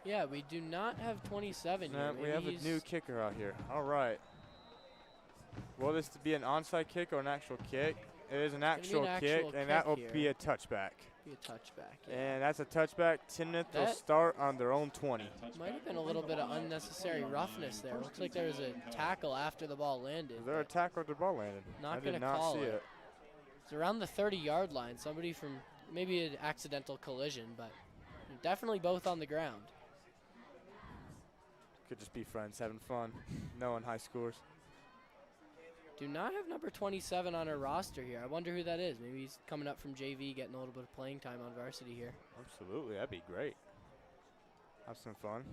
Yeah, we do not have 27 here. We have a new kicker out here. All right. Will this be an onside kick or an actual kick? It is an actual kick, and that will be a touchback. Be a touchback, yeah. And that's a touchback. Timnath will start on their own 20. Might have been a little bit of unnecessary roughness there. Looks like there was a tackle after the ball landed. Was there a tackle after the ball landed? Not going to call it. It's around the 30-yard line. Somebody from maybe an accidental collision, but definitely both on the ground. Could just be friends having fun, knowing high scores. Do not have number 27 on our roster here. I wonder who that is. Maybe he's coming up from JV, getting a little bit of playing time on varsity here. Absolutely, that'd be great. Have some fun.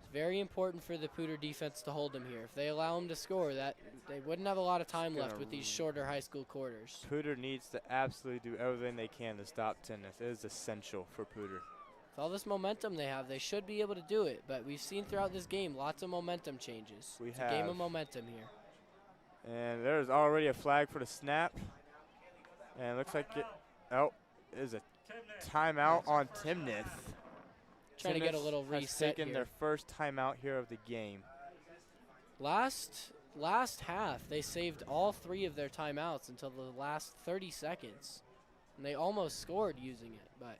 It's very important for the Poudre defense to hold him here. If they allow him to score, that they wouldn't have a lot of time left with these shorter high school quarters. Poudre needs to absolutely do everything they can to stop Timnath. It is essential for Poudre. With all this momentum they have, they should be able to do it. But we've seen throughout this game lots of momentum changes. It's a game of momentum here. And there's already a flag for the snap. And it looks like it is a timeout on Timnath. Trying to get a little reset has taken their first timeout here of the game. Last half, they saved all 3 of their timeouts until the last 30 seconds. And they almost scored using it, but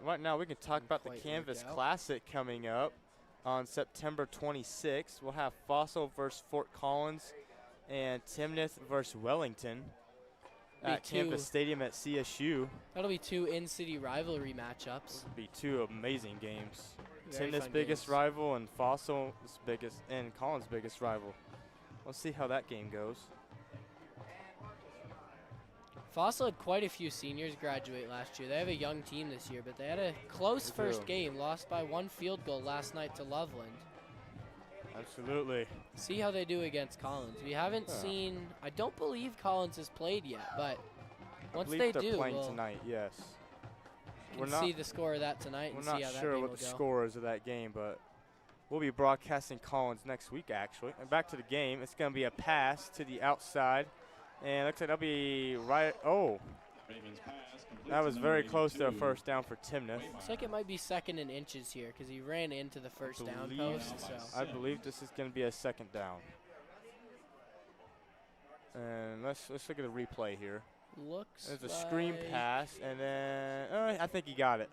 right now we can talk about the Canvas Classic coming up on September 26th. We'll have Fossil versus Fort Collins and Timnath versus Wellington at Campus Stadium at CSU. That'll be 2 in-city rivalry matchups. It'll be 2 amazing games. Timnath's games. biggest rival and Fossil's biggest and Collins' biggest rival. We'll see how that game goes. Fossil had quite a few seniors graduate last year. They have a young team this year, but they had a close first game, lost by 1 field goal last night to Loveland. Absolutely. See how they do against Collins. We haven't seen, I don't believe Collins has played yet, but once they do, playing we'll tonight, yes. We'll see the score of that tonight and see how that game will go. We're not sure what the score is of that game, but we'll be broadcasting Collins next week, actually. And back to the game, it's going to be a pass to the outside. And looks like that'll be right. Oh, that was very close to a first down for Timnath. Looks like it might be 2nd and inches here because he ran into the first down post. So I believe this is going to be a 2nd down. And let's look at the replay here. There's a screen pass, and then I think he got it.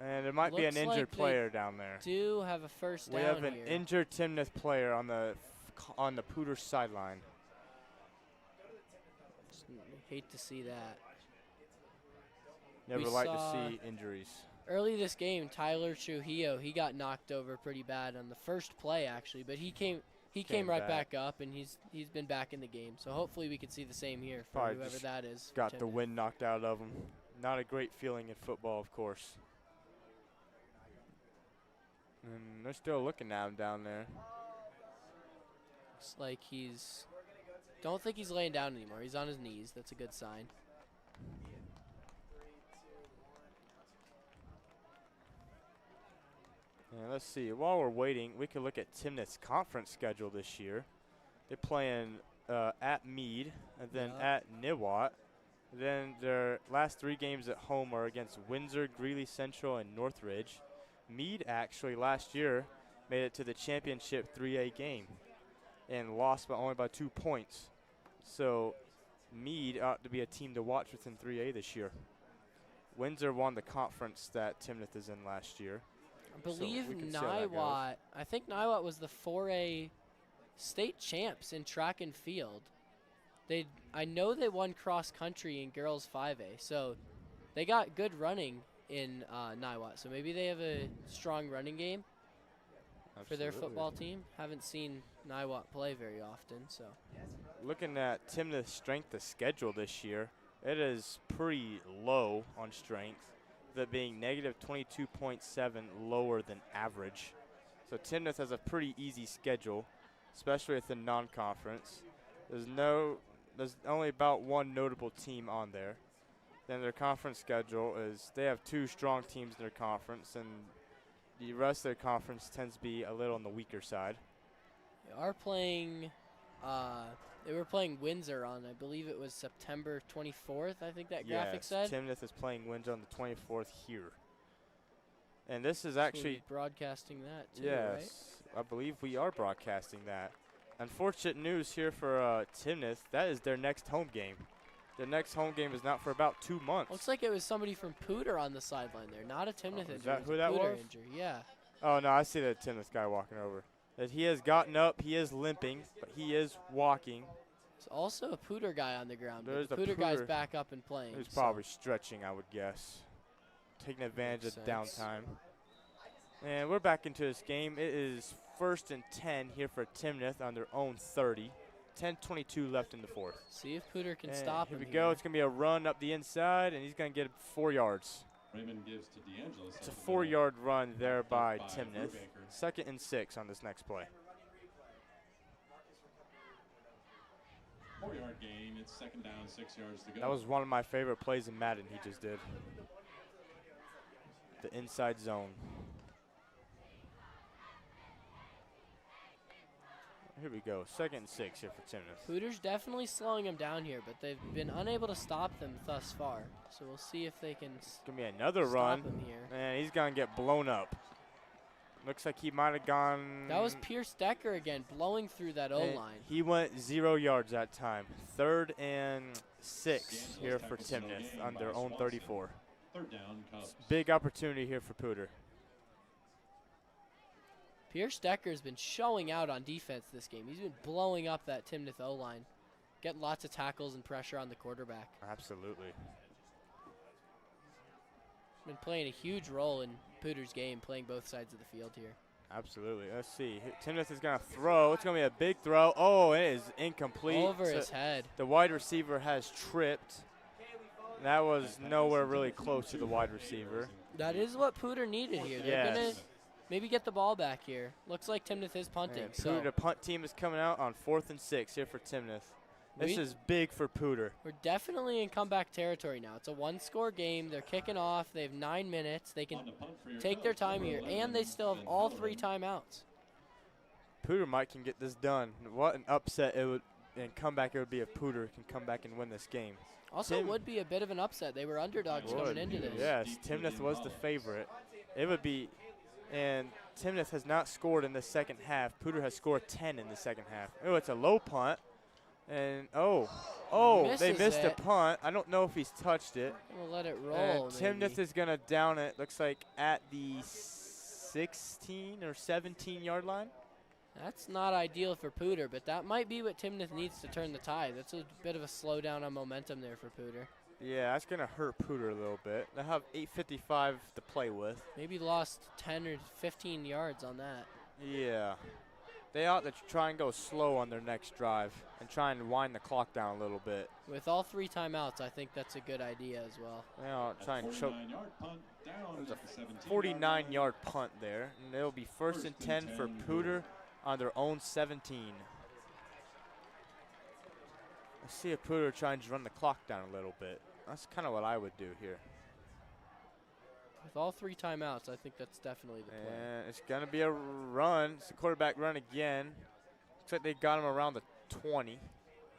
And there might be an injured player down there. Do have a first down. We have an here. injured Timnath player on the Poudre sideline. Hate to see that. Never like to see injuries. Early this game, Tyler Trujillo, he got knocked over pretty bad on the first play actually, but he came right back up, and he's been back in the game. So hopefully we could see the same here for Probably whoever that is. Got the wind knocked out of him. Not a great feeling in football, of course. And they're still looking at him down there. Looks like don't think he's laying down anymore. He's on his knees. That's a good sign. And let's see. While we're waiting, we can look at Timnath's conference schedule this year. They're playing at Meade and then at Niwot. Then their last 3 games at home are against Windsor, Greeley Central, and Northridge. Meade actually last year made it to the championship 3A game and lost only by 2 points. So Meade ought to be a team to watch within 3A this year. Windsor won the conference that Timnath is in last year. I believe Niwot, I think Niwot was the 4A state champs in track and field. I know they won cross country in girls 5A, so they got good running in Niwot. So maybe they have a strong running game for their football team. Haven't seen Niwot play very often, so. Looking at Timnath's strength of schedule this year, it is pretty low on strength, that being negative 22.7 lower than average. So Timnath has a pretty easy schedule, especially with the non-conference. There's only about 1 notable team on there. Then their conference schedule is they have 2 strong teams in their conference, and the rest of their conference tends to be a little on the weaker side. They were playing Windsor on, I believe it was September 24th, I think that graphic said. Timnath is playing Windsor on the 24th here. And this is actually broadcasting that too, yes, right? I believe we are broadcasting that. Unfortunate news here for Timnath. That is their next home game. Their next home game is not for about 2 months. Looks like it was somebody from Poudre on the sideline there, not a Timnath injury. Is that who that was? Injury. Yeah. Oh, no, I see the Timnath guy walking over. That he has gotten up, he is limping, but he is walking. There's also a Poudre guy on the ground. There's the Poudre guy's back up and playing. He's probably stretching, I would guess. Taking advantage of downtime. And we're back into this game. It is 1st and 10 here for Timnath on their own 30. 10:22 left in the 4th. See if Poudre can stop him. Here we go. It's going to be a run up the inside, and he's going to get 4 yards. Raymond gives to DeAngelis. It's a 4-yard run there by Timnath. 2nd and 6 on this next play. 4-yard gain. It's 2nd down, 6 yards to go. That was one of my favorite plays in Madden he just did. The inside zone. Here we go. 2nd and 6 here for Timnath. Poudre's definitely slowing him down here, but they've been unable to stop them thus far. So we'll see if they can Gonna be another run. Him here. And he's gonna get blown up. Looks like he might have gone. That was Pierce Decker again, blowing through that O-line. He went 0 yards that time. 3rd and 6 here for Timnath on their own 34. 3rd down, Cubs. Big opportunity here for Poudre. Pierce Decker's been showing out on defense this game. He's been blowing up that Timnath O-line, getting lots of tackles and pressure on the quarterback. Absolutely. Been playing a huge role in Poudre's game, playing both sides of the field here. Absolutely. Let's see. Timnath is going to throw. It's going to be a big throw. Oh, it is incomplete. Over his head. The wide receiver has tripped. That was nowhere really close to the wide receiver. That is what Poudre needed here. They're going to maybe get the ball back here. Looks like Timnath is punting. So the punt team is coming out on 4th and 6 here for Timnath. This is big for Poudre. We're definitely in comeback territory now. It's a 1-score game. They're kicking off. They have 9 minutes. They can take their time here, and they still have all 3 timeouts. Poudre can get this done. What an upset it would and comeback it would be if Poudre can come back and win this game. Also, it would be a bit of an upset. They were underdogs coming into this. Yes, Timnath was the favorite. It would be, and Timnath has not scored in the second half. Poudre has scored 10 in the second half. Oh, it's a low punt. And, they missed a punt. I don't know if he's touched it. We'll let it roll. Timnath is going to down it, looks like, at the 16 or 17-yard line. That's not ideal for Poudre, but that might be what Timnath needs to turn the tide. That's a bit of a slowdown on momentum there for Poudre. Yeah, that's going to hurt Poudre a little bit. They'll have 8:55 to play with. Maybe lost 10 or 15 yards on that. Yeah. They ought to try and go slow on their next drive and try and wind the clock down a little bit. With all 3 timeouts, I think that's a good idea as well. They ought to try and choke. 49-yard punt down There's at the a 17-yard line. 49-yard punt there, and it'll be first and 10 for Poudre on their own 17. Let's see if Poudre tries to run the clock down a little bit. That's kind of what I would do here. With all 3 timeouts, I think that's definitely the play. And it's going to be a run. It's a quarterback run again. Looks like they got him around the 20.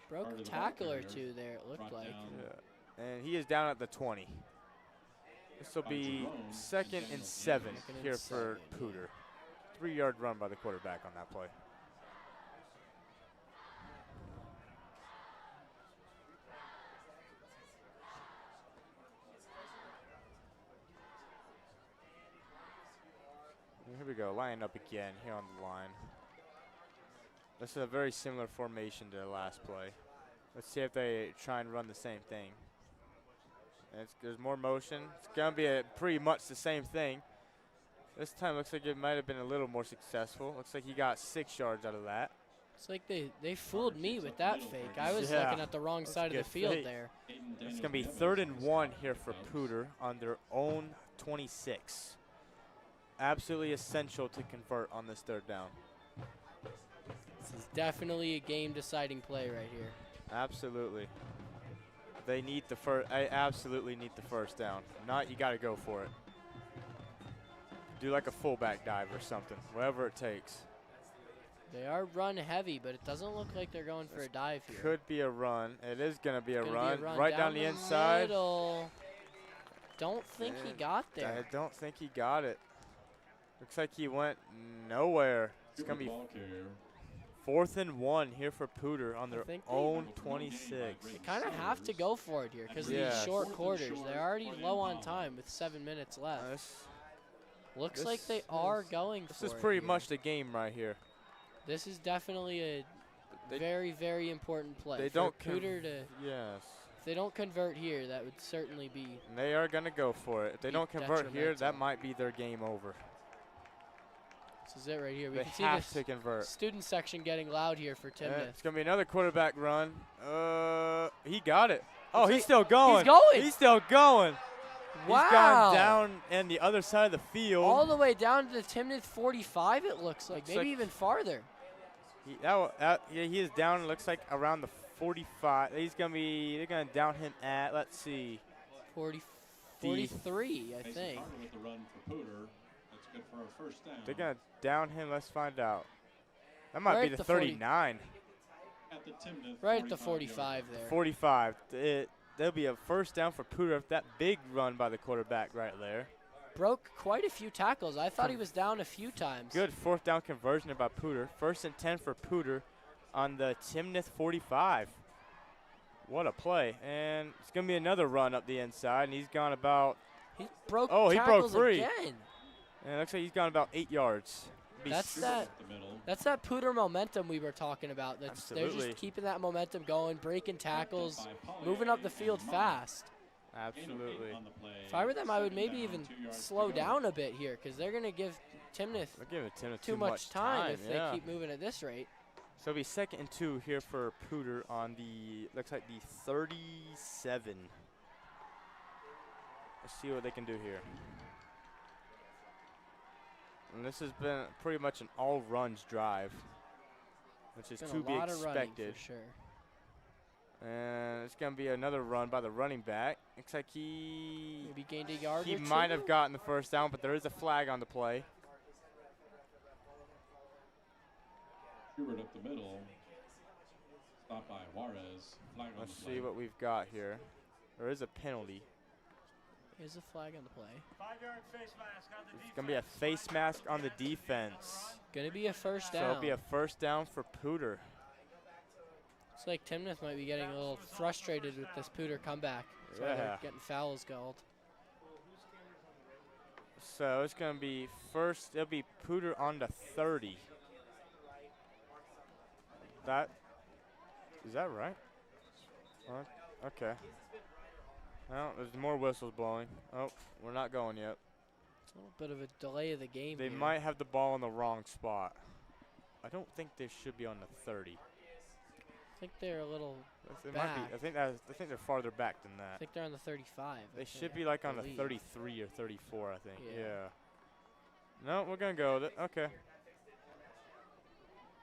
Broke a tackle or 2 there, it looked like. Yeah. And he is down at the 20. This will be second and 7 here for Poudre. 3-yard run by the quarterback on that play. Here we go, line up again here on the line. This is a very similar formation to the last play. Let's see if they try and run the same thing. There's more motion. It's going to be pretty much the same thing. This time looks like it might have been a little more successful. Looks like he got 6 yards out of that. It's like they fooled me with that fake. I was looking at the wrong side of the field there. It's going to be 3rd and 1 here for Poudre on their own 26. Absolutely essential to convert on this 3rd down. This is definitely a game-deciding play right here. Absolutely. They need the first. I absolutely need the first down. If not, you got to go for it. Do like a fullback dive or something, whatever it takes. They are run heavy, but it doesn't look like they're going for a dive here. Could be a run. It is going to be a run. Right down the inside. Middle. Don't think he got there. I don't think he got it. Looks like he went nowhere. It's going to be 4th and 1 here for Poudre on their own 26. They kind of have to go for it here because of these short quarters. They're already low on time with 7 minutes left. Looks like they are going for it. This is pretty much the game right here. This is definitely a very, very important play. They for don't Poudre to. Yes. If they don't convert here, that would certainly be. And they are going to go for it. If they don't convert here, that might be their game over. This is it right here. We They can see have this to convert. student section getting loud here for Timnath. It's going to be another quarterback run. He got it. Oh, he's still going. He's going. He's still going. Wow. He's gone down in the other side of the field. All the way down to the Timnath 45, it looks like. Maybe even farther. He is down, it looks like, around the 45. They're going to down him at, let's see. 43, I think. With the run for Poudre. That's good for a first down. They're going to down him. Let's find out. That might be the 39. At the Timnath right at the 45 there. 45. There'll be a first down for Poudre after that big run by the quarterback right there. Broke quite a few tackles. I thought he was down a few times. Good 4th down conversion by Poudre. 1st and 10 for Poudre on the Timnath 45. What a play. And it's going to be another run up the inside, and he's gone about. He broke he broke free. Again. And it looks like he's gone about 8 yards. That's that Poudre momentum we were talking about. They're just keeping that momentum going, breaking tackles, moving up the field fast. Absolutely. If I were them, I would maybe even slow down a bit here because they're going to give Timnath too much time if they keep moving at this rate. So it'll be 2nd and 2 here for Poudre on the, looks like the 37. Let's see what they can do here. And this has been pretty much an all-runs drive, which is to be expected. For sure. And it's going to be another run by the running back. Looks like he maybe gained a yard. He might have gotten the first down, but there is a flag on the play. Hubert up the middle. Stopped by Juarez. Flag on Let's the play. see what we've got here. There is a penalty. Here's a flag on the play. 5-yard face mask on the defense. It's going to be a face mask on the defense. Going to be a first down. So it'll be a first down for Poudre. It's like Timnath might be getting a little frustrated with this Poudre comeback. So they're getting fouls called. So it's going to be first. It'll be Poudre on the 30. Is that right? Okay. Well, there's more whistles blowing. Oh, we're not going yet. A little bit of a delay of the game They here. might have the ball in the wrong spot. I don't think they should be on the 30. I think they're a little They back. might be. I think they're farther back than I that. think they're on the 35. They should be like on the believe. 33 or 34, I think. Yeah. Yeah. No, we're gonna go with it. Okay.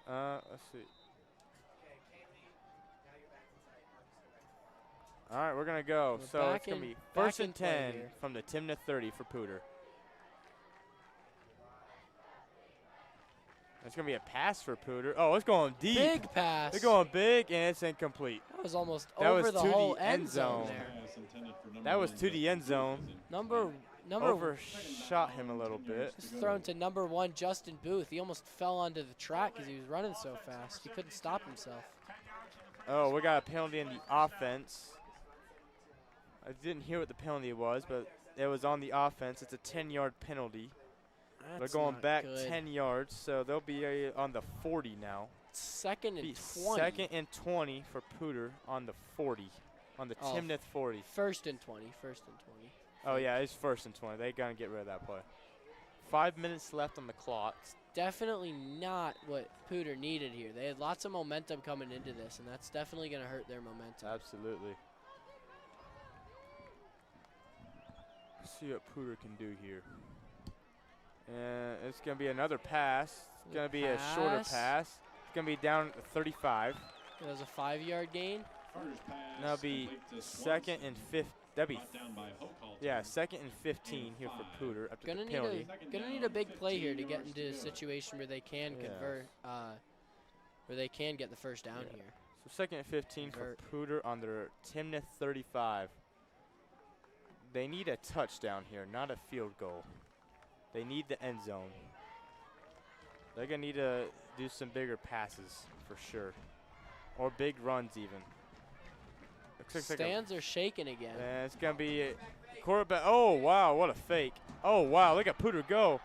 Let's see. All right, we're gonna go. We're So it's back gonna in- be back first in and play 10 here. from the Timnath 30 for Poudre. It's gonna be a pass for Poudre. Oh, it's going deep. Big pass. They're going big, and it's incomplete. That was almost That over was the to the whole end end zone zone. there. That was to the end zone. Number Overshot him a little bit. Just thrown to number 1, Justin Booth. He almost fell onto the track because he was running so fast. He couldn't stop himself. Oh, we got a penalty in the offense. I didn't hear what the penalty was, but it was on the offense. It's a 10-yard penalty. That's They're going not back good. 10 yards, so they'll be on the 40 now. Second and Be 20. Second and 20 for Poudre on the 40, on the Oh, Timnath 40. First and 20. First and 20. Oh, yeah, it's first and 20. They're going to get rid of that play. 5 minutes left on the clock. Definitely not what Poudre needed here. They had lots of momentum coming into this, and that's definitely going to hurt their momentum. Absolutely. Let's see what Poudre can do here. And it's going to be another pass. It's going to be a shorter pass. It's going to be down at 35. That was a 5-yard gain. That'll be second and 15. That'll be second and 15 here for Poudre after Gonna the penalty. need a big play here to get into a situation where they can convert, where they can get the first down here. So second and 15 Convert. for Poudre on their Timnath 35. They need a touchdown here, not a field goal. They need the end zone. They're going to need to do some bigger passes for sure. Or big runs even. Stands are shaking again. And it's going to be a quarterback. Oh, wow, what a fake. Oh, wow, look at Poudre go.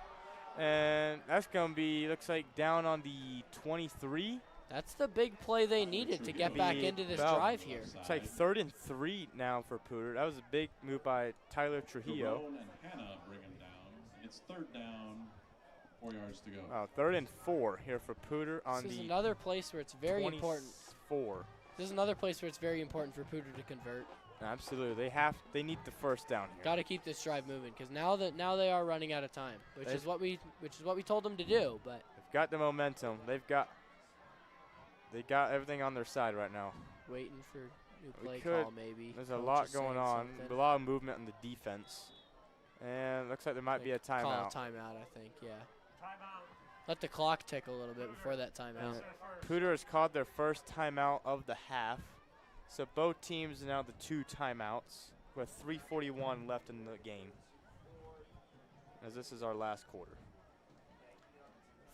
And that's going to be, looks like, down on the 23. That's the big play they needed to get back into this drive here. It's like 3rd and 3 now for Poudre. That was a big move by Tyler Trujillo. Jerome and Hannah bring him down. It's 3rd down, 4 yards to go. 3rd and 4 here for Poudre on the This is another place where it's very important. 24. This is another place where it's very important for Poudre to convert. Absolutely, they need the first down here. Got to keep this drive moving because now they are running out of time, which is what we told them to do. But they've got the momentum. They got everything on their side right now. Waiting for new play could. call maybe. There's a Coach lot is saying going on. something. A lot of movement on the defense. And looks like there might be a timeout. Call a timeout, I think. Yeah. Let the clock tick a little bit before that timeout. Poudre has called their first timeout of the half. So both teams are now the 2 timeouts with 3:41 left in the game. As this is our last quarter.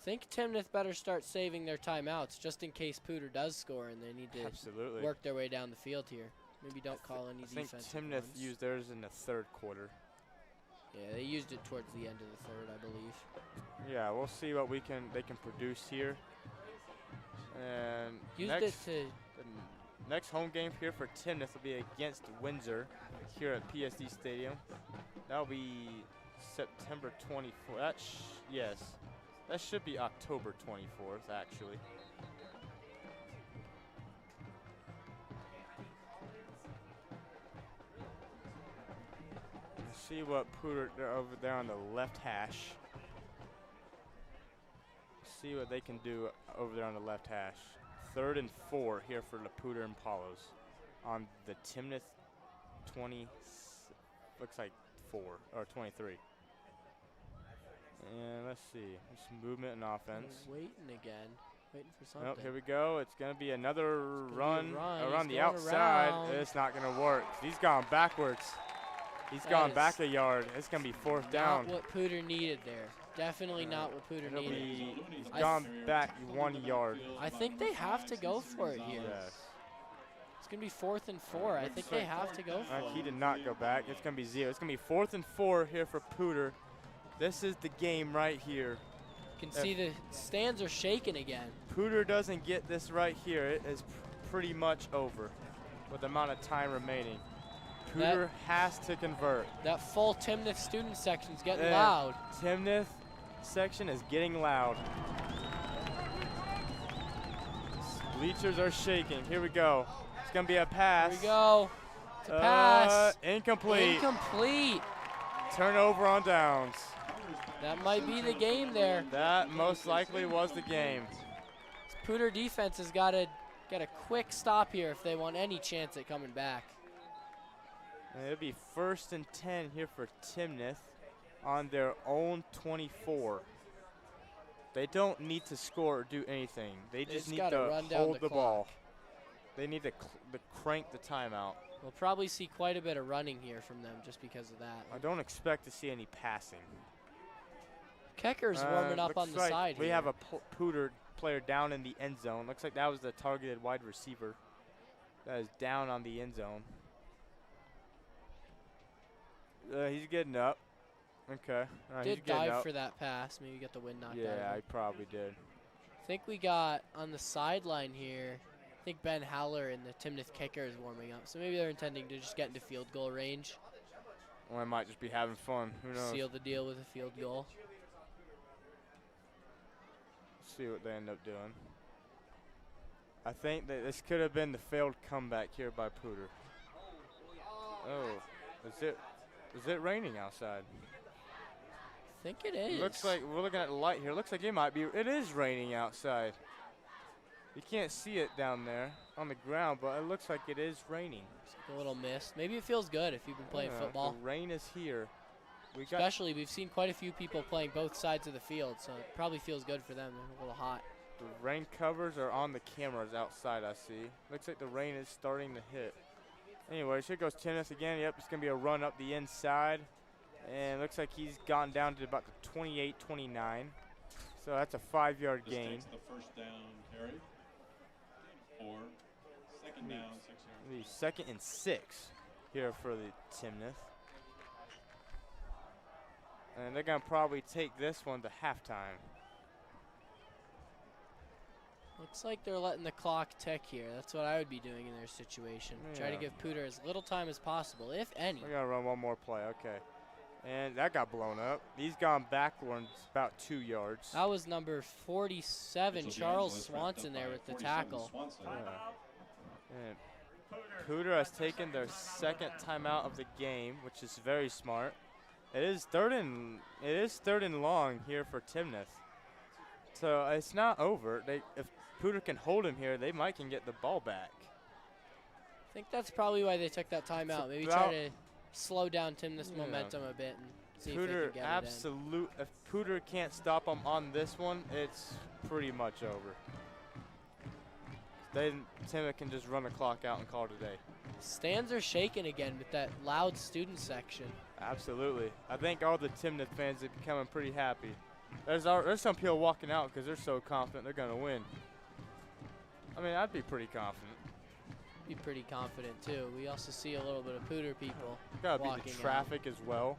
Think Timnath better start saving their timeouts just in case Poudre does score and they need to work their way down the field here. Maybe don't call any defensive I think Timnath runs. used theirs in the 3rd quarter. Yeah, they used it towards the end of the 3rd, I believe. Yeah, we'll see what they can produce here. And The next home game here for Timnath will be against Windsor here at PSD Stadium. That'll be September 24th. Yes, that should be October 24th actually. Let's see what Poudre over there on the left hash. See what they can do over there on the left hash. 3rd and 4 here for the Poudre Impalas on the Timnath 20, looks like 4 or 23. And let's see, there's movement and offense. Waiting again, waiting for something. Oh, here we go. It's going to be another run around the He's going outside. around. It's not going to work. He's gone backwards. He's gone back a yard. It's going to be 4th down. Not what Poudre needed there. Definitely not what Poudre needed. He's gone back 1 yard. I think they have to go for it here. Yes. It's going to be 4th and 4. I think they have to go for it. He did not go back. It's going to be 0. It's going to be 4th and 4 here for Poudre. This is the game right here. You can see the stands are shaking again. Poudre doesn't get this right here, it is pretty much over with the amount of time remaining. Poudre has to convert. That full Timnath student section's getting And loud. Timnath section is getting loud. Bleachers are shaking. Here we go. It's going to be a pass. Here we go. It's a pass. Incomplete. Incomplete. Turnover on downs. That might be the game there. That most likely was the game. Poudre defense has got to get a quick stop here if they want any chance at coming back. And it'll be 1st and 10 here for Timnath on their own 24. They don't need to score or do anything. They just need to hold the ball. They need to crank the timeout. We'll probably see quite a bit of running here from them just because of that. I don't expect to see any passing. Kecker's warming up on the side We here. have a Poudre player down in the end zone. Looks like that was the targeted wide receiver. That is down on the end zone. He's getting up. Okay. Did he's getting dive up. for that pass. Maybe get the wind knocked out of Yeah, him. he probably did. I think we got on the sideline here, I think Ben Haller and the Timnath kicker is warming up. So maybe they're intending to just get into field goal range. Or I might just be having fun. Who knows? Seal the deal with a field goal. See what they end up doing. I think that this could have been the failed comeback here by Poudre. Oh, is it raining outside? I think it is. Looks like we're looking at the light here. Looks like it is raining outside. You can't see it down there on the ground, but it looks like it is raining. A little mist. Maybe it feels good if you've been playing football. The rain is here. Especially, we've seen quite a few people playing both sides of the field, so it probably feels good for them. They're a little hot. The rain covers are on the cameras outside, I see. Looks like the rain is starting to hit. Anyways, here goes Timnath again. Yep, it's going to be a run up the inside. And looks like he's gone down to about the 28-29. So that's a 5-yard gain. This takes the first down carry. 4. Second down, 6 yards. The 2nd and 6 here for the Timnath. And they're going to probably take this one to halftime. Looks like they're letting the clock tick here. That's what I would be doing in their situation. Try to give Poudre as little time as possible, if any. We're going to run one more play, okay. And that got blown up. He's gone backwards about 2 yards. That was number 47, Charles Swanson there with the tackle. And Poudre has taken their 2nd timeout of the game, which is very smart. It is third and long here for Timnath. So it's not over. If Poudre can hold him here, they might can get the ball back. I think that's probably why they took that timeout. Maybe try to slow down Timnath's momentum a bit and see if they can get it in. If Poudre can't stop them on this one, it's pretty much over. Timnath can just run the clock out and call it a day. Stands are shaking again with that loud student section. Absolutely. I think all the Timnath fans are becoming pretty happy. There's some people walking out because they're so confident they're going to win. I mean, I'd be pretty confident. Be pretty confident, too. We also see a little bit of Poudre people Gotta walking be the traffic as well.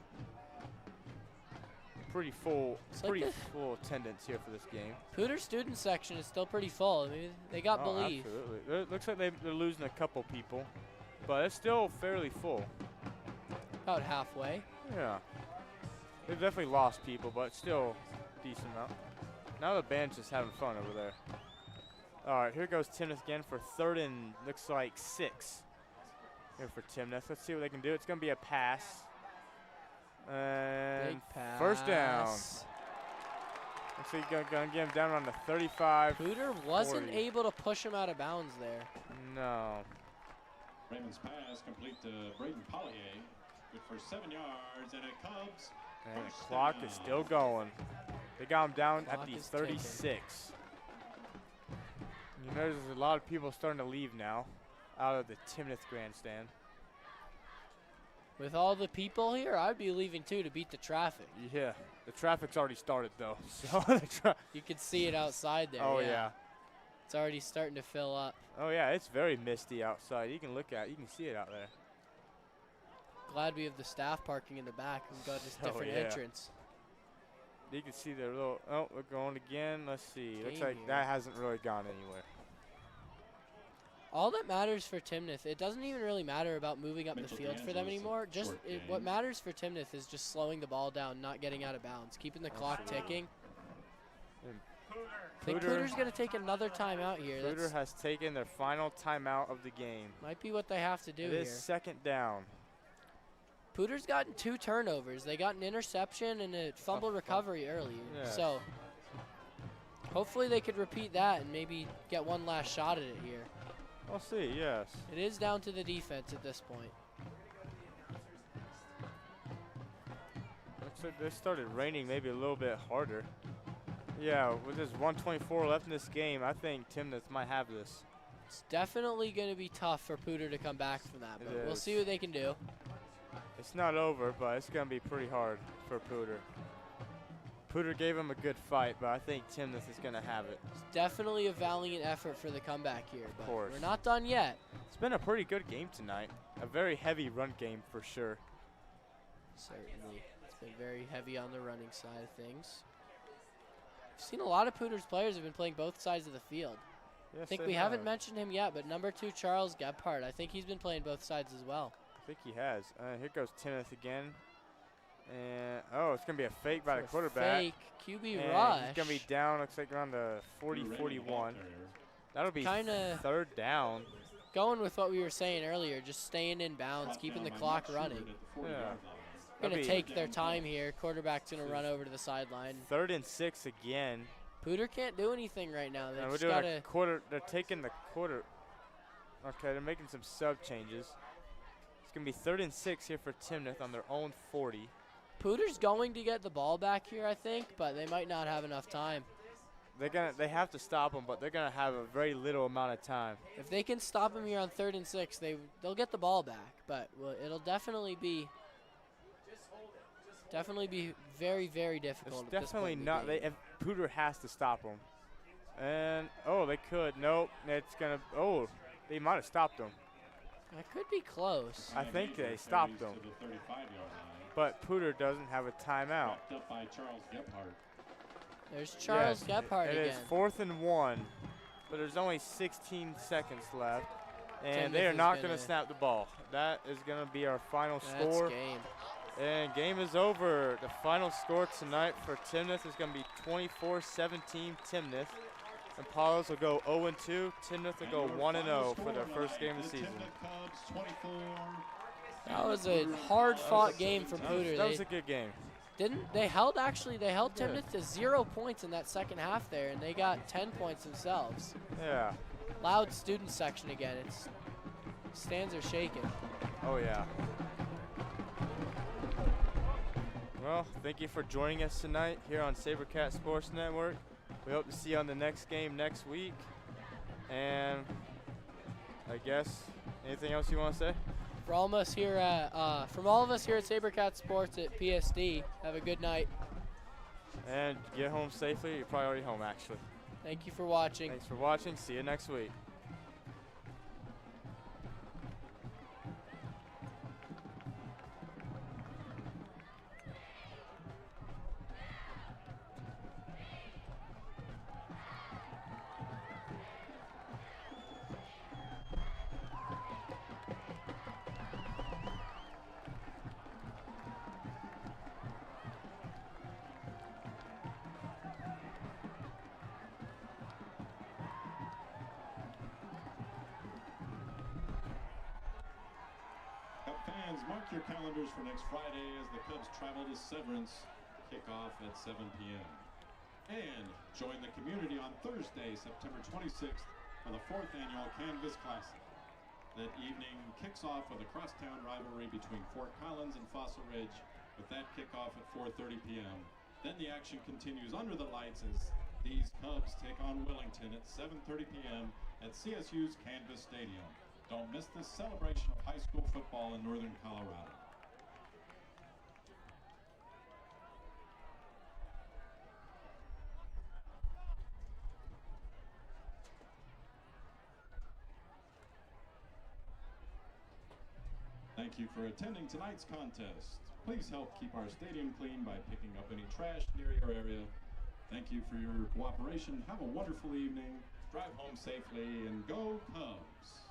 Pretty full attendance here for this game. Poudre student section is still pretty full. I mean, they got belief. Absolutely. It looks like they're losing a couple people, but it's still fairly full. About halfway. Yeah. They've definitely lost people, but still decent amount. Now the band's just having fun over there. All right, here goes Timnath again for 3rd and looks like 6 here for Timnath. Let's see what they can do. It's going to be a pass. And big pass. 1st down. Looks like he's going to get him down on the 35. Poudre wasn't able to push him out of bounds there. No. Raymond's pass complete to Braden Pollier. Good for 7 yards, and it Cubs. And the clock is still going. They got him down at the 36. Ticking. You know, there's a lot of people starting to leave now out of the Timnath grandstand. With all the people here, I'd be leaving too to beat the traffic. Yeah, the traffic's already started though. So you can see it outside there. Oh yeah. It's already starting to fill up. Oh yeah, it's very misty outside. You can see it out there. Glad we have the staff parking in the back. We've got this different entrance. You can see their little. Oh, we're going again. Let's see. Looks like here. that hasn't really gone anywhere. All that matters for Timnath, it doesn't even really matter about moving up the field for them anymore. What matters for Timnath is just slowing the ball down, not getting out of bounds, keeping the clock ticking. I think Poudre's going to take another timeout here. Poudre has taken their final timeout of the game. Might be what they have to do here. It is second down. Poudre's gotten 2 turnovers. They got an interception and a fumble recovery early. Yeah. So hopefully they could repeat that and maybe get one last shot at it here. We'll see, yes. It is down to the defense at this point. Looks like they started raining maybe a little bit harder. Yeah, with this 1:24 left in this game, I think Timnath might have this. It's definitely going to be tough for Poudre to come back from that, but we'll see what they can do. It's not over, but it's going to be pretty hard for Poudre. Poudre gave him a good fight, but I think Timnath is going to have it. It's definitely a valiant effort for the comeback here, but course. we're not done yet. It's been a pretty good game tonight. A very heavy run game for sure. Certainly. It's been very heavy on the running side of things. I've seen a lot of Poudre's players have been playing both sides of the field. Yes, I think we haven't mentioned him yet, but number 2, Charles Gebhardt, I think he's been playing both sides as well. I think he has. Here goes Timnath again. And, oh, it's going to be a fake by the quarterback. Fake QB and rush. He's going to be down, looks like around the 40-41. That'll be kinda third down. Going with what we were saying earlier, just staying in bounds, keeping the clock running. Yeah. Going to take their time here. Quarterback's going to run over to the sideline. 3rd and 6 again. Poudre can't do anything right now. They we're just doing gotta a quarter. They're taking the quarter. Okay, they're making some sub changes. It's going to be 3rd and 6 here for Timnath on their own 40. Poudre's going to get the ball back here, I think, but they might not have enough time. They have to stop him, but they're going to have a very little amount of time. If they can stop him here on 3rd and 6, they'll get the ball back, but it'll definitely be very, very difficult. It's definitely not. Poudre has to stop him. And, oh, they could. Nope. It's going to, oh, they might have stopped him. That could be close. I think they stopped him. But Poudre doesn't have a timeout. Up by Charles Gebhardt. There's Charles Gebhardt again. It is 4th and 1, but there's only 16 seconds left. And they are not going to snap the ball. That is going to be our final score. Game. And game is over. The final score tonight for Timnath is going to be 24-17 Timnath. Impalas will go 0-2. Timnath will go 1-0 for their first game of the season. That was a hard-fought game for Poudre. That was a good game. They held Timnath to 0 points in that second half there, and they got 10 points themselves. Yeah. Loud student section again. Stands are shaking. Oh, yeah. Well, thank you for joining us tonight here on SaberCat Sports Network. We hope to see you on the next game next week. And I guess, anything else you want to say? From all of us here at SaberCat Sports at PSD, have a good night. And get home safely. You're probably already home, actually. Thank you for watching. Thanks for watching. See you next week. Fans, mark your calendars for next Friday as the Cubs travel to Severance, kickoff at 7 p.m. And join the community on Thursday, September 26th for the 4th annual Canvas Classic. That evening kicks off with a crosstown rivalry between Fort Collins and Fossil Ridge, with that kickoff at 4:30 p.m. Then the action continues under the lights as these Cubs take on Willington at 7:30 p.m. at CSU's Canvas Stadium. Don't miss this celebration of high school football in northern Colorado. Thank you for attending tonight's contest. Please help keep our stadium clean by picking up any trash near your area. Thank you for your cooperation. Have a wonderful evening. Drive home safely and go Cubs.